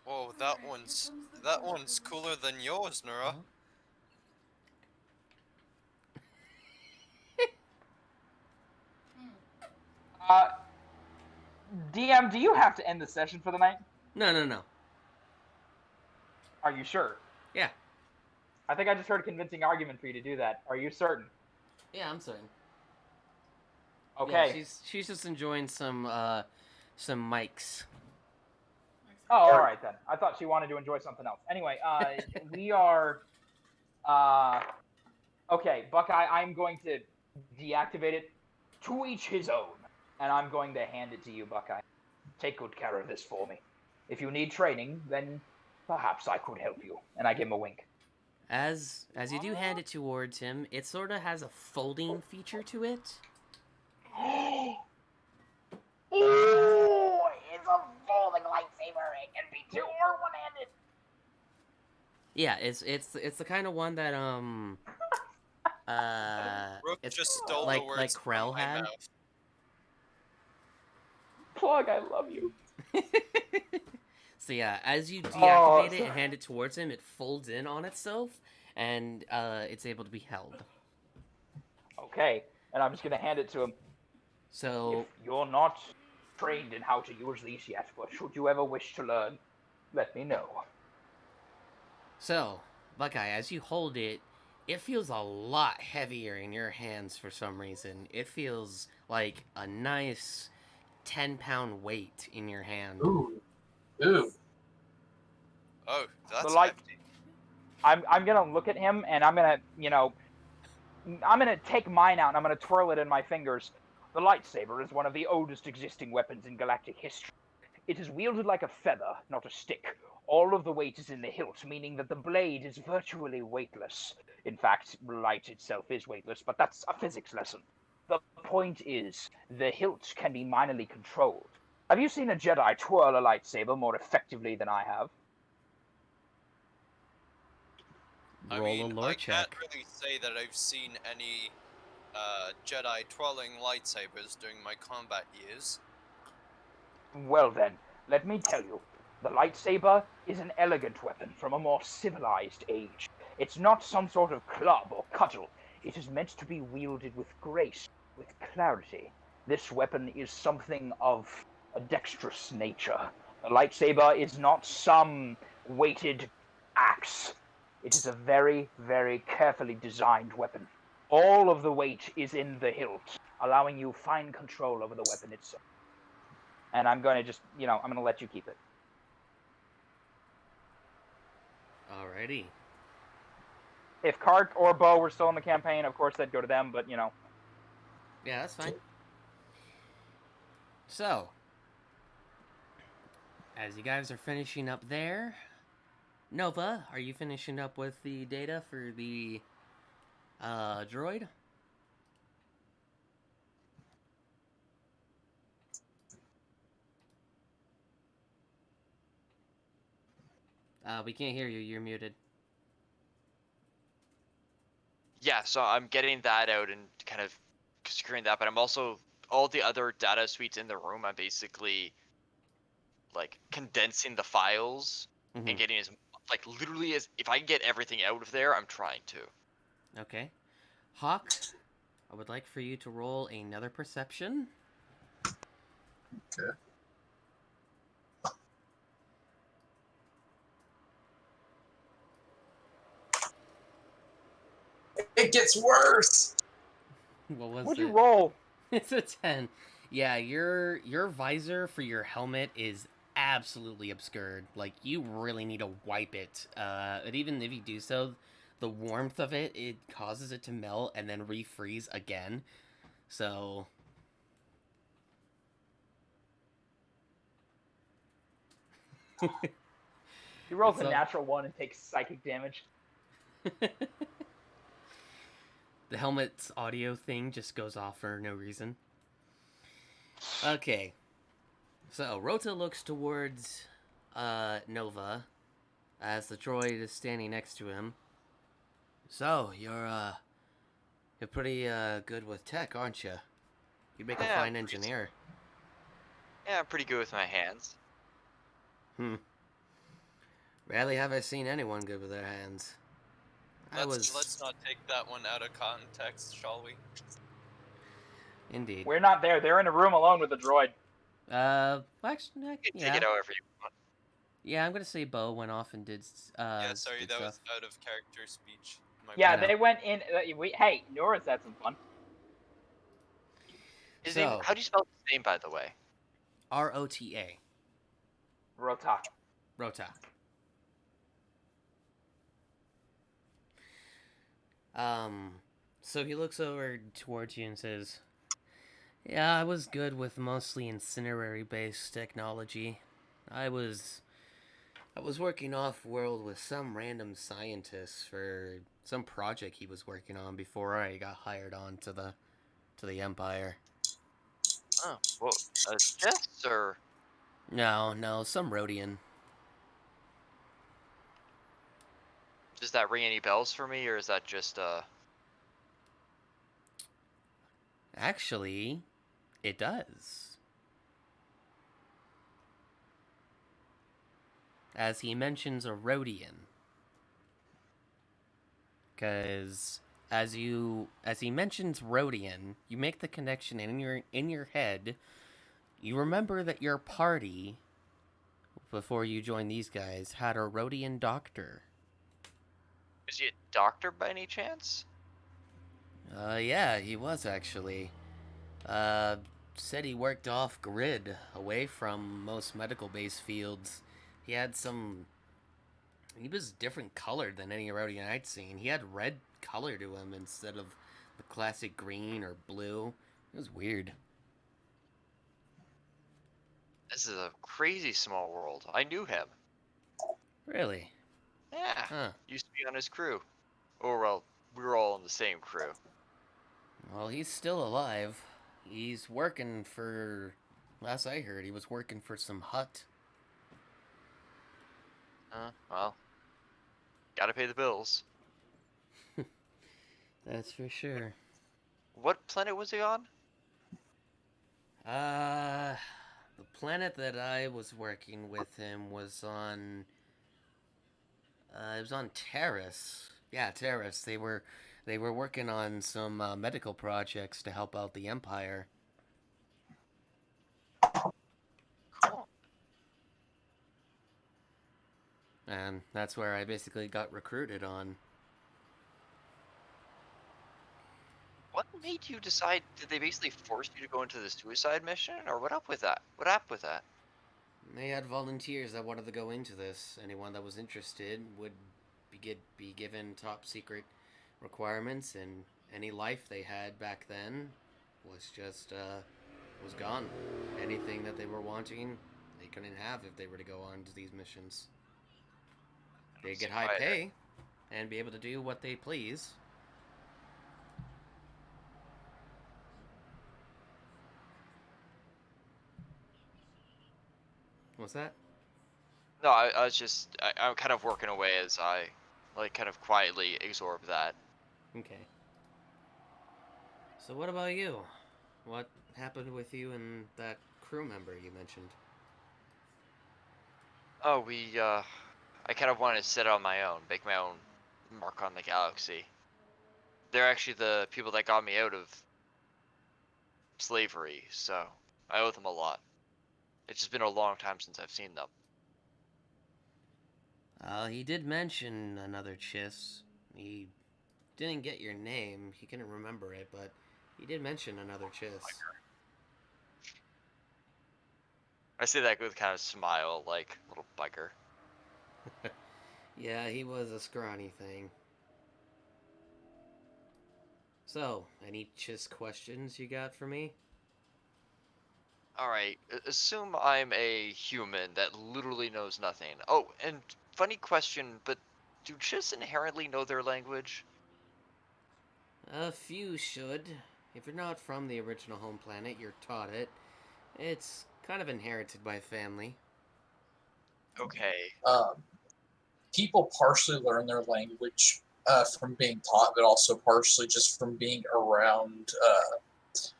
Whoa, that one's cooler than yours, Nura. DM, do you have to end the session for the night? No. Are you sure? Yeah. I think I just heard a convincing argument for you to do that. Are you certain? Yeah, I'm certain. Okay. Yeah, she's just enjoying some mics. Oh, alright then. I thought she wanted to enjoy something else. Anyway, we are... Okay, Buckeye, I'm going to deactivate it. To each his own. And I'm going to hand it to you, Buckeye. Take good care of this for me. If you need training, then perhaps I could help you. And I give him a wink. As you do hand it towards him, it sort of has a folding feature to it. Ooh, it's a folding lightsaber. It can be 2 or 1-handed. Yeah, it's the kind of one that Rook it's just stole like the words from Krell my had. mouth. Plug, I love you. So yeah, as you deactivate it and hand it towards him, it folds in on itself, and it's able to be held. Okay, and I'm just gonna hand it to him. So If you're not trained in how to use these yet, but should you ever wish to learn, let me know. So, Buckeye, as you hold it, it feels a lot heavier in your hands for some reason. It feels like a nice 10-pound weight in your hand. Ooh. Oh, that's The light- hefty. I'm gonna look at him and I'm gonna, I'm gonna take mine out and I'm gonna twirl it in my fingers. The lightsaber is one of the oldest existing weapons in galactic history. It is wielded like a feather, not a stick. All of the weight is in the hilt, meaning that the blade is virtually weightless. In fact, light itself is weightless, but that's a physics lesson. The point is, the hilt can be minorly controlled. Have you seen a Jedi twirl a lightsaber more effectively than I have? Roll a lore I check. can't really say that I've seen any Jedi twirling lightsabers during my combat years. Well then, let me tell you. The lightsaber is an elegant weapon from a more civilized age. It's not some sort of club or cudgel. It is meant to be wielded with grace, with clarity. This weapon is something of a dexterous nature. The lightsaber is not some weighted axe. It is a very, very carefully designed weapon. All of the weight is in the hilt, allowing you fine control over the weapon itself. And I'm going to just, I'm going to let you keep it. Alrighty. If Cart or Bo were still in the campaign, of course, that'd go to them, but, Yeah, that's fine. So, as you guys are finishing up there, Nova, are you finishing up with the data for the droid? We can't hear you. You're muted. Yeah, so I'm getting that out and kind of securing that, but I'm also all the other data suites in the room. I'm basically like condensing the files and getting as literally as if I can get everything out of there, I'm trying to. Okay. Hawk, I would like for you to roll another perception. Okay. It gets worse. What was What'd it? you roll? It's a 10. Yeah, your visor for your helmet is absolutely obscured. Like, you really need to wipe it. And even if you do so, the warmth of it causes it to melt and then refreeze again. So... He rolls It's a all- natural 1 and takes psychic damage. The helmet's audio thing just goes off for no reason. Okay. So, Rota looks towards Nova as the droid is standing next to him. So, you're pretty good with tech, aren't you? You make a Yeah, fine pretty engineer. Yeah, I'm pretty good with my hands. Rarely have I seen anyone good with their hands. Let's not take that one out of context, shall we? Indeed. We're not there. They're in a room alone with the droid. Actually, You can yeah. take it however you want. Yeah, I'm gonna say Bo went off and did, Yeah, sorry, did that stuff. was out of character speech. My Yeah, I know. they went in. Hey, Nora's had some fun. His name, So, how do you spell his name, by the way? R-O-T-A. Rota. Rota. So he looks over towards you and says, yeah, I was good with mostly incinerary-based technology. I was working off-world with some random scientist for some project he was working on before I got hired on to the Empire. Oh, well, a chest or No, some Rhodian. does that ring any bells for me, or is that just Actually, it does. As he mentions a Rhodian. Because as he mentions Rhodian, you make the connection in your head. You remember that your party, before you joined these guys, had a Rhodian doctor. is he a doctor by any chance? Yeah, he was actually. Said he worked off grid, away from most medical based fields. He had some. He was different colored than any Rhodian I'd seen. He had red color to him instead of the classic green or blue. It was weird. This is a crazy small world. I knew him. Really? Yeah, Huh. used to be on his crew. Or well, we were all on the same crew. Well, he's still alive. He's working for. Last I heard, he was working for some hut. Well, gotta pay the bills. That's for sure. What planet was he on? The planet that I was working with him was on. It was on Terrace. Yeah, Terrace. They were working on some medical projects to help out the Empire. Cool. And that's where I basically got recruited on. What made you decide? Did they basically force you to go into the suicide mission, or what up with that? What happened with that? They had volunteers that wanted to go into this. Anyone that was interested would be given top secret requirements, and any life they had back then was just was gone. Anything that they were wanting, they couldn't have if they were to go on to these missions. They get high pay and be able to do what they please. What's that? No, I was just I'm kind of working away as I like kind of quietly absorb that. Okay. So what about you? What happened with you and that crew member you mentioned? Oh, I kind of wanted to set out on my own, make my own mark on the galaxy. They're actually the people that got me out of slavery, so I owe them a lot. It's just been a long time since I've seen them. He did mention another Chiss. He didn't get your name. He couldn't remember it, but he did mention another Chiss. I say that with kind of smile, like little bugger. Yeah, he was a scrawny thing. So, any Chiss questions you got for me? Alright, assume I'm a human that literally knows nothing. Oh, and funny question, but do Chiss inherently know their language? A few should. If you're not from the original home planet, you're taught it. It's kind of inherited by family. Okay. People partially learn their language from being taught, but also partially just from being around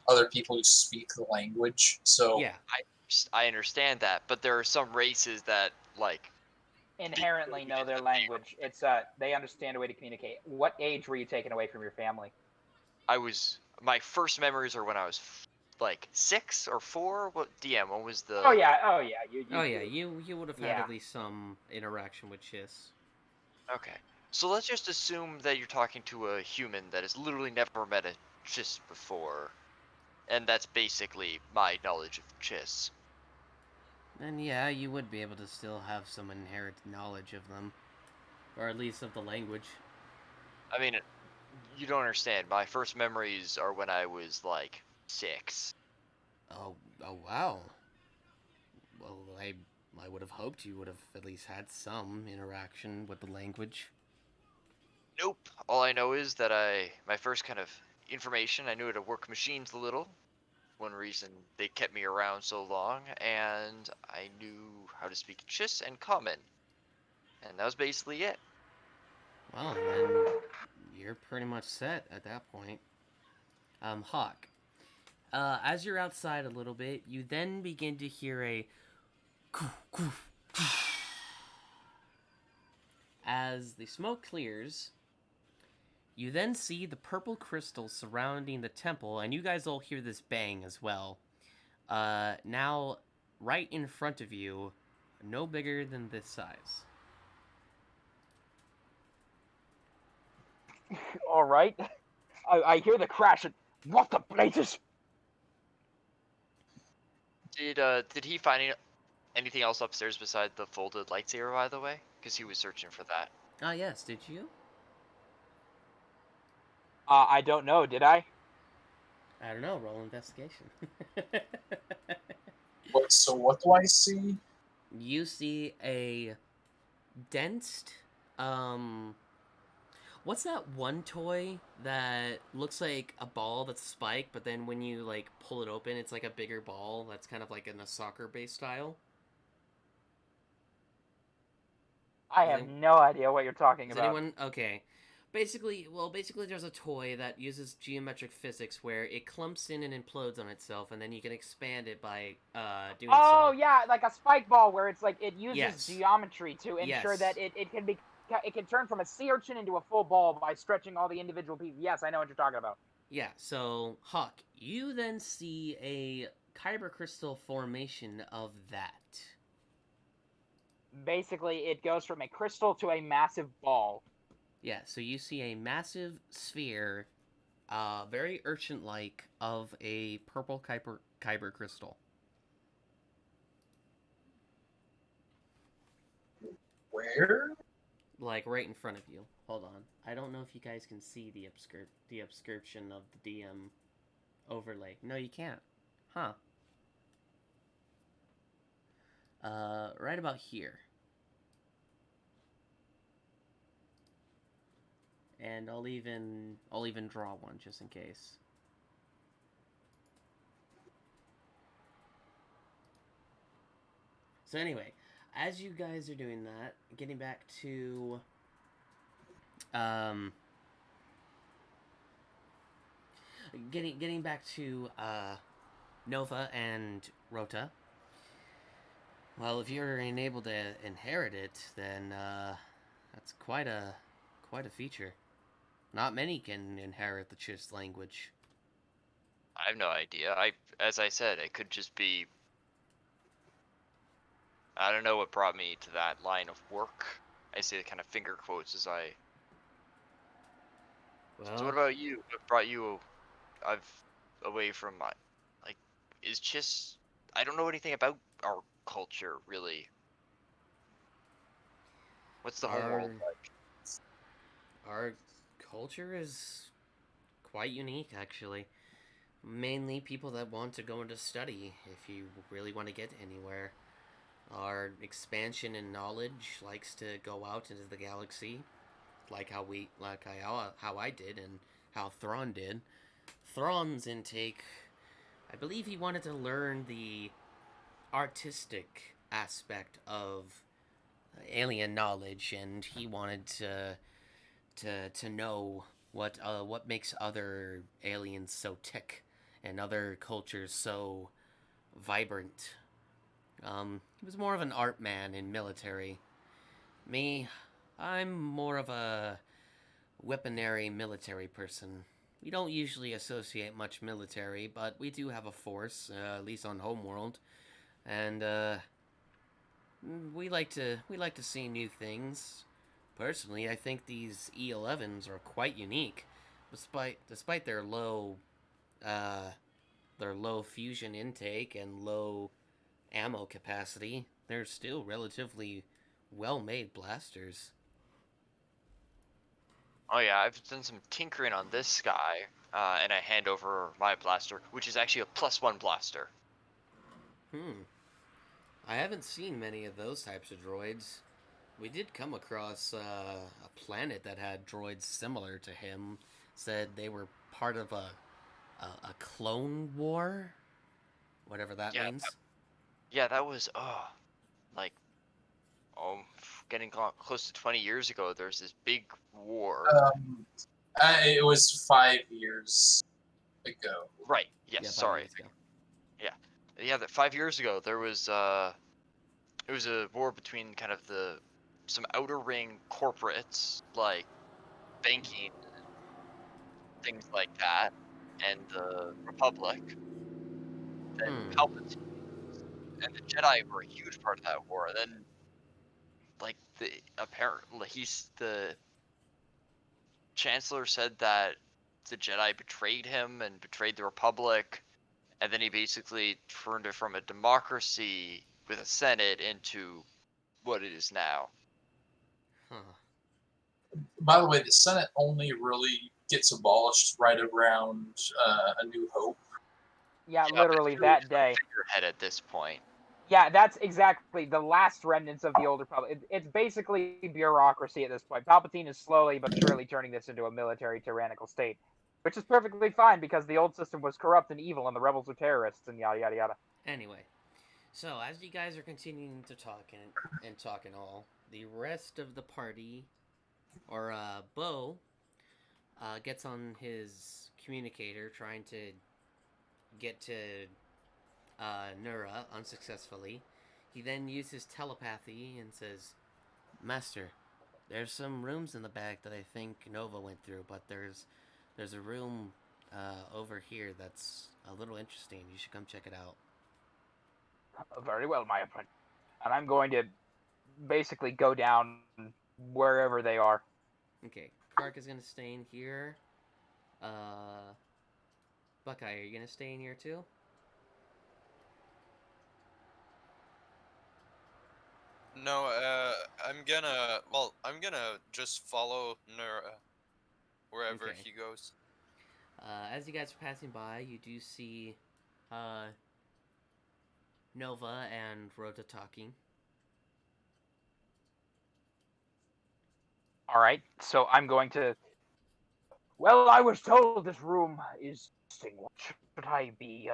other people who speak the language. So Yeah. I understand that, but there are some races that, like, Inherently know their language. It's they understand a way to communicate. What age were you taken away from your family? my first memories are when I was, like, 6 or 4? What, DM, what was the... Oh yeah. You would have had Yeah. at least some interaction with Chiss. Okay. So let's just assume that you're talking to a human that has literally never met a Chiss before. And that's basically my knowledge of Chiss. And yeah, you would be able to still have some inherent knowledge of them. Or at least of the language. I mean, you don't understand. My first memories are when I was, like, 6. Oh wow. Well, I would have hoped you would have at least had some interaction with the language. Nope. All I know is that my first kind of information, I knew how to work machines a little. One reason they kept me around so long, and I knew how to speak Chiss and Common. And that was basically it. Well, then you're pretty much set at that point. Hawk. As you're outside a little bit, you then begin to hear a as the smoke clears. You then see the purple crystals surrounding the temple, and you guys all hear this bang as well. Now, right in front of you, no bigger than this size. All right. I hear the crash. And what the blazes? Did he find anything else upstairs besides the folded lightsaber, by the way? Because he was searching for that. Ah, yes, did you? I don't know. Did I? I don't know, roll investigation. so what do I see? You see a densed, what's that one toy that looks like a ball that's spiked, but then when you, like, pull it open, it's like a bigger ball that's kind of like in a soccer-based style? I have no idea what you're talking Is about. anyone... Okay. Basically, there's a toy that uses geometric physics where it clumps in and implodes on itself, and then you can expand it by, doing so. Oh yeah, like a spike ball where it's like it uses Yes. geometry to ensure Yes. that it can turn from a sea urchin into a full ball by stretching all the individual pieces. Yes, I know what you're talking about. Yeah, so, Hawk, you then see a kyber crystal formation of that. Basically, it goes from a crystal to a massive ball. Yeah, so you see a massive sphere, very urchin-like, of a purple kyber crystal. Where? Like, right in front of you. Hold on. I don't know if you guys can see the obscription of the DM overlay. No, you can't. Huh. Right about here. And I'll even draw one just in case. So anyway, as you guys are doing that, getting back to getting back to Nova and Rota. Well, if you're enabled to inherit it, then that's quite a feature. Not many can inherit the Chiss language. I have no idea. As I said, it could just be... I don't know what brought me to that line of work. I say the kind of finger quotes as I... So what Well, about you? What brought you I've away from my like is just I don't know anything about our culture really. What's the homeworld our like? our culture is quite unique, actually. Mainly people that want to go into study, if you really want to get anywhere. Our expansion in knowledge likes to go out into the galaxy, how I did and how Thrawn did. Thrawn's intake, I believe he wanted to learn the artistic aspect of alien knowledge, and he wanted to know what makes other aliens so tick and other cultures so vibrant. He was more of an art man in military. Me, I'm more of a weaponary military person. We don't usually associate much military, but we do have a force, at least on Homeworld, and we like to see new things. Personally, I think these E11s are quite unique, despite uh, their low fusion intake and low ammo capacity. They're still relatively well-made blasters. Oh yeah, I've done some tinkering on this guy, and I hand over my blaster, which is actually a +1 blaster. Hmm. I haven't seen many of those types of droids. We did come across a planet that had droids similar to him. Said they were part of a clone war, whatever that Yeah, means. yeah, that was like getting close to 20 years ago. There's this big war. Um, it was 5 years ago. Right. Yes. Yeah, 5 years Sorry. ago. Yeah. Yeah. That 5 years ago there was it was a war between kind of the some outer ring corporates like banking things like that and the Republic. Then Hmm. Palpatine and the Jedi were a huge part of that war. And then like the apparently he's the Chancellor said that the Jedi betrayed him and betrayed the Republic, and then he basically turned it from a democracy with a Senate into what it is now. Huh. By the way, the Senate only really gets abolished right around A New Hope. Yeah, Yeah, but literally really that just day. a figurehead at this point. Yeah, that's exactly the last remnants of the old republic. It's basically bureaucracy at this point. Palpatine is slowly but surely turning this into a military tyrannical state, which is perfectly fine because the old system was corrupt and evil, and the rebels are terrorists, and yada yada yada. Anyway, so as you guys are continuing to talk and talk and all, the rest of the party, or Bo, gets on his communicator trying to get to Nura unsuccessfully. He then uses telepathy and says, "Master, there's some rooms in the back that I think Nova went through, but there's a room over here that's a little interesting. You should come check it out." Very well, my friend. And I'm going to basically go down wherever they are. Okay, Kark is gonna stay in here. Uh, Buckeye, are you gonna stay in here too? No, I'm gonna just follow Nura wherever Okay. he goes. As you guys are passing by, you do see uh, Nova and Rhoda talking. All right, so I'm going to. Well, I was told this room is interesting. What should I be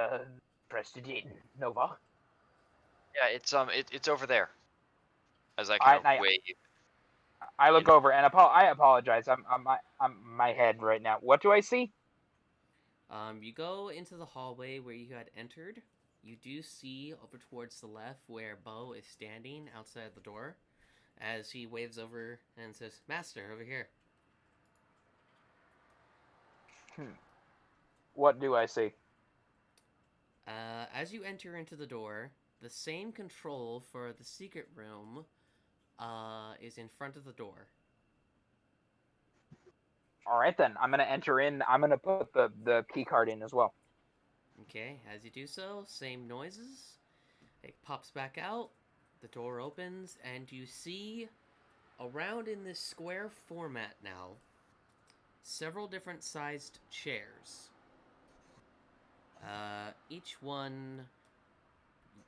interested in, Nova? Yeah, it's over there. As I All kind right, of and wave. I look In, over and I apologize. I'm my head right now. What do I see? You go into the hallway where you had entered. You do see over towards the left where Bo is standing outside the door as he waves over and says, "Master, over here." What do I see? As you enter into the door, the same control for the secret room is in front of the door. All right then, I'm gonna enter in. I'm gonna put the key card in as well. Okay, as you do so, same noises. It pops back out. The door opens, and you see around in this square format now several different sized chairs. Each one,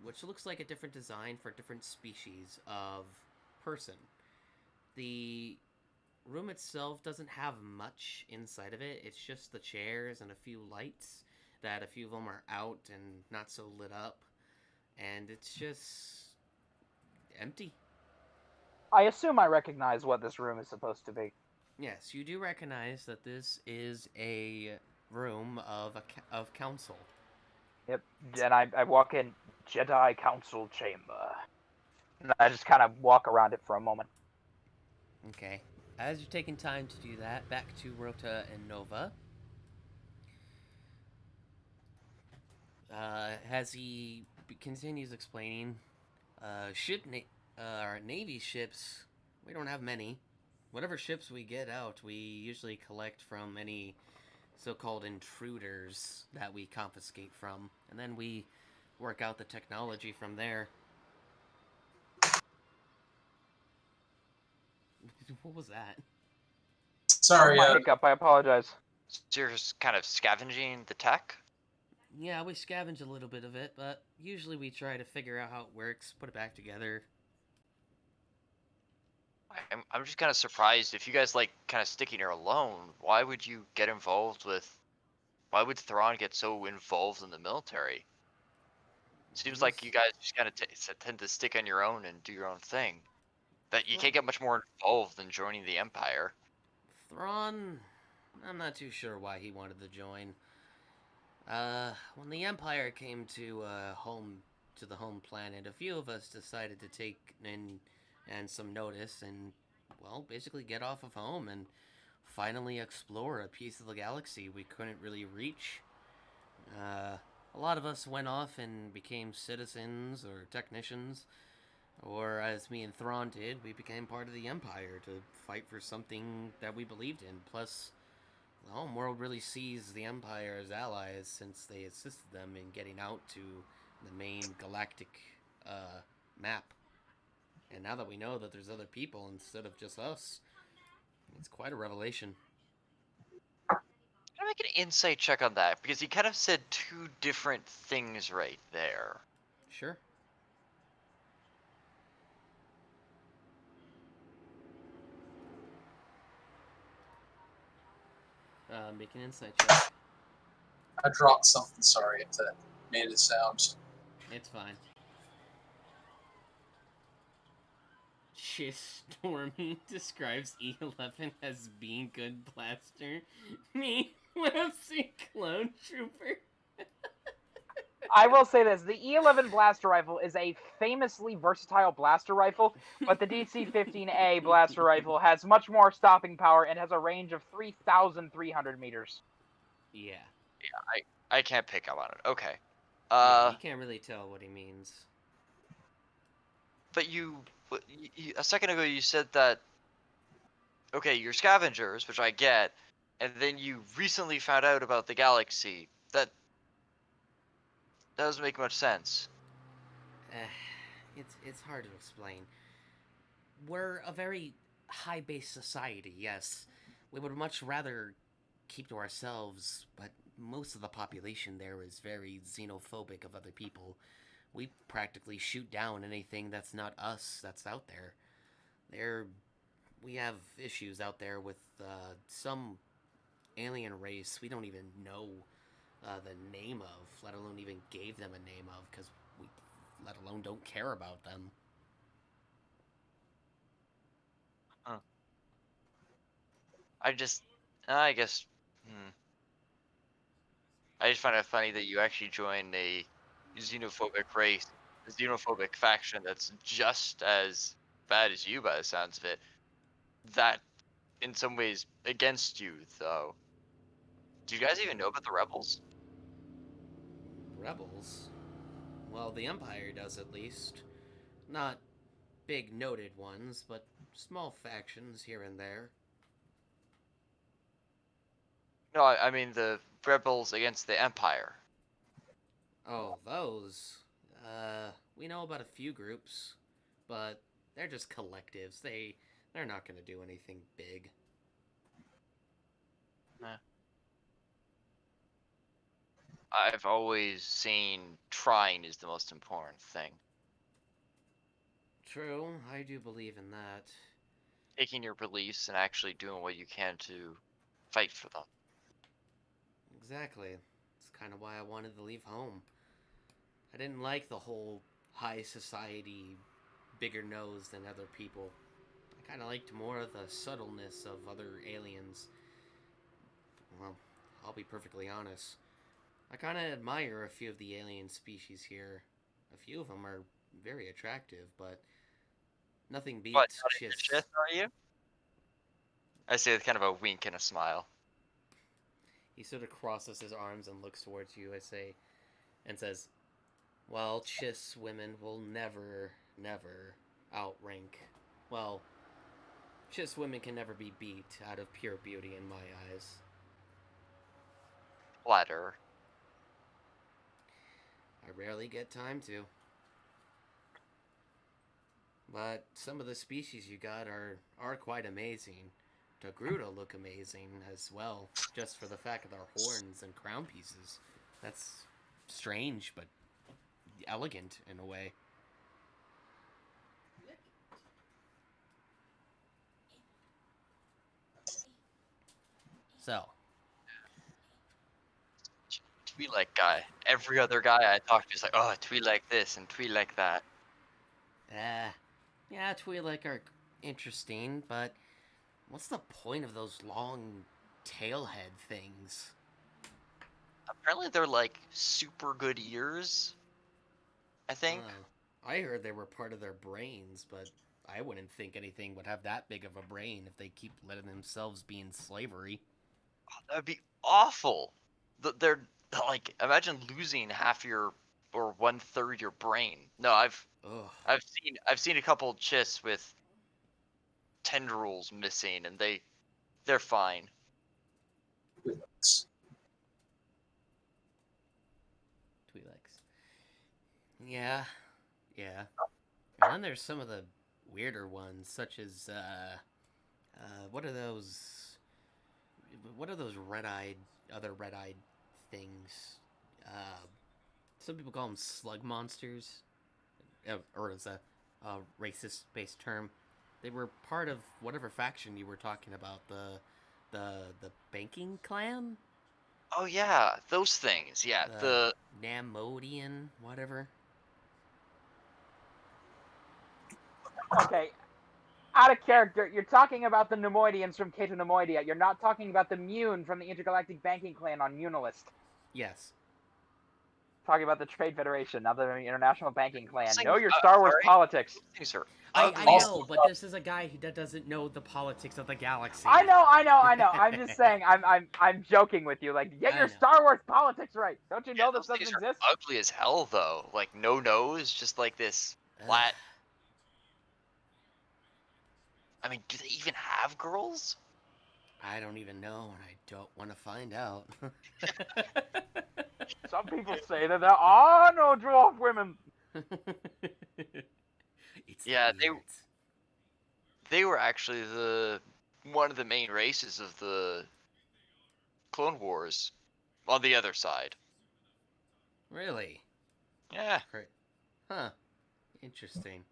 which looks like a different design for a different species of person. The room itself doesn't have much inside of it. It's just the chairs and a few lights that a few of them are out and not so lit up. And it's just empty. I assume I recognize what this room is supposed to be. Yes, you do recognize that this is a room of council. Yep. And I walk in, Jedi Council Chamber. And I just kind of walk around it for a moment. Okay. As you're taking time to do that, back to Rota and Nova. As he continues explaining, our Navy ships, we don't have many. Whatever ships we get out, we usually collect from any so-called intruders that we confiscate from, and then we work out the technology from there. What was that? Sorry, My hiccup, I apologize. So you're just kind of scavenging the tech? Yeah, we scavenge a little bit of it, but usually we try to figure out how it works, put it back together. I'm just kind of surprised if you guys like kind of sticking here alone. Why would you get involved with? Why would Thrawn get so involved in the military? Seems like you guys just kind of tend to stick on your own and do your own thing. That you can't get much more involved than joining the Empire. Thrawn, I'm not too sure why he wanted to join. When the Empire came to the home planet, a few of us decided to take in and some notice and, well, basically get off of home and finally explore a piece of the galaxy we couldn't really reach. A lot of us went off and became citizens or technicians, or as me and Thrawn did, we became part of the Empire to fight for something that we believed in. Plus, the home world really sees the Empire as allies since they assisted them in getting out to the main galactic map. And now that we know that there's other people instead of just us, it's quite a revelation. Can I make an insight check on that? Because he kind of said two different things right there. Sure. Make an insight check. I dropped something. Sorry if that made a sound. It's fine. Stormy describes E11 as being good blaster. Me, Websy Clone Trooper. I will say this: the E11 blaster rifle is a famously versatile blaster rifle, but the DC-15A blaster rifle has much more stopping power and has a range of 3,300 meters. Yeah. Yeah, I can't pick up on it. Okay. Yeah, you can't really tell what he means. But you a second ago you said that, okay, you're scavengers, which I get, and then you recently found out about the galaxy. That doesn't make much sense. It's hard to explain. We're a very high-based society, yes. We would much rather keep to ourselves, but most of the population there is very xenophobic of other people. We practically shoot down anything that's not us that's out there. We have issues out there with some alien race we don't even know the name of, let alone even gave them a name of, because we, let alone, don't care about them. Huh. I guess, I just find it funny that you actually joined a xenophobic race, a xenophobic faction that's just as bad as you by the sounds of it. That, in some ways, against you, though. Do you guys even know about the rebels? Rebels? Well, the Empire does, at least. Not big noted ones, but small factions here and there. No, I mean the rebels against the Empire. Oh, those. We know about a few groups, but they're just collectives. They're not gonna do anything big. I've always seen trying is the most important thing. True, I do believe in that. Taking your beliefs and actually doing what you can to fight for them. Exactly. It's kind of why I wanted to leave home. I didn't like the whole high society, bigger nose than other people. I kind of liked more of the subtleness of other aliens. Well, I'll be perfectly honest. I kind of admire a few of the alien species here. A few of them are very attractive, but nothing What, beats not into Chiss. shit, are you? I say with kind of a wink and a smile. He sort of crosses his arms and looks towards you, and says, well, Chiss women will never, never outrank. Well, Chiss women can never be beat out of pure beauty in my eyes. Flatter. I rarely get time to. But some of the species you got are quite amazing. Togruta look amazing as well, just for the fact of their horns and crown pieces. That's strange, but elegant in a way. So, Twi'lek guy. Every other guy I talk to is like, oh, Twi'lek this and Twi'lek that. yeah, Twi'lek are interesting, but what's the point of those long tailhead things? Apparently they're like super good ears. I think. I heard they were part of their brains, but I wouldn't think anything would have that big of a brain if they keep letting themselves be in slavery. That'd be awful. They're like, imagine losing half your or 1/3 your brain. No, Ugh. I've seen a couple chiss with tendrils missing, and they're fine. Twi'leks. Yeah, yeah. And then there's some of the weirder ones, such as what are those? What are those other red-eyed things? Some people call them slug monsters, or as a racist-based term. They were part of whatever faction you were talking about, the banking clan, Oh yeah, those things. Yeah, the Namodian, whatever. Okay, out of character. You're talking about the Nemoidians from Cato Nemoidia. You're not talking about the Mune from the Intergalactic Banking Clan on Munilist. Yes. Talking about the Trade Federation, not the International Banking Clan. Things- Know your Star Wars sorry. politics. Those things are I ugly. know, but this is a guy that doesn't know the politics of the galaxy. I know. I'm just saying. I'm joking with you. Like, get I your know. Star Wars politics right. Don't you Yeah, know those this doesn't things are exist? ugly as hell though. Like no nose, just like this flat. I mean, do they even have girls? I don't even know, and I don't want to find out. Some people say that there are no dwarf women. It's Yeah, the they- beards. They were actually one of the main races of the Clone Wars on the other side. Really? Yeah. Huh. Interesting.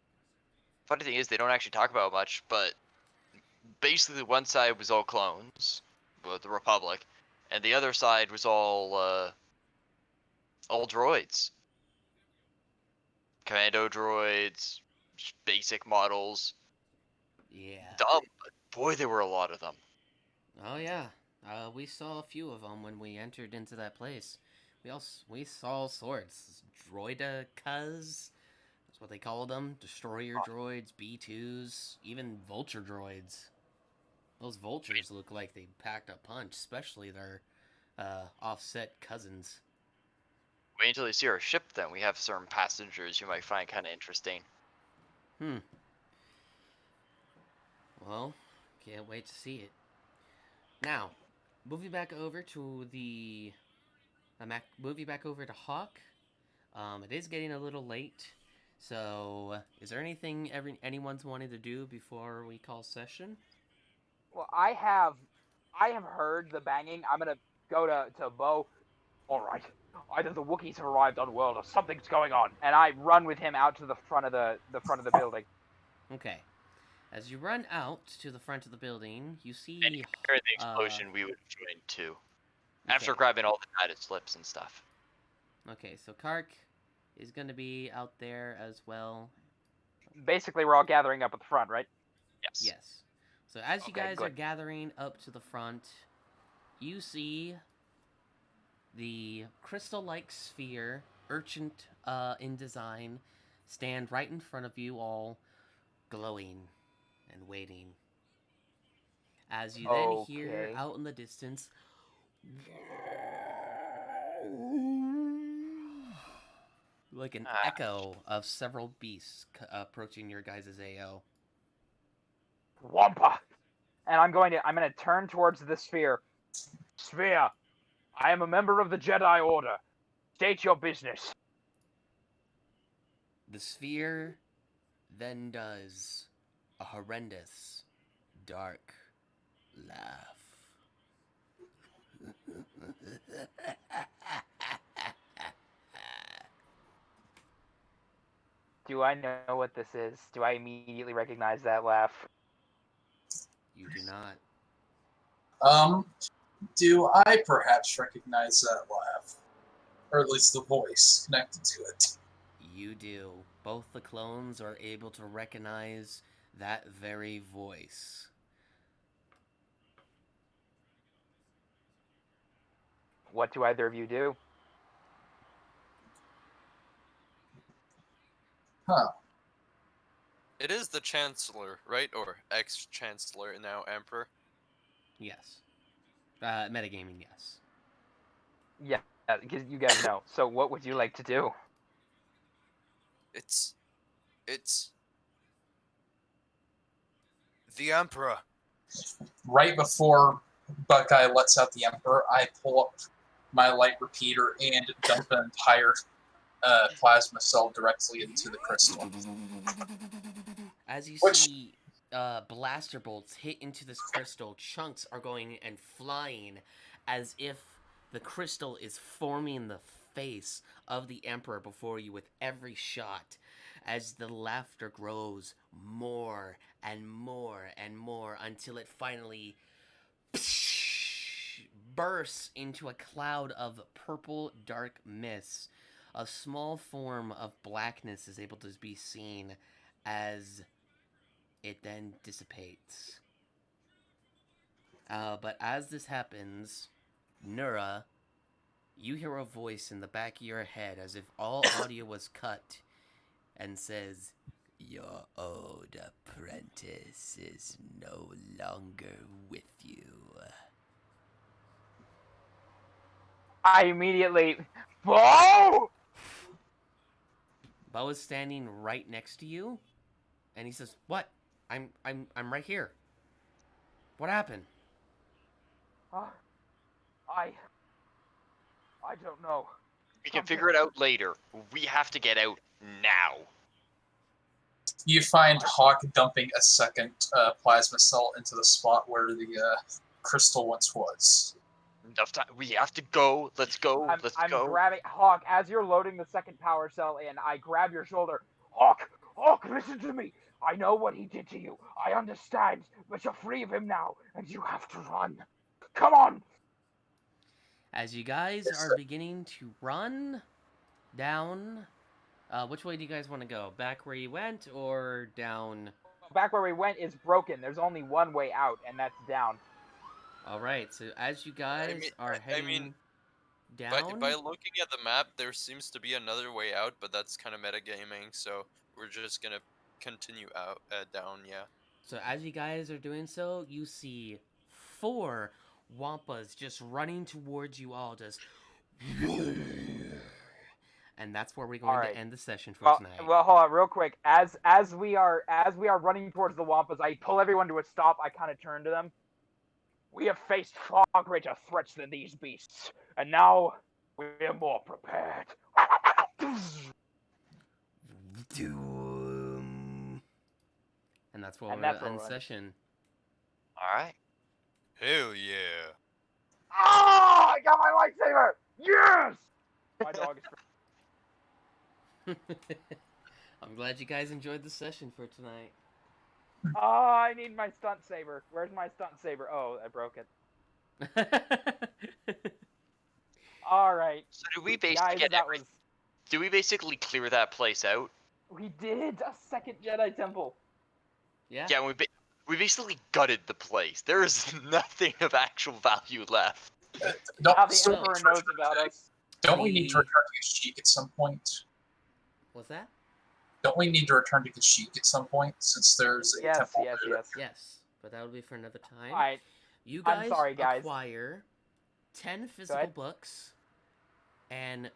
Funny thing is, they don't actually talk about much, but basically one side was all clones, the Republic, and the other side was all droids. Commando droids, just basic models. Yeah. Dumb, but boy, there were a lot of them. Oh yeah. We saw a few of them when we entered into that place. We saw all sorts. Droidicas. That's what they called them. Destroyer droids, B2s, even vulture droids. Those vultures look like they packed a punch, especially their offset cousins. Wait until you see our ship, then. We have certain passengers you might find kind of interesting. Well, can't wait to see it. Now, moving back over to the moving back over to Hawk. It is getting a little late, so is there anything anyone's wanted to do before we call session? Well, I have heard the banging. I'm gonna go to Bo. All right. Either the Wookiees have arrived on world or something's going on, and I run with him out to the front of the building. Okay. As you run out to the front of the building, you see. And during the explosion, we would join too. After Okay. grabbing all the data slips and stuff. Okay, so Kark is going to be out there as well. Basically, we're all gathering up at the front, right? Yes. Yes. So as you Okay, guys are good. gathering up to the front, you see the crystal-like sphere, urchin in design, stand right in front of you all, glowing and waiting. As you then hear Okay. out in the distance, like an echo of several beasts approaching your guys' AO. Wampa! And I'm gonna turn towards the sphere. Sphere, I am a member of the Jedi Order. State your business. The sphere then does a horrendous, dark laugh. Do I know what this is? Do I immediately recognize that laugh? You do not. Do I perhaps recognize that laugh? Or at least the voice connected to it? You do. Both the clones are able to recognize that very voice. What do either of you do? Huh. It is the Chancellor, right? Or ex-Chancellor, now Emperor. Yes. Metagaming, yes. Yeah, because you guys know. So what would you like to do? It's the Emperor. Right before Buckeye lets out the Emperor, I pull up my light repeater and dump an entire plasma cell directly into the crystal. As you Which- see blaster bolts hit into this crystal, chunks are going and flying as if the crystal is forming the face of the Emperor before you with every shot. As the laughter grows more and more and more until it finally bursts into a cloud of purple dark mist. A small form of blackness is able to be seen as it then dissipates. But as this happens, Nura, you hear a voice in the back of your head as if all audio was cut and says, "Your old apprentice is no longer with you." I immediately. Whoa! Bo is standing right next to you, and he says, "What? I'm right here. What happened?" I don't know. We can figure it out later. We have to get out now. You find Hawk dumping a second plasma cell into the spot where the crystal once was. Enough time. We have to go. Let's go. I'm go. grabbing Hawk as you're loading the second power cell in. I grab your shoulder. Hawk, listen to me. I know what he did to you. I understand, but you're free of him now, and you have to run. Come on. As you guys are beginning to run down, which way do you guys want to go? Back where you went, or down? Back where we went is broken. There's only one way out, and that's down. All right. So as you guys are heading down, By looking at the map, there seems to be another way out, but that's kind of metagaming, so we're just gonna continue out down. Yeah. So as you guys are doing so, you see 4 Wampas just running towards you all, just. And that's where we're going to end the session for tonight. Well, hold on, real quick. As we are running towards the Wampas, I pull everyone to a stop. I kind of turn to them. We have faced far greater threats than these beasts, and now we're more prepared. Doom. And that's where And we'll that's where end we'll end. session. All right. Hell yeah. Ah! I got my lightsaber! Yes! My dog is. I'm glad you guys enjoyed the session for tonight. Oh, I need my stunt saber. Where's my stunt saber? Oh, I broke it. All right, So do we basically guys, get that was. do we basically clear that place out? We did a second Jedi temple. Yeah. Yeah, we basically gutted the place. There is nothing of actual value left. Don't, Now the so- Emperor knows about us. don't we need to We- return to Kashyyyk at some point? What's that? Don't we need to return to Kashyyyk at some point, since there's a Yes, temple yes, there? yes. Yes, but that will be for another time. All right. You I'm guys, sorry, guys. acquire 10 physical ahead. books and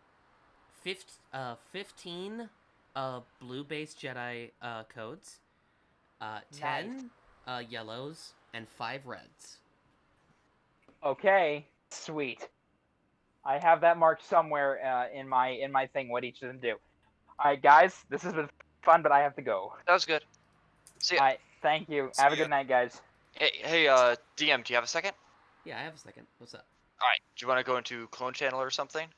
15 blue-based Jedi codes, 10 yellows, and 5 reds. Okay, sweet. I have that marked somewhere in my thing. What each of them do. All right, guys, this has been fun, but I have to go. That was good. See, All right, thank you. See Have a ya. good night, guys. hey, DM, do you have a second? Yeah, I have a second. What's up? All right. Do you want to go into Clone Channel or something?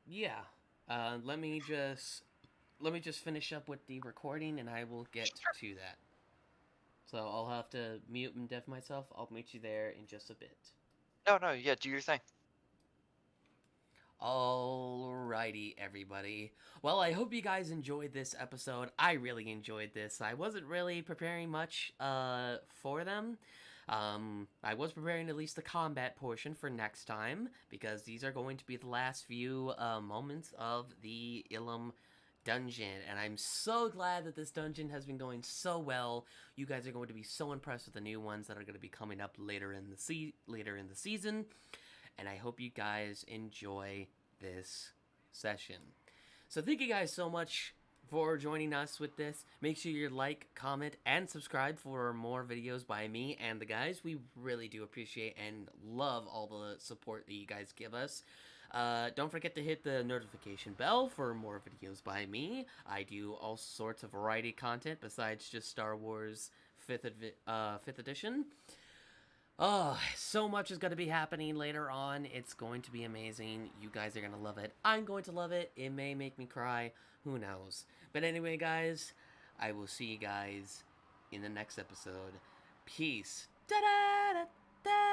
Yeah. Let me just finish up with the recording, and I will get to that. So I'll have to mute and deaf myself. I'll meet you there in just a bit. No, yeah, do your thing. Alrighty, everybody. Well, I hope you guys enjoyed this episode. I really enjoyed this. I wasn't really preparing much for them. I was preparing at least the combat portion for next time, because these are going to be the last few moments of the Illum dungeon, and I'm so glad that this dungeon has been going so well. You guys are going to be so impressed with the new ones that are going to be coming up later in the season, and I hope you guys enjoy this session. So thank you guys so much for joining us with this. Make sure you like, comment, and subscribe for more videos by me and the guys. We really do appreciate and love all the support that you guys give us. Don't forget to hit the notification bell for more videos by me. I do all sorts of variety content besides just Star Wars 5th edition. Oh, so much is going to be happening later on. It's going to be amazing. You guys are going to love it. I'm going to love it. It may make me cry. Who knows? But anyway, guys, I will see you guys in the next episode. Peace. Da-da-da-da.